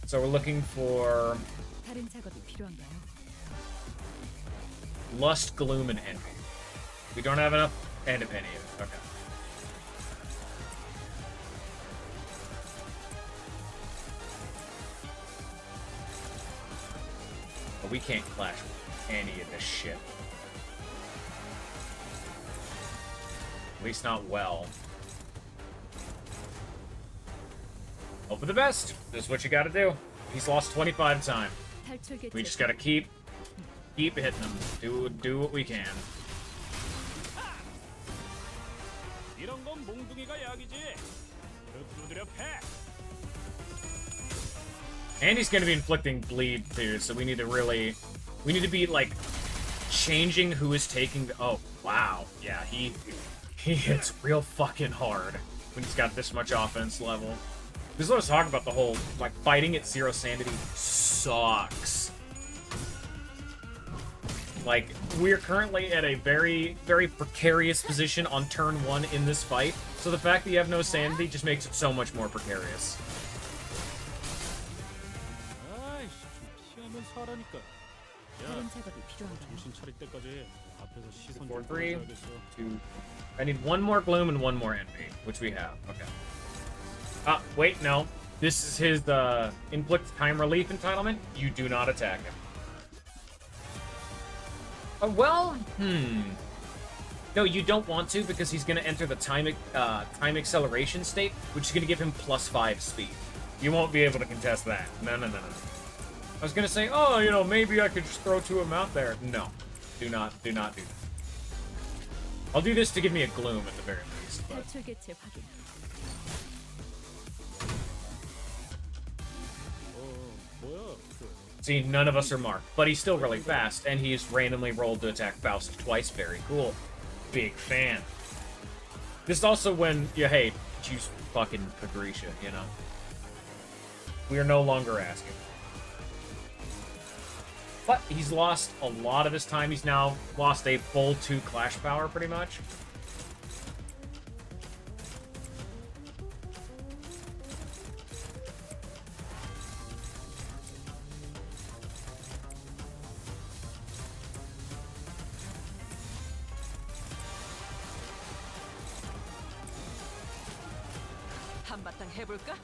So we're looking for Lust, Gloom, and Envy. We don't have enough End of any of it. Okay. But we can't clash with any of this shit. At least not well. Hope for the best. This is what you gotta do. He's lost 25 time. We just gotta keep hitting him. Do what we can. 이런 건 몽둥이가 약이지. 두드려 패. And he's gonna be inflicting bleed too, so we need to be like changing who is taking the. Oh wow, yeah, he hits real fucking hard when he's got this much offense level. This is what I was talking about. The whole like fighting at 0 sanity sucks. Like we're currently at a very precarious position on turn 1 in this fight, so the fact that you have no sanity just makes it so much more precarious. 아이씨, 좀 피하면서 하라니까. 다른 작업이 필요한가요? 정신 차릴 때까지 앞에서 시선 4, 좀 3, 끌어줘야겠어. 2. I need one more gloom and one more envy, which we have. Okay. Wait, no. This is his inflict time relief entitlement. You do not attack him. No, you don't want to because he's going to enter the time acceleration state, which is going to give him +5 speed. You won't be able to contest that. No. I was going to say, oh, you know, maybe I could just throw 2 of them out there. No. Do not do that. I'll do this to give me a gloom at the very least. But... 탈출 개체 확인. 뭐야? See, none of us are marked, but he's still really fast, and he's randomly rolled to attack Faust twice. Very cool. Big fan. This is also when you hate, choose fucking Pagrisha, you know? We are no longer asking. But he's lost a lot of his time. He's now lost a full 2 clash power, pretty much. 한바탕 해볼까?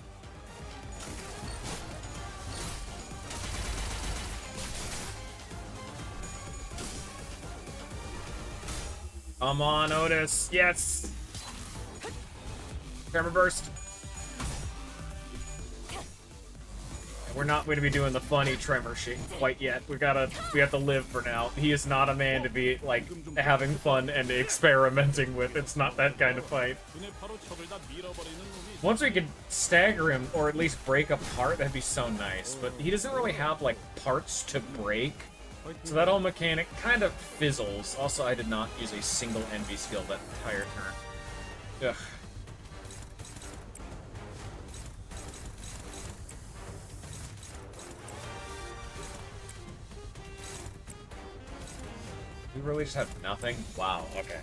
Come on, Otis. Yes! Tremor Burst. We're not going to be doing the funny tremor shit quite yet. We have to live for now. He is not a man to be, like, having fun and experimenting with. It's not that kind of fight. 눈에 바로 적을 다 밀어버리는 놈이. Once we could stagger him, or at least break apart, that'd be so nice. But he doesn't really have, like, parts to break. So that whole mechanic kind of fizzles. Also, I did not use a single envy skill that entire turn. Ugh. We really just have nothing? Wow, okay.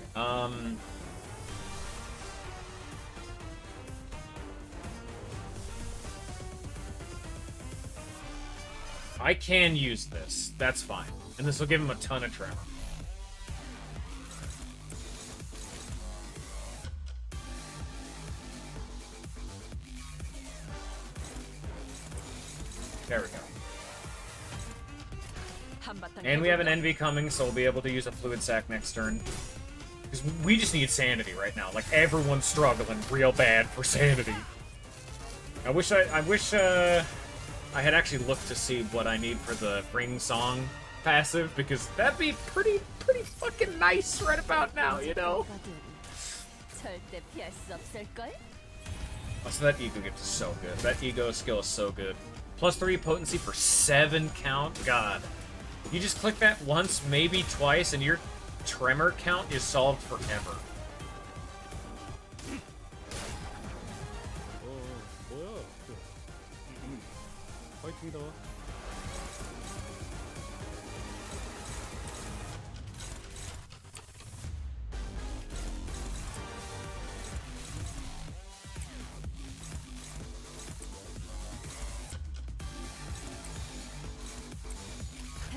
I can use this. That's fine. And this will give him a ton of tremor. There we go. And we have an envy coming, so we'll be able to use a fluid sac next turn. Because we just need sanity right now. Like, everyone's struggling real bad for sanity. I wish I had actually looked to see what I need for the ring song passive, because that'd be pretty fucking nice right about now, you know? 절대 피할 수 없을걸? Also, that ego gift is so good. That ego skill is so good. +3 potency for 7 count? God. You just click that once, maybe twice, and your tremor count is solved forever. 뭐야? 파이팅이다.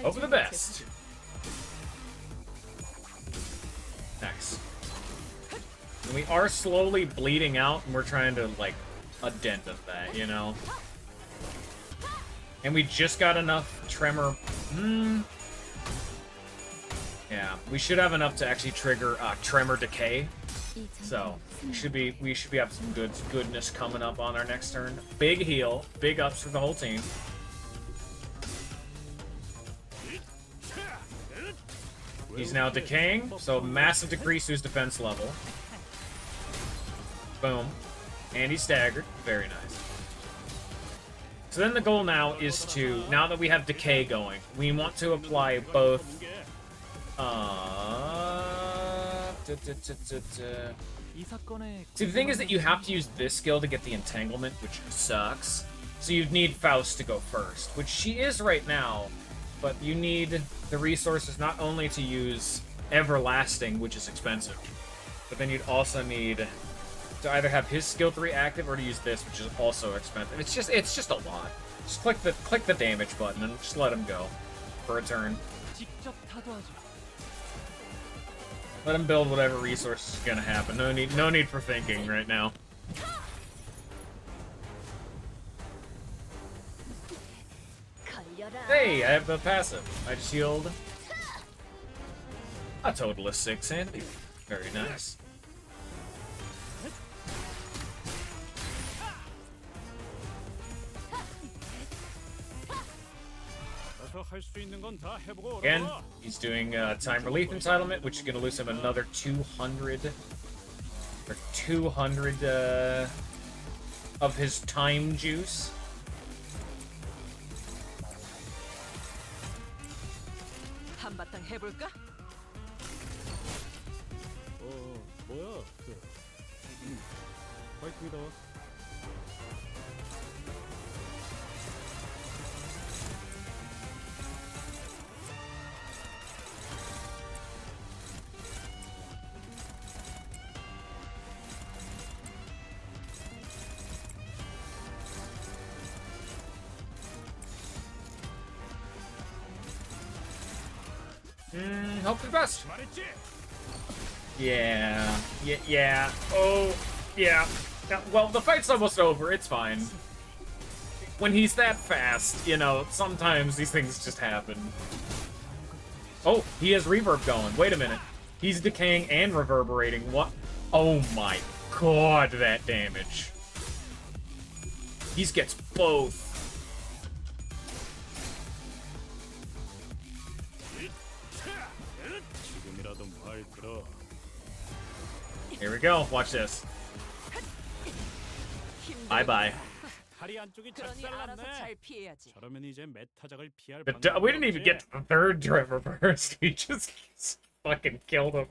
Hope for the best. Nice. We are slowly bleeding out, and we're trying to, like, a dent of that, you know? And we just got enough tremor. Yeah, we should have enough to actually trigger tremor decay. So we should be up some goodness coming up on our next turn. Big heal, big ups for the whole team. He's now decaying, so massive decrease to his defense level. Boom. And he's staggered. Very nice. So then the goal now is to, now that we have decay going, we want to apply both 이 사건의 See, the thing is that you have to use this skill to get the entanglement, which sucks. So you'd need Faust to go first, which she is right now, but you need the resources not only to use Everlasting, which is expensive, but then you'd also need to either have his skill 3 active or to use this, which is also expensive. It's just a lot. Just click the damage button and just let him go for a turn. 직접 타도하죠. Let him build whatever resource is gonna happen. No need for thinking right now. 걸려라. Hey, I have the passive. I just healed a total of 6 sanity. Very nice. Again, he's doing time relief entitlement, which is going to lose him another 200 or 200 of his time juice. 한바탕 해볼까? 뭐야? 파이팅이다. Hope for the best. Yeah. Oh, yeah. Well, the fight's almost over. It's fine. When he's that fast, you know, sometimes these things just happen. Oh, he has reverb going. Wait a minute. He's decaying and reverberating. What? Oh my god, that damage. He gets both. Here we go. Watch this. Bye-bye. 다리 안쪽이 그러니 알아서 작살났네. 잘 피해야지. 저러면 이제 메타작을 피할 We didn't even get to the third tremor burst. We just fucking killed him.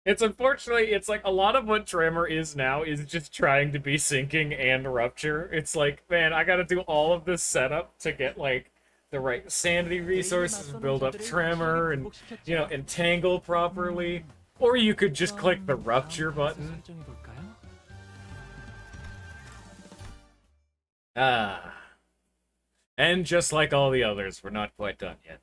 It's unfortunately, it's like a lot of what Tremor is now is just trying to be sinking and rupture. It's like, man, I gotta do all of this setup to get like the right sanity resources, build up Tremor, and, you know, entangle properly. Or you could just click the rupture button. 설정해볼까요? Ah. And just like all the others, we're not quite done yet.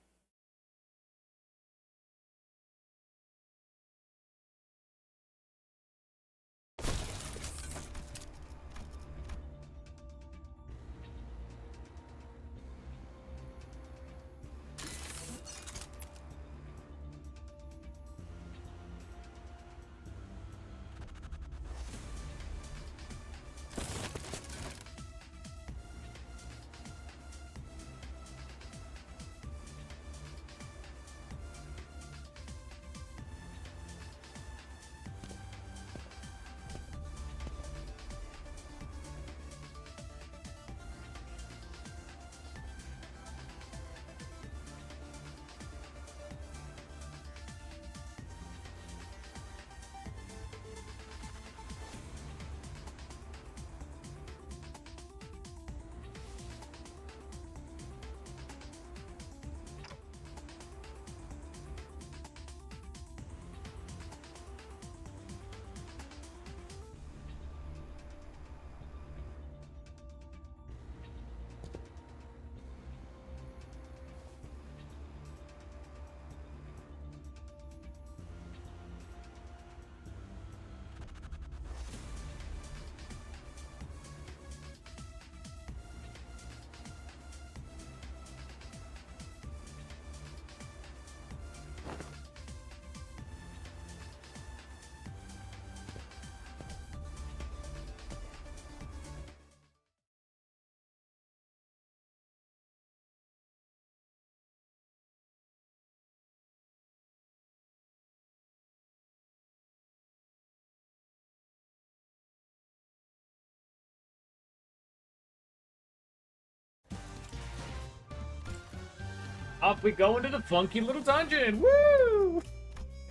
Off we go into the funky little dungeon. Woo!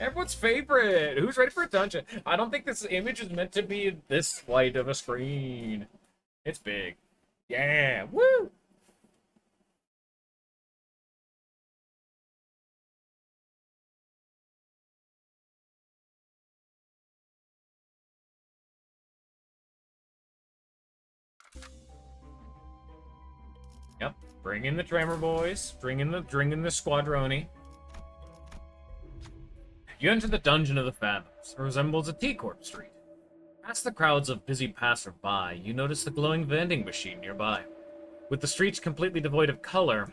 Everyone's favorite. Who's ready for a dungeon? I don't think this image is meant to be this wide of a screen. It's big. Yeah. Woo! Yep. Bring in the Tremor boys. Bring in the Squadroni. You enter the Dungeon of the Fathoms. It resembles a T-Corp street. Past the crowds of busy passerby, you notice the glowing vending machine nearby. With the streets completely devoid of color,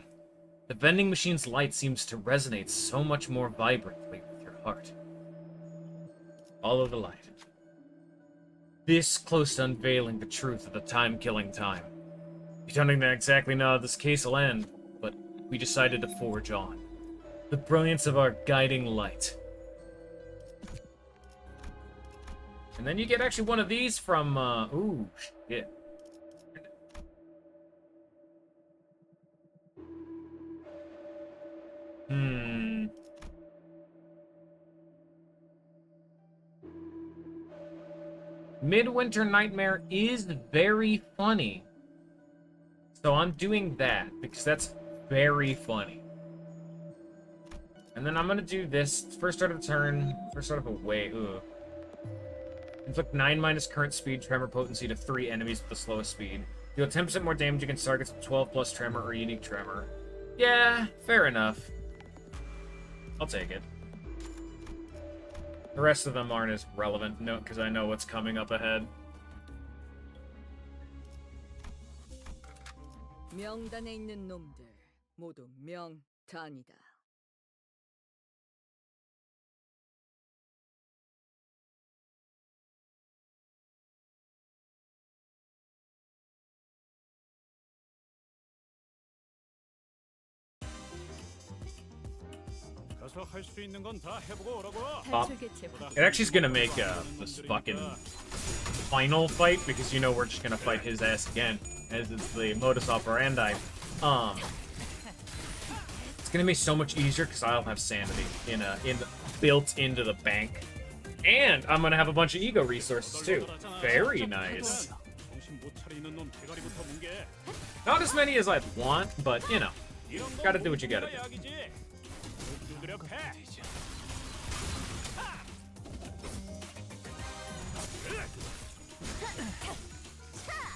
the vending machine's light seems to resonate so much more vibrantly with your heart. Follow the light. This close to unveiling the truth of the time-killing time. We don't exactly know how this case will end, but we decided to forge on. The brilliance of our guiding light. And then you get actually one of these from, ooh, shit. Midwinter Nightmare is very funny. So I'm doing that, because that's very funny. And then I'm gonna do this, first start of the turn, first start of a wave, ugh. Inflict 9 minus current speed, tremor potency to 3 enemies with the slowest speed. Deal 10% more damage against targets with 12 plus tremor or unique tremor. Yeah, fair enough. I'll take it. The rest of them aren't as relevant, no, because I know what's coming up ahead. 명단에 있는 놈들 모두 명단이다. 가서 할 수 있는 건 다 해보고 오라고. 탈출 개체 It actually is gonna make this fucking final fight, because you know we're just gonna fight his ass again, as it's the modus operandi. It's gonna be so much easier because I'll have sanity built into the bank, and I'm gonna have a bunch of ego resources too. Very nice. 정신 못 차리는 놈 대가리부터 뭉개. Not as many as I'd want, but you know, gotta do what you gotta do. 두드려 패.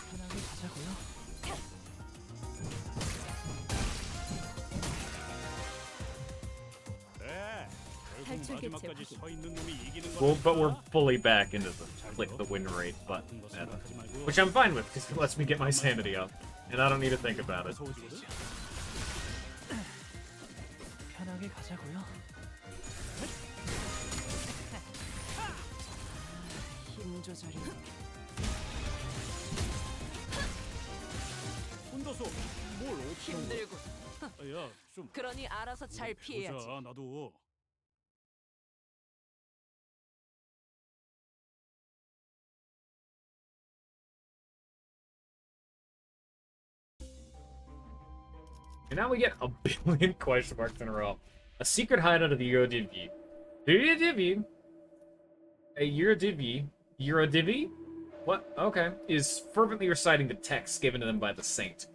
편하게 가자고요. 그래. 결국 마지막까지 서 있는 놈이 이기는 Well, but we're 거니까. fully back into the click the win rate button, which I'm fine with because it lets me get my sanity up, and I don't need to think about it. 편하게 가자고요. 힘 조절이 혼자서 뭘 어떻게 힘들고. 야, 좀 그러니 알아서 잘 피해야지. 보자, 나도. And now we get a billion question marks in a row. A secret hideout of the Eurodivy. Eurodivy? A Eurodivy? What? Okay. Is fervently reciting the texts given to them by the saint.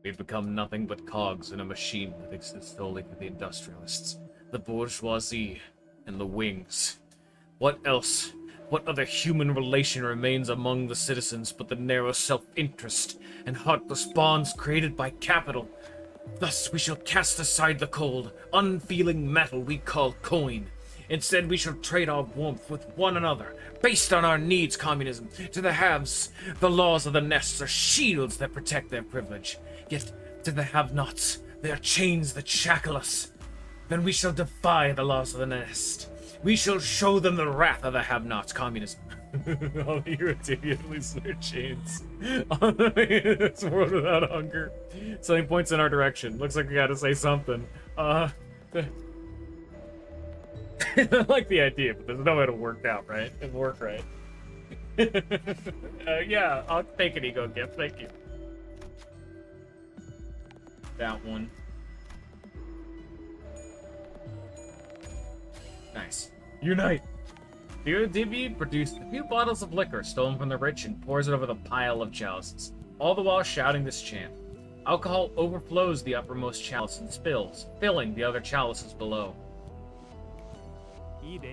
We've become nothing but cogs in a machine that exists solely for the industrialists, the bourgeoisie, and the wings. What else? What other human relation remains among the citizens but the narrow self-interest and heartless bonds created by capital? Thus we shall cast aside the cold, unfeeling metal we call coin. Instead, we shall trade our warmth with one another, based on our needs, communism. To the haves, the laws of the nests are shields that protect their privilege. Yet, to the have-nots, they are chains that shackle us. Then we shall defy the laws of the nest. We shall show them the wrath of the have-nots, communism. All the Eurodivy lose their chains. This world without hunger. Something points in our direction. Looks like we gotta say something. I like the idea, but there's no way to work out, right? It'll work right. Yeah, I'll take an ego gift, thank you. That one. Nice. Unite! Divi produced a few bottles of liquor stolen from the rich and pours it over the pile of chalices, all the while shouting this chant. Alcohol overflows the uppermost chalice and spills, filling the other chalices below.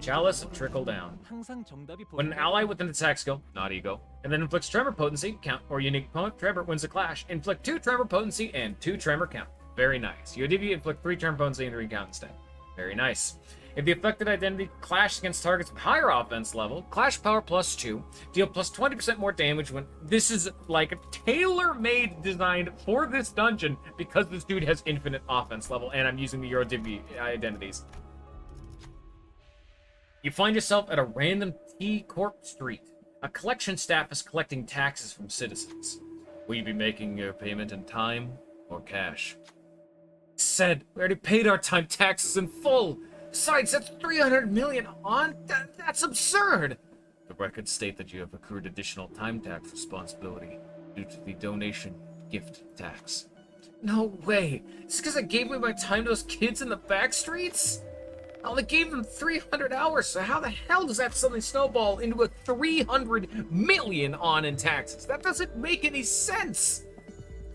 Chalice trickle down. 항상 정답이 When an ally with an attack skill, not ego, and then inflicts tremor potency, count, or unique opponent, tremor wins a clash. Inflict 2 tremor potency and 2 tremor count. Very nice. UDV inflict 3 tremor potency and 3 count instead. Very nice. If the affected identity clashes against targets with higher offense level, clash power +2, deal plus 20% more damage when... This is like a tailor-made designed for this dungeon because this dude has infinite offense level and I'm using the Eurodivi identities. You find yourself at a random T Corp street. A collection staff is collecting taxes from citizens. Will you be making your payment in time or cash? Said, we already paid our time taxes in full. Besides, that's 300 million on? That's absurd! The records state that you have accrued additional time tax responsibility due to the donation gift tax. No way! It's because I gave away my time to those kids in the back streets? I only gave them 300 hours, so how the hell does that suddenly snowball into a 300 million on in taxes? That doesn't make any sense!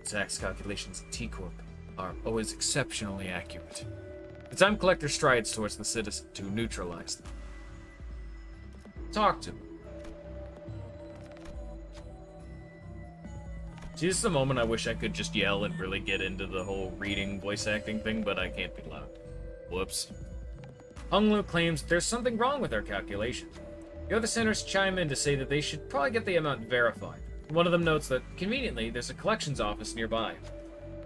Tax calculations in T-Corp are always exceptionally accurate. The time collector strides towards the citizen to neutralize them. Talk to him. See, this is a moment I wish I could just yell and really get into the whole reading voice acting thing, but I can't be loud. Whoops. Hunglu claims there's something wrong with our calculation. The other centers chime in to say that they should probably get the amount verified. One of them notes that, conveniently, there's a collections office nearby.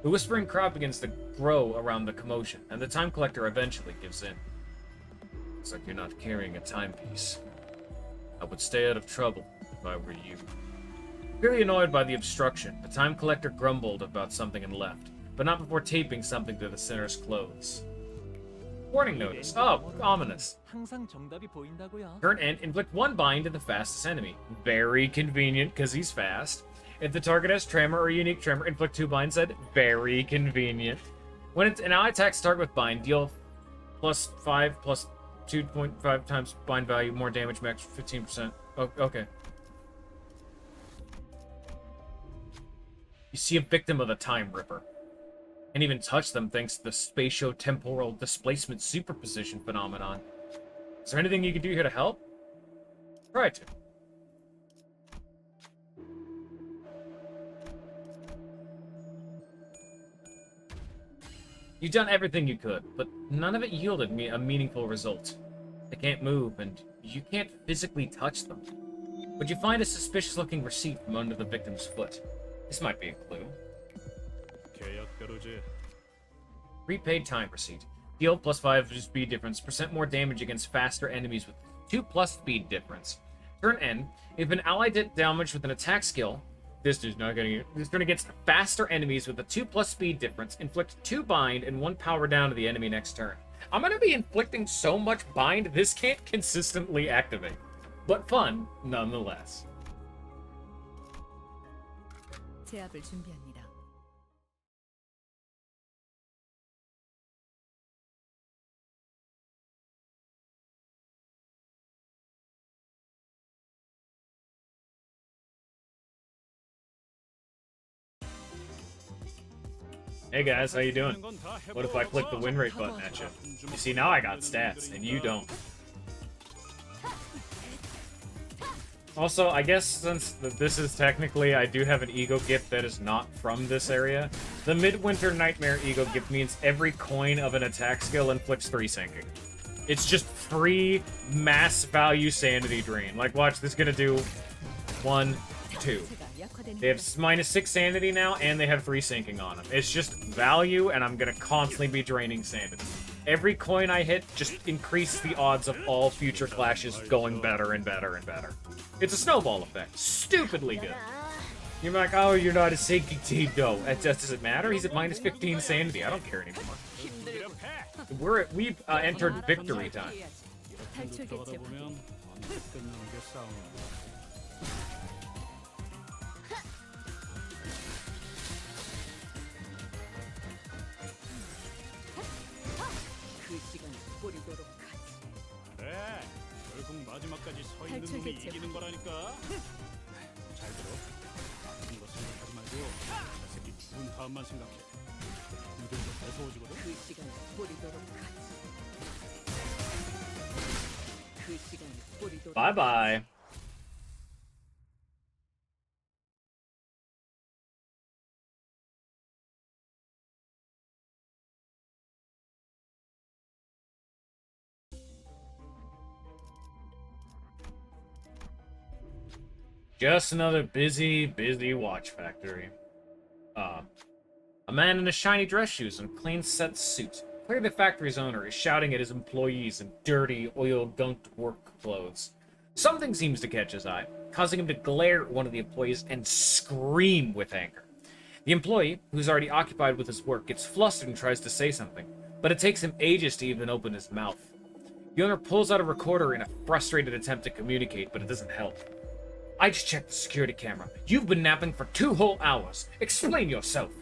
The whispering crowd begins to grow around the commotion, and the time collector eventually gives in. Looks like you're not carrying a timepiece. I would stay out of trouble if I were you. Clearly annoyed by the obstruction, the time collector grumbled about something and left, but not before taping something to the center's clothes. Warning notice. Oh, ominous. 항상 정답이 보인다고요. Turn end, inflict 1 bind to the fastest enemy. Very convenient, because he's fast. If the target has tremor or unique tremor, inflict 2 binds said. Very convenient. When an ally attacks target with bind, deal +5 plus 2.5 times bind value, more damage, max 15%. Oh, okay. You see a victim of the Time Ripper. Can't even touch them thanks to the spatio-temporal displacement superposition phenomenon. Is there anything you can do here to help? Try to. You've done everything you could, but none of it yielded me a meaningful result. They can't move, and you can't physically touch them. But you find a suspicious-looking receipt from under the victim's foot. This might be a clue. 계약대로지. Prepaid time receipt. Deal +5 speed difference. Percent more damage against faster enemies with 2+ speed difference. Turn end. If an ally did damage with an attack skill, this dude's not getting it. This turn against faster enemies with a 2+ speed difference. Inflict 2 bind and 1 power down to the enemy next turn. I'm gonna be inflicting so much bind this can't consistently activate. But fun, nonetheless. 제압을 준비합니다. Hey guys, how you doing? What if I click the win rate button at you? You see, now I got stats, and you don't. Also, I guess since this is technically, I do have an ego gift that is not from this area, the Midwinter Nightmare ego gift means every coin of an attack skill inflicts 3 sinking. It's just free mass value sanity drain. Like, watch, this is gonna do 1, 2. They have -6 sanity now, and they have 3 sinking on them. It's just value, and I'm gonna constantly be draining sanity. Every coin I hit just increases the odds of all future clashes going better and better and better. It's a snowball effect. Stupidly good. You're like, oh, you're not a sinking team. No, that doesn't matter. He's at -15 sanity. I don't care anymore. We've entered victory time. 탈출 하다 개체 보면 언제 끝나는 게 싸움이야. 그 시간을 버리도록 하지. 서 있는 탈출 놈이 개체 이기는 거라니까. 잘 들어. 아픈 거 생각하지 말고 저 새끼 죽은 다음만 생각해. 공격이 더 매서워지거든. 그 시간을 뿌리도록 하지. 그 시간을 뿌리도록. Bye bye. Just another busy watch factory. A man in a shiny dress shoes and clean set suit. Clearly the factory's owner is shouting at his employees in dirty, oil-gunked work clothes. Something seems to catch his eye, causing him to glare at one of the employees and scream with anger. The employee, who's already occupied with his work, gets flustered and tries to say something, but it takes him ages to even open his mouth. The owner pulls out a recorder in a frustrated attempt to communicate, but it doesn't help. I just checked the security camera. You've been napping for 2 whole hours. Explain yourself.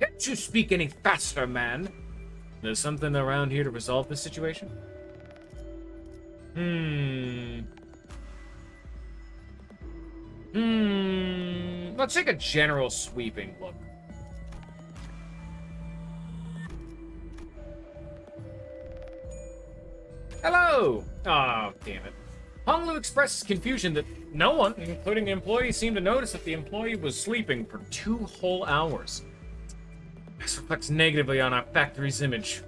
Can't you speak any faster, man? There's something around here to resolve this situation? Let's take a general sweeping look. Hello! Oh, damn it. Honglu expresses confusion that no one, including the employee, seemed to notice that the employee was sleeping for 2 whole hours. This reflects negatively on our factory's image.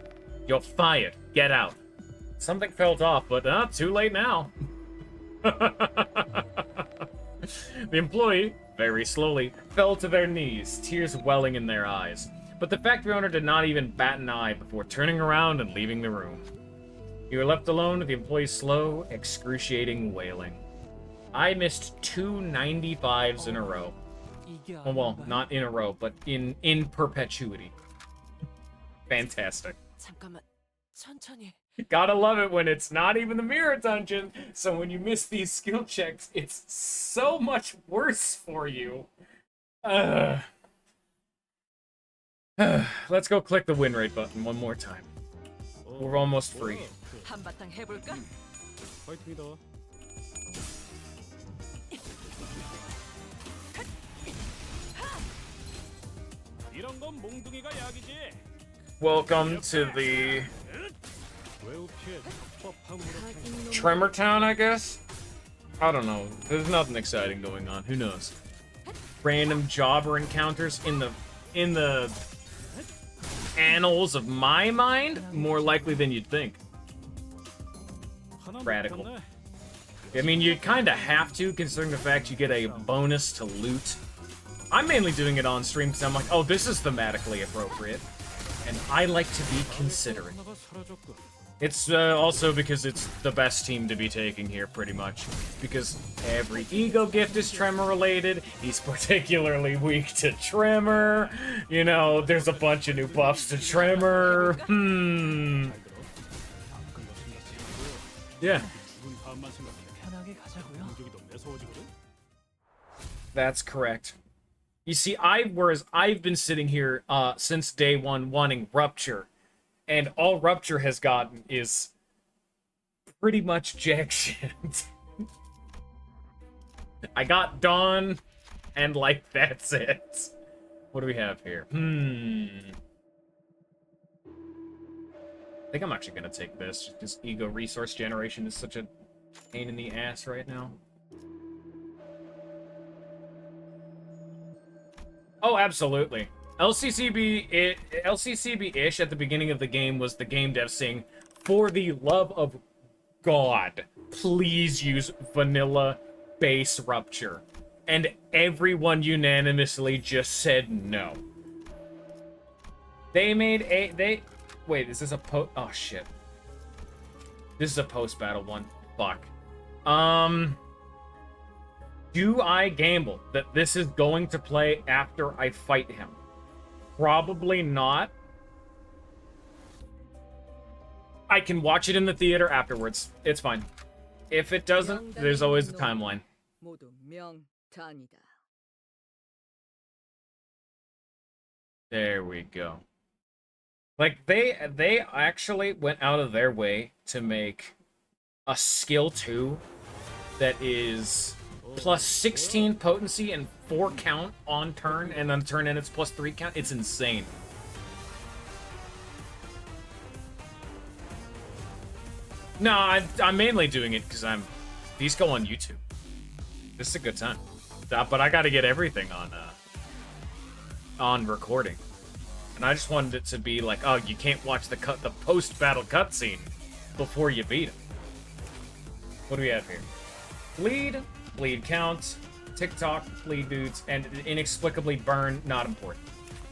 You're fired. Get out. Something felt off, but too late now. The employee, very slowly, fell to their knees, tears welling in their eyes. But the factory owner did not even bat an eye before turning around and leaving the room. You were left alone with the employee's slow, excruciating wailing. I missed 2 95s in a row. 이게 Oh, well, 아닌가요? not in a row, but in perpetuity. Fantastic. 잠깐만, 천천히. Gotta love it when it's not even the mirror dungeon, so when you miss these skill checks, it's so much worse for you. Let's go click the win rate button one more time. We're almost free. 한바탕 해볼까? 파이팅이다. 이런 건 몽둥이가 약이지. Welcome to the 외우 피해 법함으로 Tremor Town, I guess? I don't know. There's nothing exciting going on. Who knows? Random jobber encounters in the annals of my mind? More likely than you'd think. Radical. I mean, you kind of have to, considering the fact you get a bonus to loot. I'm mainly doing it on stream because I'm like, oh, this is thematically appropriate. And I like to be considerate. It's also because it's the best team to be taking here, pretty much. Because every ego gift is Tremor related. He's particularly weak to Tremor. You know, there's a bunch of new buffs to Tremor. Yeah. 죽은 다음만 생각해. 편하게 가자고요. 공격이 더 매서워지거든. That's correct. You see, whereas I've been sitting here since day one wanting Rupture, and all Rupture has gotten is pretty much jack shit. I got Dawn, and like that's it. What do we have here? I think I'm actually gonna take this, just because ego resource generation is such a pain in the ass right now. Oh, absolutely. LCCB-ish at the beginning of the game was the game dev saying, for the love of God, please use vanilla base Rupture. And everyone unanimously just said no. They made a... Wait, is this a oh, shit. This is a post-battle one. Fuck. Do I gamble that this is going to play after I fight him? Probably not. I can watch it in the theater afterwards. It's fine. If it doesn't, there's always a timeline. 모두 명단이다. There we go. Like, they actually went out of their way to make a skill 2 that is plus 16 potency and 4 count on turn, and then turn in it's plus 3 count. It's insane. No, I'm mainly doing it because these go on YouTube. This is a good time. But I got to get everything on recording. And I just wanted it to be like, oh, you can't watch the post-battle cutscene before you beat him. What do we have here? Bleed count, TikTok, bleed dudes, and inexplicably burn, not important.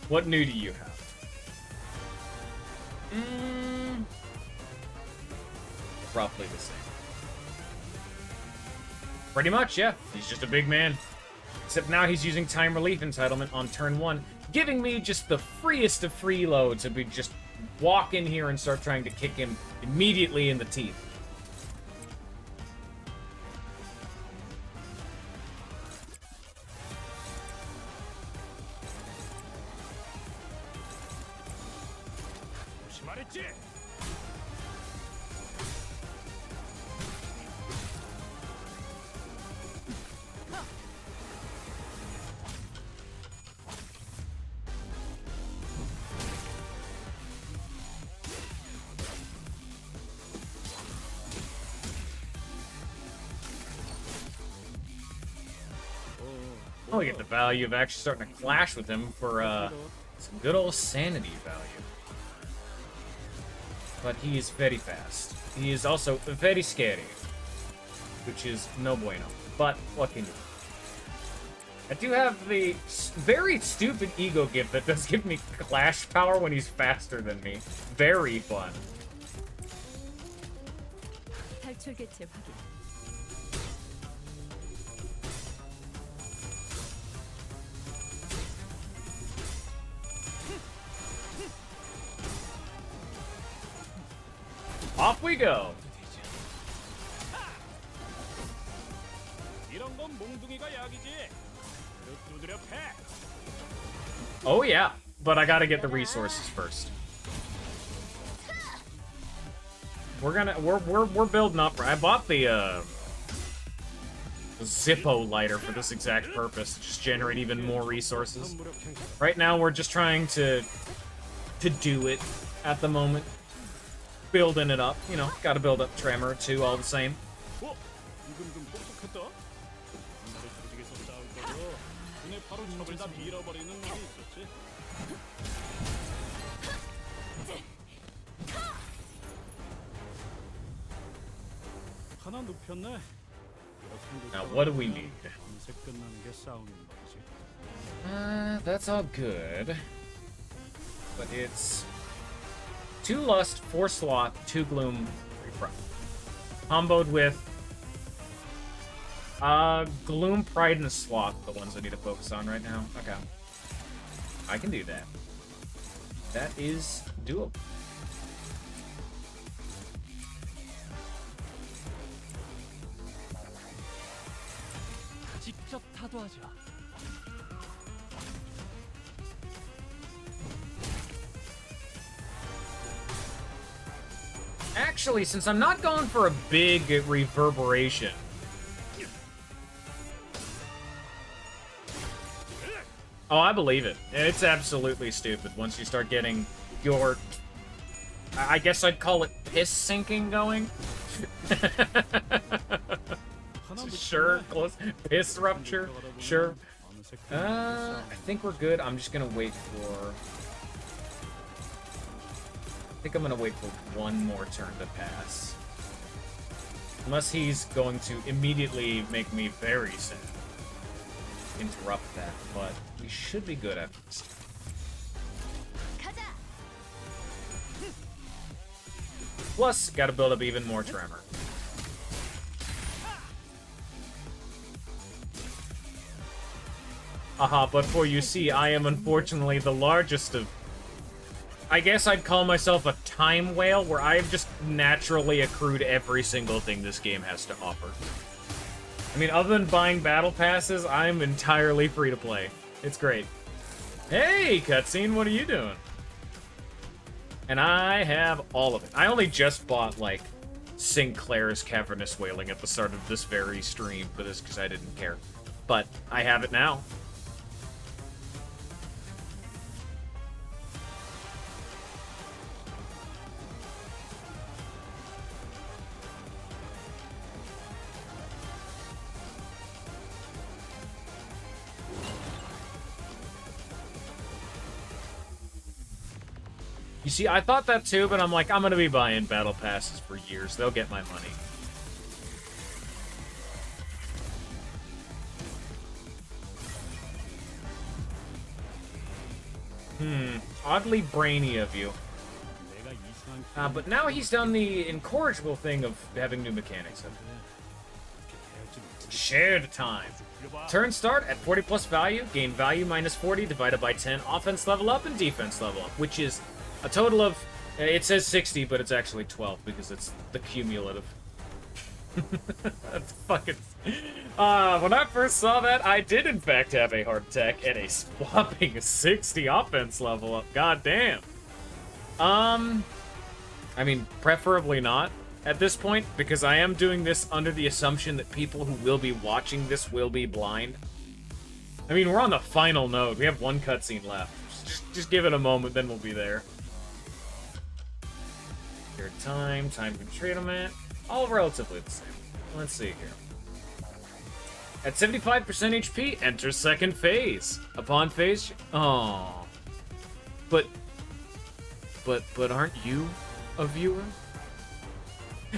What new do you have? Roughly the same. Pretty much, yeah. He's just a big man. Except now he's using time relief entitlement on turn 1, giving me just the freest of freeload to be just walk in here and start trying to kick him immediately in the teeth. Look at the value of actually starting to clash with him for some good old sanity value. But he is very fast. He is also very scary, which is no bueno. But what can you do? I do have the very stupid ego gift that does give me clash power when he's faster than me. Very fun. 탈출 개체 확인. Off we go. 이런 건 몽둥이가 약이지. 두드려 패. Oh yeah, but I gotta get the resources first. We're building up. I bought the Zippo lighter for this exact purpose, to just generate even more resources. Right now we're just trying to do it at the moment. Building it up, you know, gotta build up Tremor too, all the same. 이건 좀 똑똑했다. 옛날에 조직에서 싸울 때도 눈에 바로 척을 다 밀어버리는 놈이 있었지. 하나 눕혔네. Now, what do we need? 밤새 끝나는 게 싸우는 거지. That's all good. But it's 2 Lust, 4 Sloth, 2 Gloom, 3 Pride. Comboed with Gloom, Pride, and Sloth, the ones I need to focus on right now. Okay. I can do that. That is doable. 직접 타도하자. Actually, since I'm not going for a big reverberation, oh, I believe it. It's absolutely stupid once you start getting your, I guess I'd call it piss sinking going. Sure, close. Piss rupture, sure. I think we're good. I'm just gonna wait for... I think I'm gonna wait for one more turn to pass. Unless he's going to immediately make me very sad. Interrupt that, but we should be good after this. Plus, gotta build up even more Tremor. Aha, but for you see, I am unfortunately the largest of... I guess I'd call myself a time whale, where I've just naturally accrued every single thing this game has to offer. I mean, other than buying battle passes, I'm entirely free to play. It's great. Hey, cutscene, what are you doing? And I have all of it. I only just bought, like, Sinclair's cavernous wailing at the start of this very stream, but it's because I didn't care. But I have it now. You see, I thought that too, but I'm like, I'm gonna be buying battle passes for years. They'll get my money. Oddly brainy of you. But now he's done the incorrigible thing of having new mechanics. Shared time. Turn start at 40 plus value, gain value minus 40 divided by 10, offense level up and defense level up, which is a total of, it says 60, but it's actually 12 because it's the cumulative. That's fucking... when I first saw that, I did in fact have a heart attack at a whopping 60 offense level up. God damn. I mean, preferably not at this point, because I am doing this under the assumption that people who will be watching this will be blind. I mean, we're on the final node. We have one cutscene left. Just give it a moment, then we'll be there. Your time controlment, all relatively the same. Let's see here. At 75% HP, enter second phase. Upon phase... Oh. But aren't you a viewer?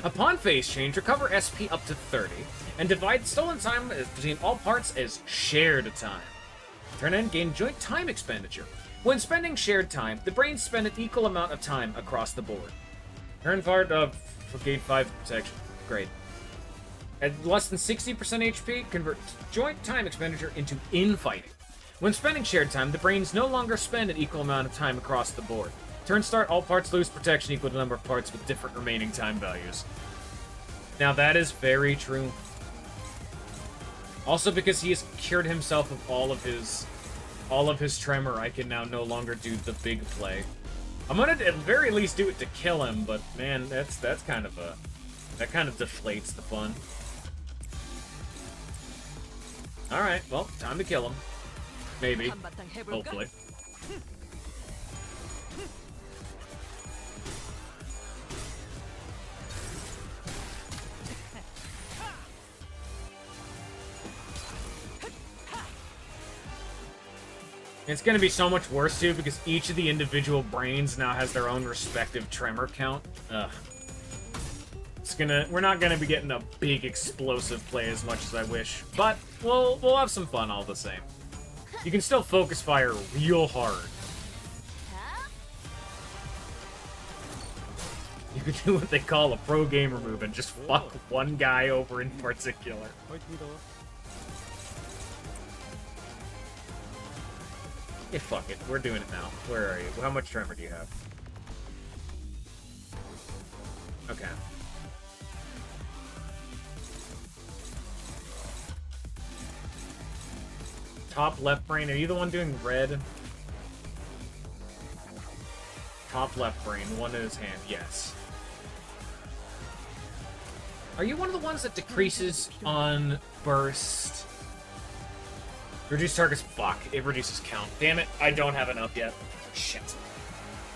Upon phase change, recover SP up to 30, and divide stolen time between all parts as shared time. Turn in, gain joint time expenditure. When spending shared time, the brains spend an equal amount of time across the board. Turn part of gain 5 protection. Great. At less than 60% HP, convert joint time expenditure into infighting. When spending shared time, the brains no longer spend an equal amount of time across the board. Turn start, all parts lose protection equal to the number of parts with different remaining time values. Now that is very true. Also because he has cured himself of all of his tremor, I can now no longer do the big play. I'm gonna at very least do it to kill him, but man, that's kind of a... That kind of deflates the fun. Alright, well, time to kill him. Maybe. Hopefully. It's gonna be so much worse too, because each of the individual brains now has their own respective tremor count. Ugh. We're not gonna be getting a big explosive play as much as I wish, but we'll have some fun all the same. You can still focus fire real hard. You could do what they call a pro gamer move and just fuck one guy over in particular. Yeah, fuck it. We're doing it now. Where are you? How much tremor do you have? Okay. Top left brain. Are you the one doing red? Top left brain. The one in his hand. Yes. Are you one of the ones that decreases on burst? Reduce targets. Fuck. It reduces count. Damn it. I don't have enough yet. Shit.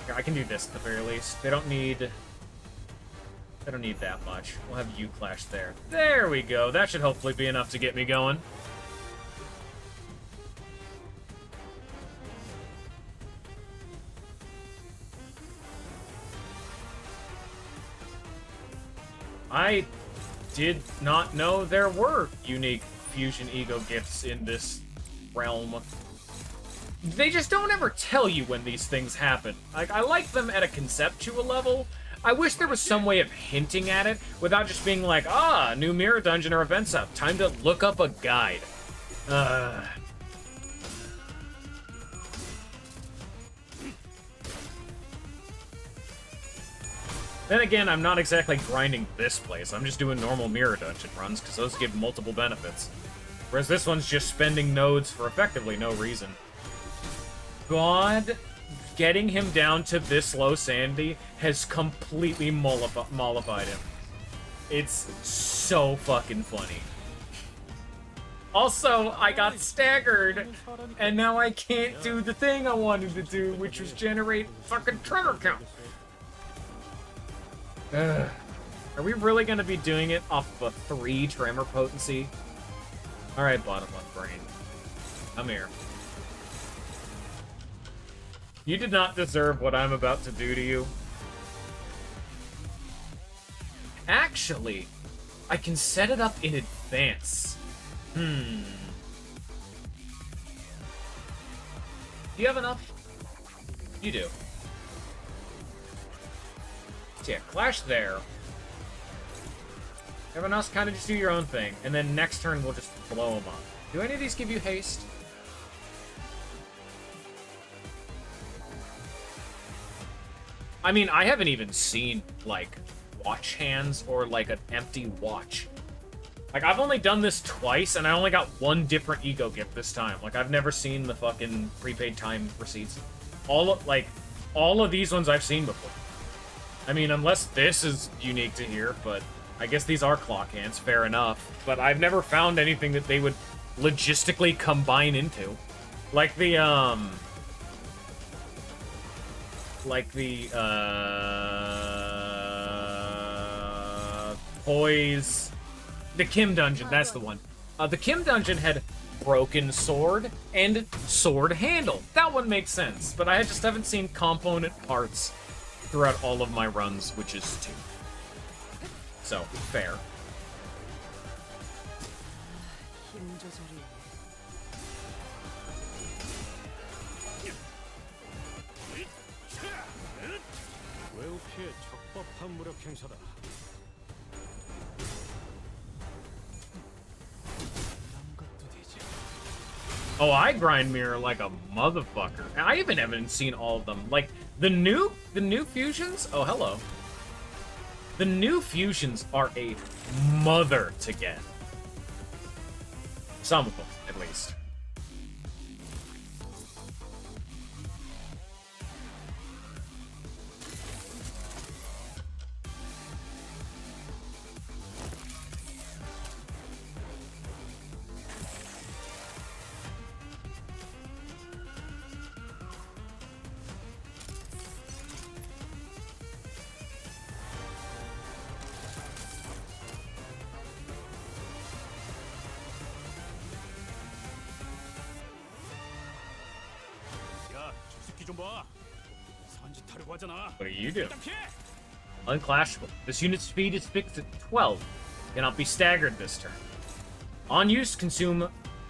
Here, I can do this at the very least. They don't need that much. We'll have you clash there. There we go. That should hopefully be enough to get me going. I did not know there were unique fusion ego gifts in this realm. They just don't ever tell you when these things happen. Like, I like them at a conceptual level. I wish there was some way of hinting at it without just being like, ah, new mirror dungeon or events up. Time to look up a guide. Then again, I'm not exactly grinding this place. I'm just doing normal mirror dungeon runs, because those give multiple benefits. Whereas this one's just spending nodes for effectively no reason. God, getting him down to this low sanity has completely mollified him. It's so fucking funny. Also, I got staggered, and now I can't do the thing I wanted to do, which was generate fucking tremor count. Ugh. Are we really gonna be doing it off of a 3 tremor potency? Alright, bottom left brain. Come here. You did not deserve what I'm about to do to you. Actually, I can set it up in advance. Do you have enough? You do. So yeah, Clash there. Everyone else kind of just do your own thing, and then next turn we'll just blow them up. Do any of these give you haste? I mean, I haven't even seen, like, watch hands or, like, an empty watch. Like, I've only done this twice, and I only got 1 different ego gift this time. Like, I've never seen the fucking prepaid time receipts. All of these ones I've seen before. I mean, unless this is unique to here, but I guess these are clock hands, fair enough. But I've never found anything that they would logistically combine into. Like the Poise... The Kim Dungeon, that's the one. The Kim Dungeon had broken sword and sword handle. That one makes sense, but I just haven't seen component parts throughout all of my runs, which is 2. So, fair. 힘 조절이 외우피의 적법한 무력 행사다. Oh, I grind mirror like a motherfucker. And I even haven't seen all of them. Like, the new fusions? Oh, hello. The new fusions are a mother to get. Some of them, at least. 야, 저 새끼 좀 봐. 산짓 하려고 하잖아. What do you do? 일단 피해. Unclashable. This unit's speed is fixed at 12. Cannot be staggered this turn. On use, consume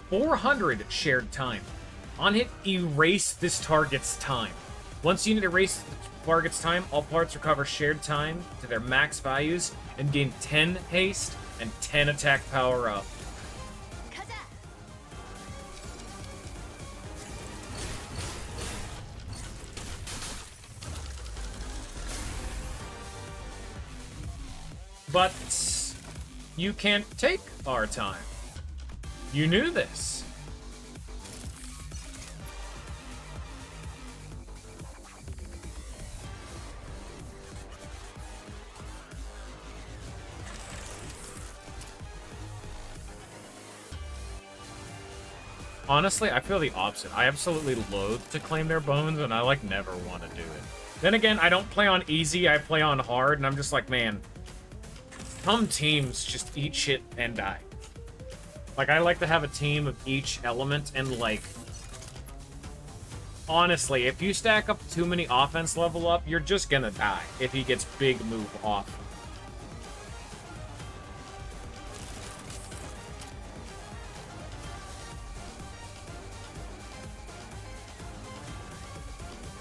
400 shared time. On hit, erase this target's time. Once unit erases the target's time, all parts recover shared time to their max values and gain 10 haste and 10 attack power up. But you can't take our time. You knew this. Honestly, I feel the opposite. I absolutely loathe to claim their bones, and I, like, never want to do it. Then again, I don't play on easy, I play on hard, and I'm just like, man, some teams just eat shit and die. Like, I like to have a team of each element, and, like, honestly, if you stack up too many offense level up, you're just gonna die if he gets big move off.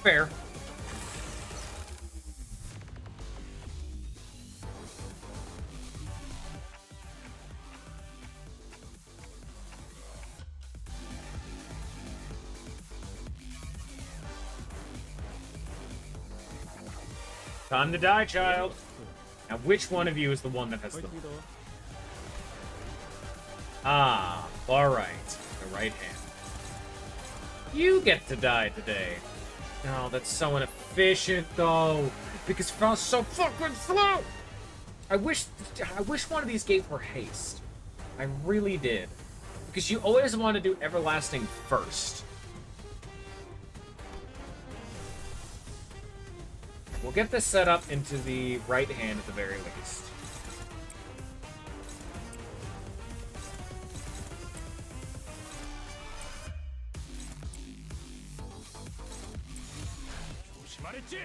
Fair. Time to die, child. Now, which one of you is the one that has the... Ah, all right. The right hand. You get to die today. Oh, that's so inefficient, though. Because it felt so fucking slow. I wish one of these gave her haste. I really did. Because you always want to do everlasting first. We'll get this set up into the right hand at the very least. 말했지?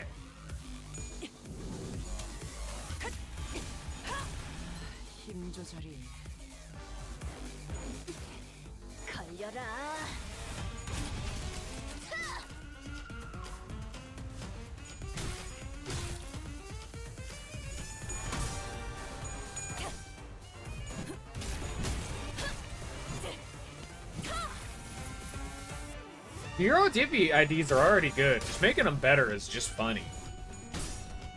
힘 조절이 걸려라. The Euro Dippy IDs are already good. Just making them better is just funny.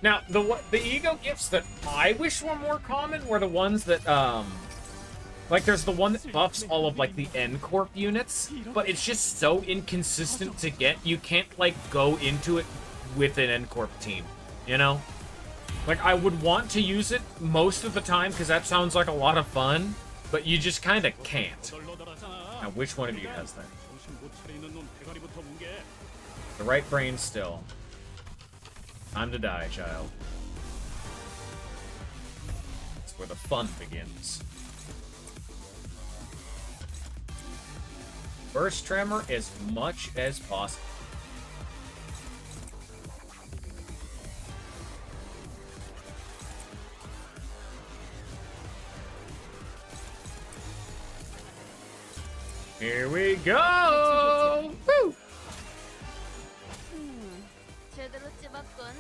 Now, the ego gifts that I wish were more common were the ones that, like, there's the one that buffs all of, like, the N-Corp units, but it's just so inconsistent to get, you can't, like, go into it with an N-Corp team, you know? Like, I would want to use it most of the time, because that sounds like a lot of fun, but you just kind of can't. Now, which one of you has that? The right brain still. Time to die, child. That's where the fun begins. Burst tremor as much as possible. Here we go! Woo! 제대로 찝었군.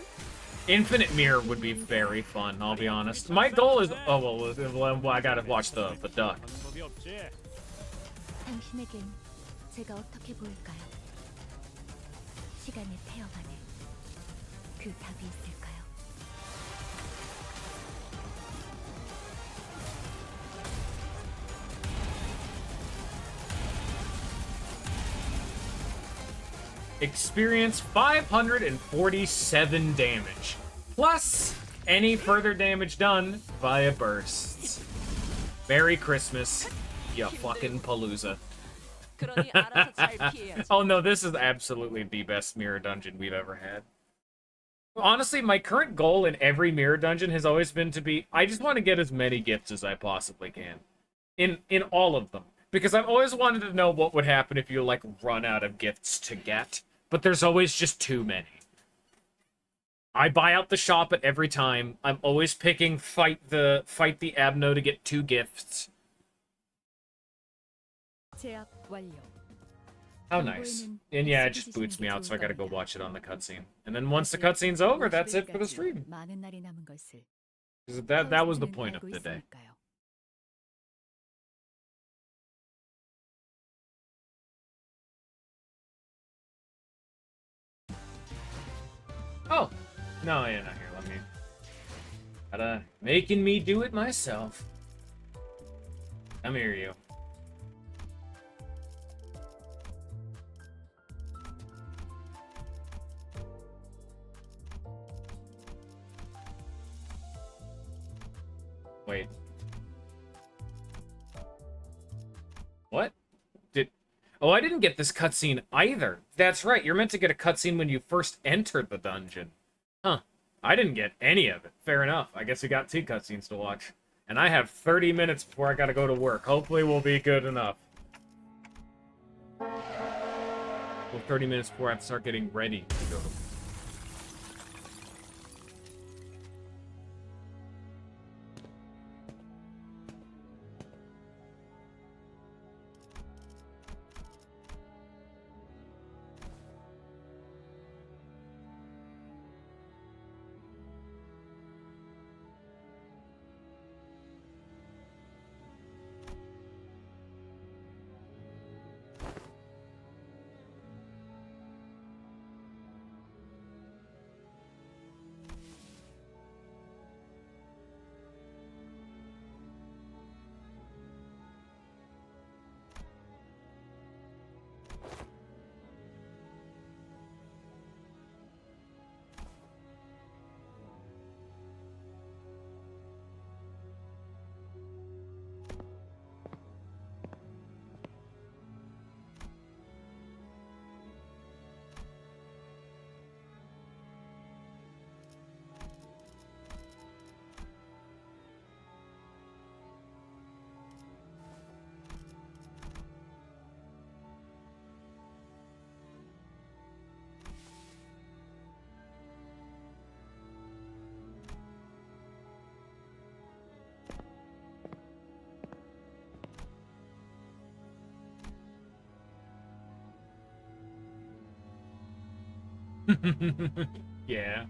Infinite Mirror would be very fun, I'll be honest. My goal is... Oh, well, I gotta watch the duck. 방법이 없지. 당신에겐 제가 어떻게 보일까요? 시간의 태엽 안에 그 답이 있을까요? Experience 547 damage. Plus, any further damage done via bursts. Merry Christmas, you fucking Palooza. 그러니 알아서 잘 피해야지. Oh no, this is absolutely the best mirror dungeon we've ever had. Honestly, my current goal in every mirror dungeon has always been to be, I just want to get as many gifts as I possibly can. In all of them. Because I've always wanted to know what would happen if you, like, run out of gifts to get. But there's always just too many. I buy out the shop at every time. I'm always picking fight the Abno to get 2 gifts. 제압 완료. How nice. And yeah, it just boots me out, so I gotta go watch it on the cutscene. And then once the cutscene's over, that's it for the stream. 많은 날이 남은 것을 'Cause that was the point of 알고 the day. 있으니까요. Oh! No, you're not here. Let me... Gotta... Making me do it myself. Come here, you. Wait. What? Oh, I didn't get this cutscene either. That's right, you're meant to get a cutscene when you first entered the dungeon. Huh. I didn't get any of it. Fair enough. I guess we got 2 cutscenes to watch. And I have 30 minutes before I gotta go to work. Hopefully we'll be good enough. Well, 30 minutes before I have to start getting ready to go to work. Yeah.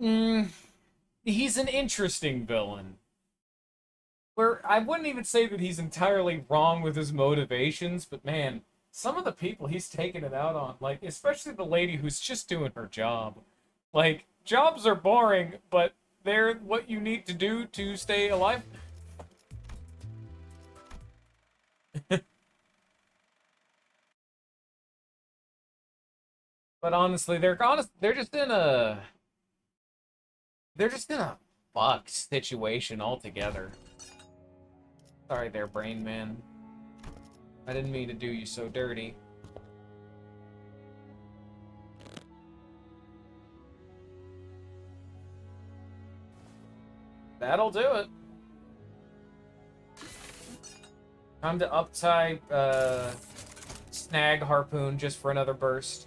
Mm, he's an interesting villain. Where I wouldn't even say that he's entirely wrong with his motivations, but man, some of the people he's taking it out on, like, especially the lady who's just doing her job. Like, jobs are boring, but they're what you need to do to stay alive. But honestly, they're just in a fucked situation altogether. Sorry there, Brain Man. I didn't mean to do you so dirty. That'll do it. Time to uptie, snag Harpoon just for another burst.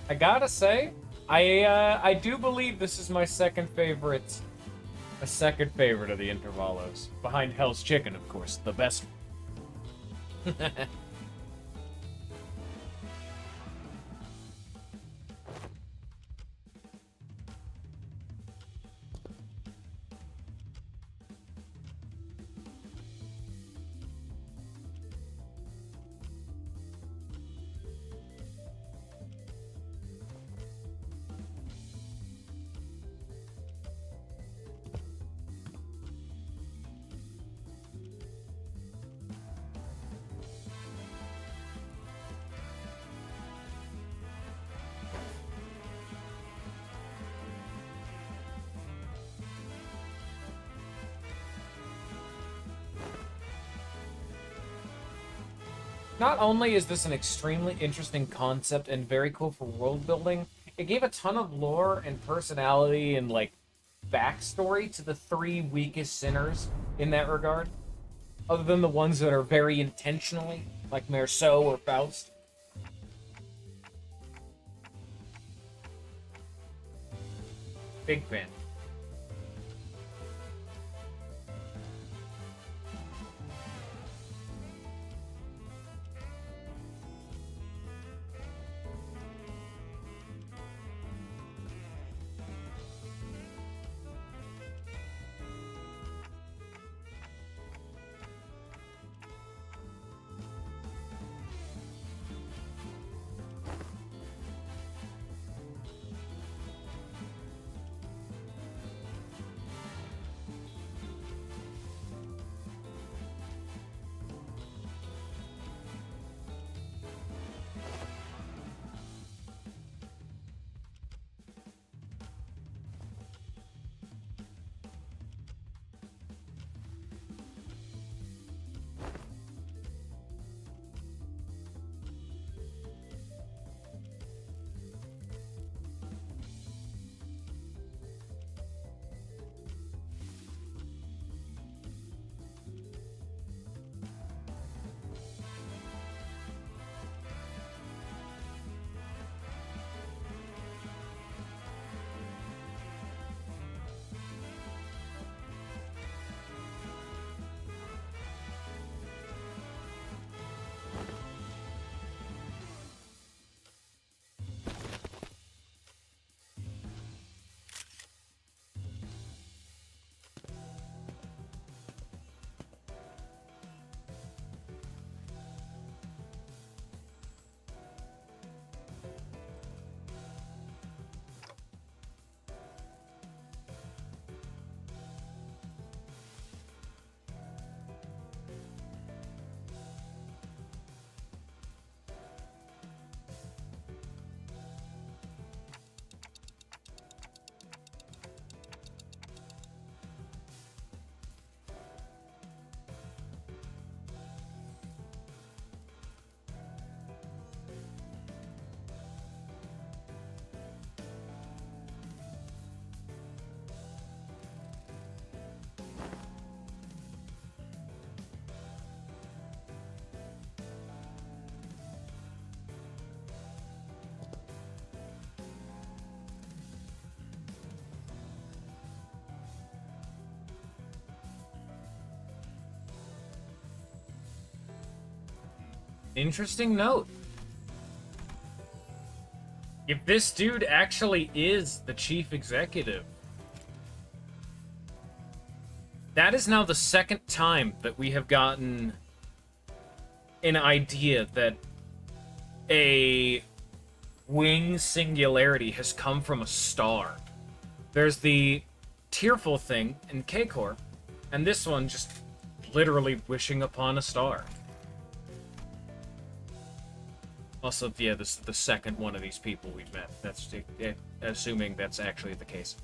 I gotta say, I do believe this is my second favorite. A second favorite of the Intervalos. Behind Hell's Chicken, of course, the best. Not only is this an extremely interesting concept and very cool for world building, it gave a ton of lore and personality and, like, backstory to the three weakest sinners in that regard. Other than the ones that are very intentionally, like Merceau or Faust. Big fan. Interesting note. If this dude actually is the chief executive, that is now the second time that we have gotten an idea that a wing singularity has come from a star. There's the tearful thing in K-Corp, and this one just literally wishing upon a star. Also, yeah, this is the second one of these people we've met. That's assuming that's actually the case.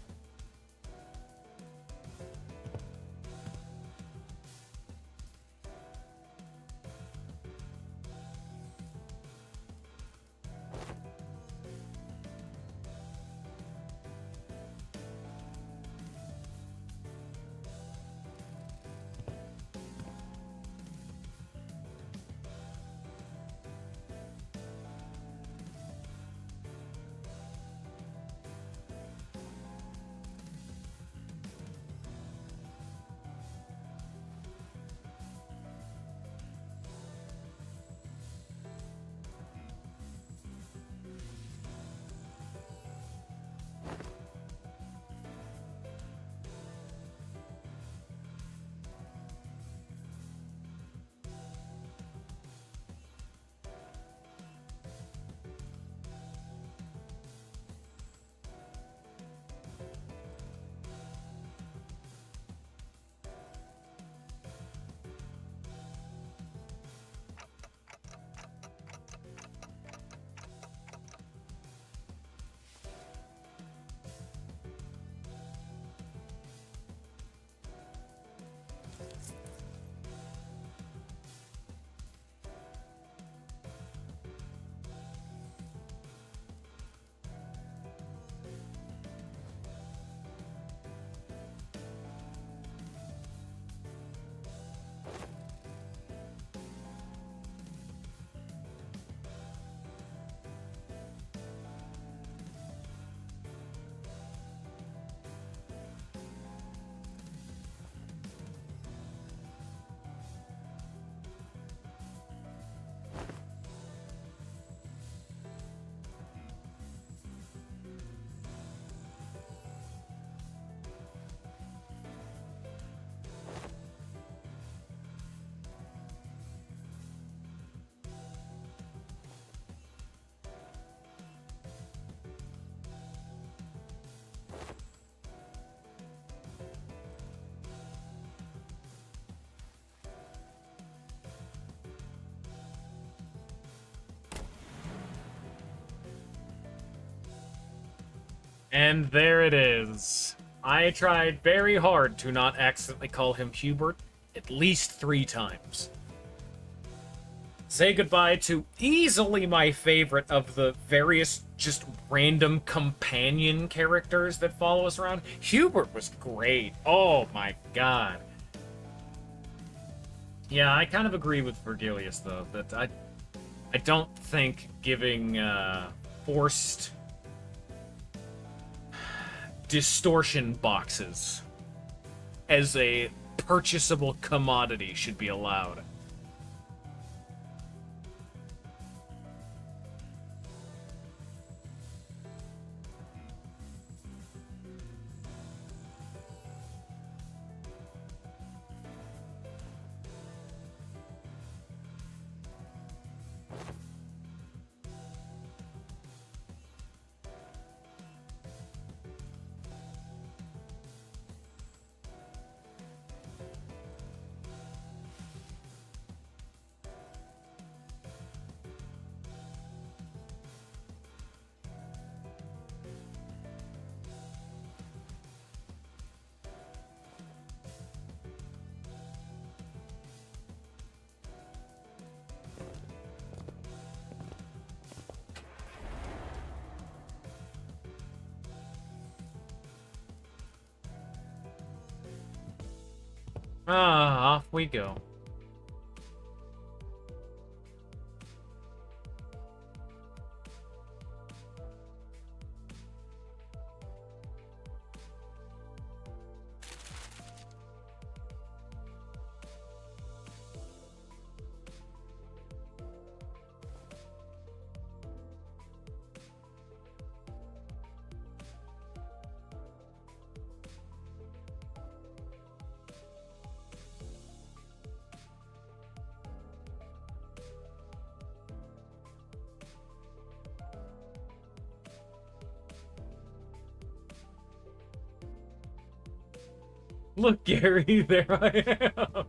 And there it is. I tried very hard to not accidentally call him Hubert at least 3 times. Say goodbye to easily my favorite of the various just random companion characters that follow us around. Hubert was great. Oh my god. Yeah, I kind of agree with Virgilius, though, that I don't think giving forced distortion boxes as a purchasable commodity should be allowed. Ah, off we go. Look, Gary, there I am.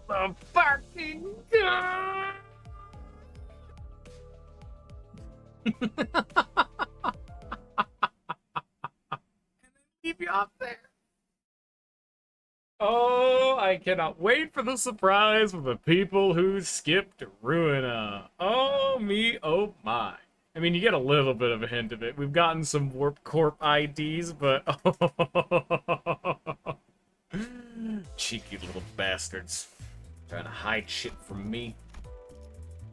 The fucking god! Keep you off there. Oh, I cannot wait for the surprise with the people who skipped Ruina. Oh me, oh my. I mean, you get a little bit of a hint of it. We've gotten some Warp Corp IDs, but cheeky little bastards. Trying to hide shit from me.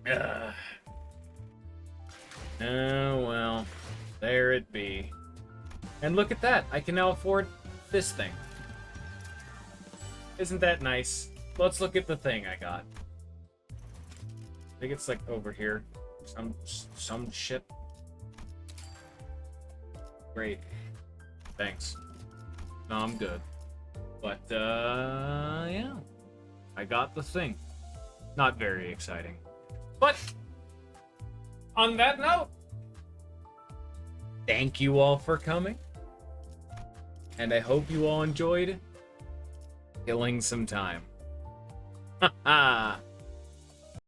Ugh. Oh, well. There it be. And look at that. I can now afford this thing. Isn't that nice? Let's look at the thing I got. I think it's like over here. Some shit. Great. Thanks. No, I'm good. But, yeah. I got the thing. Not very exciting. But, on that note, thank you all for coming. And I hope you all enjoyed killing some time. Haha.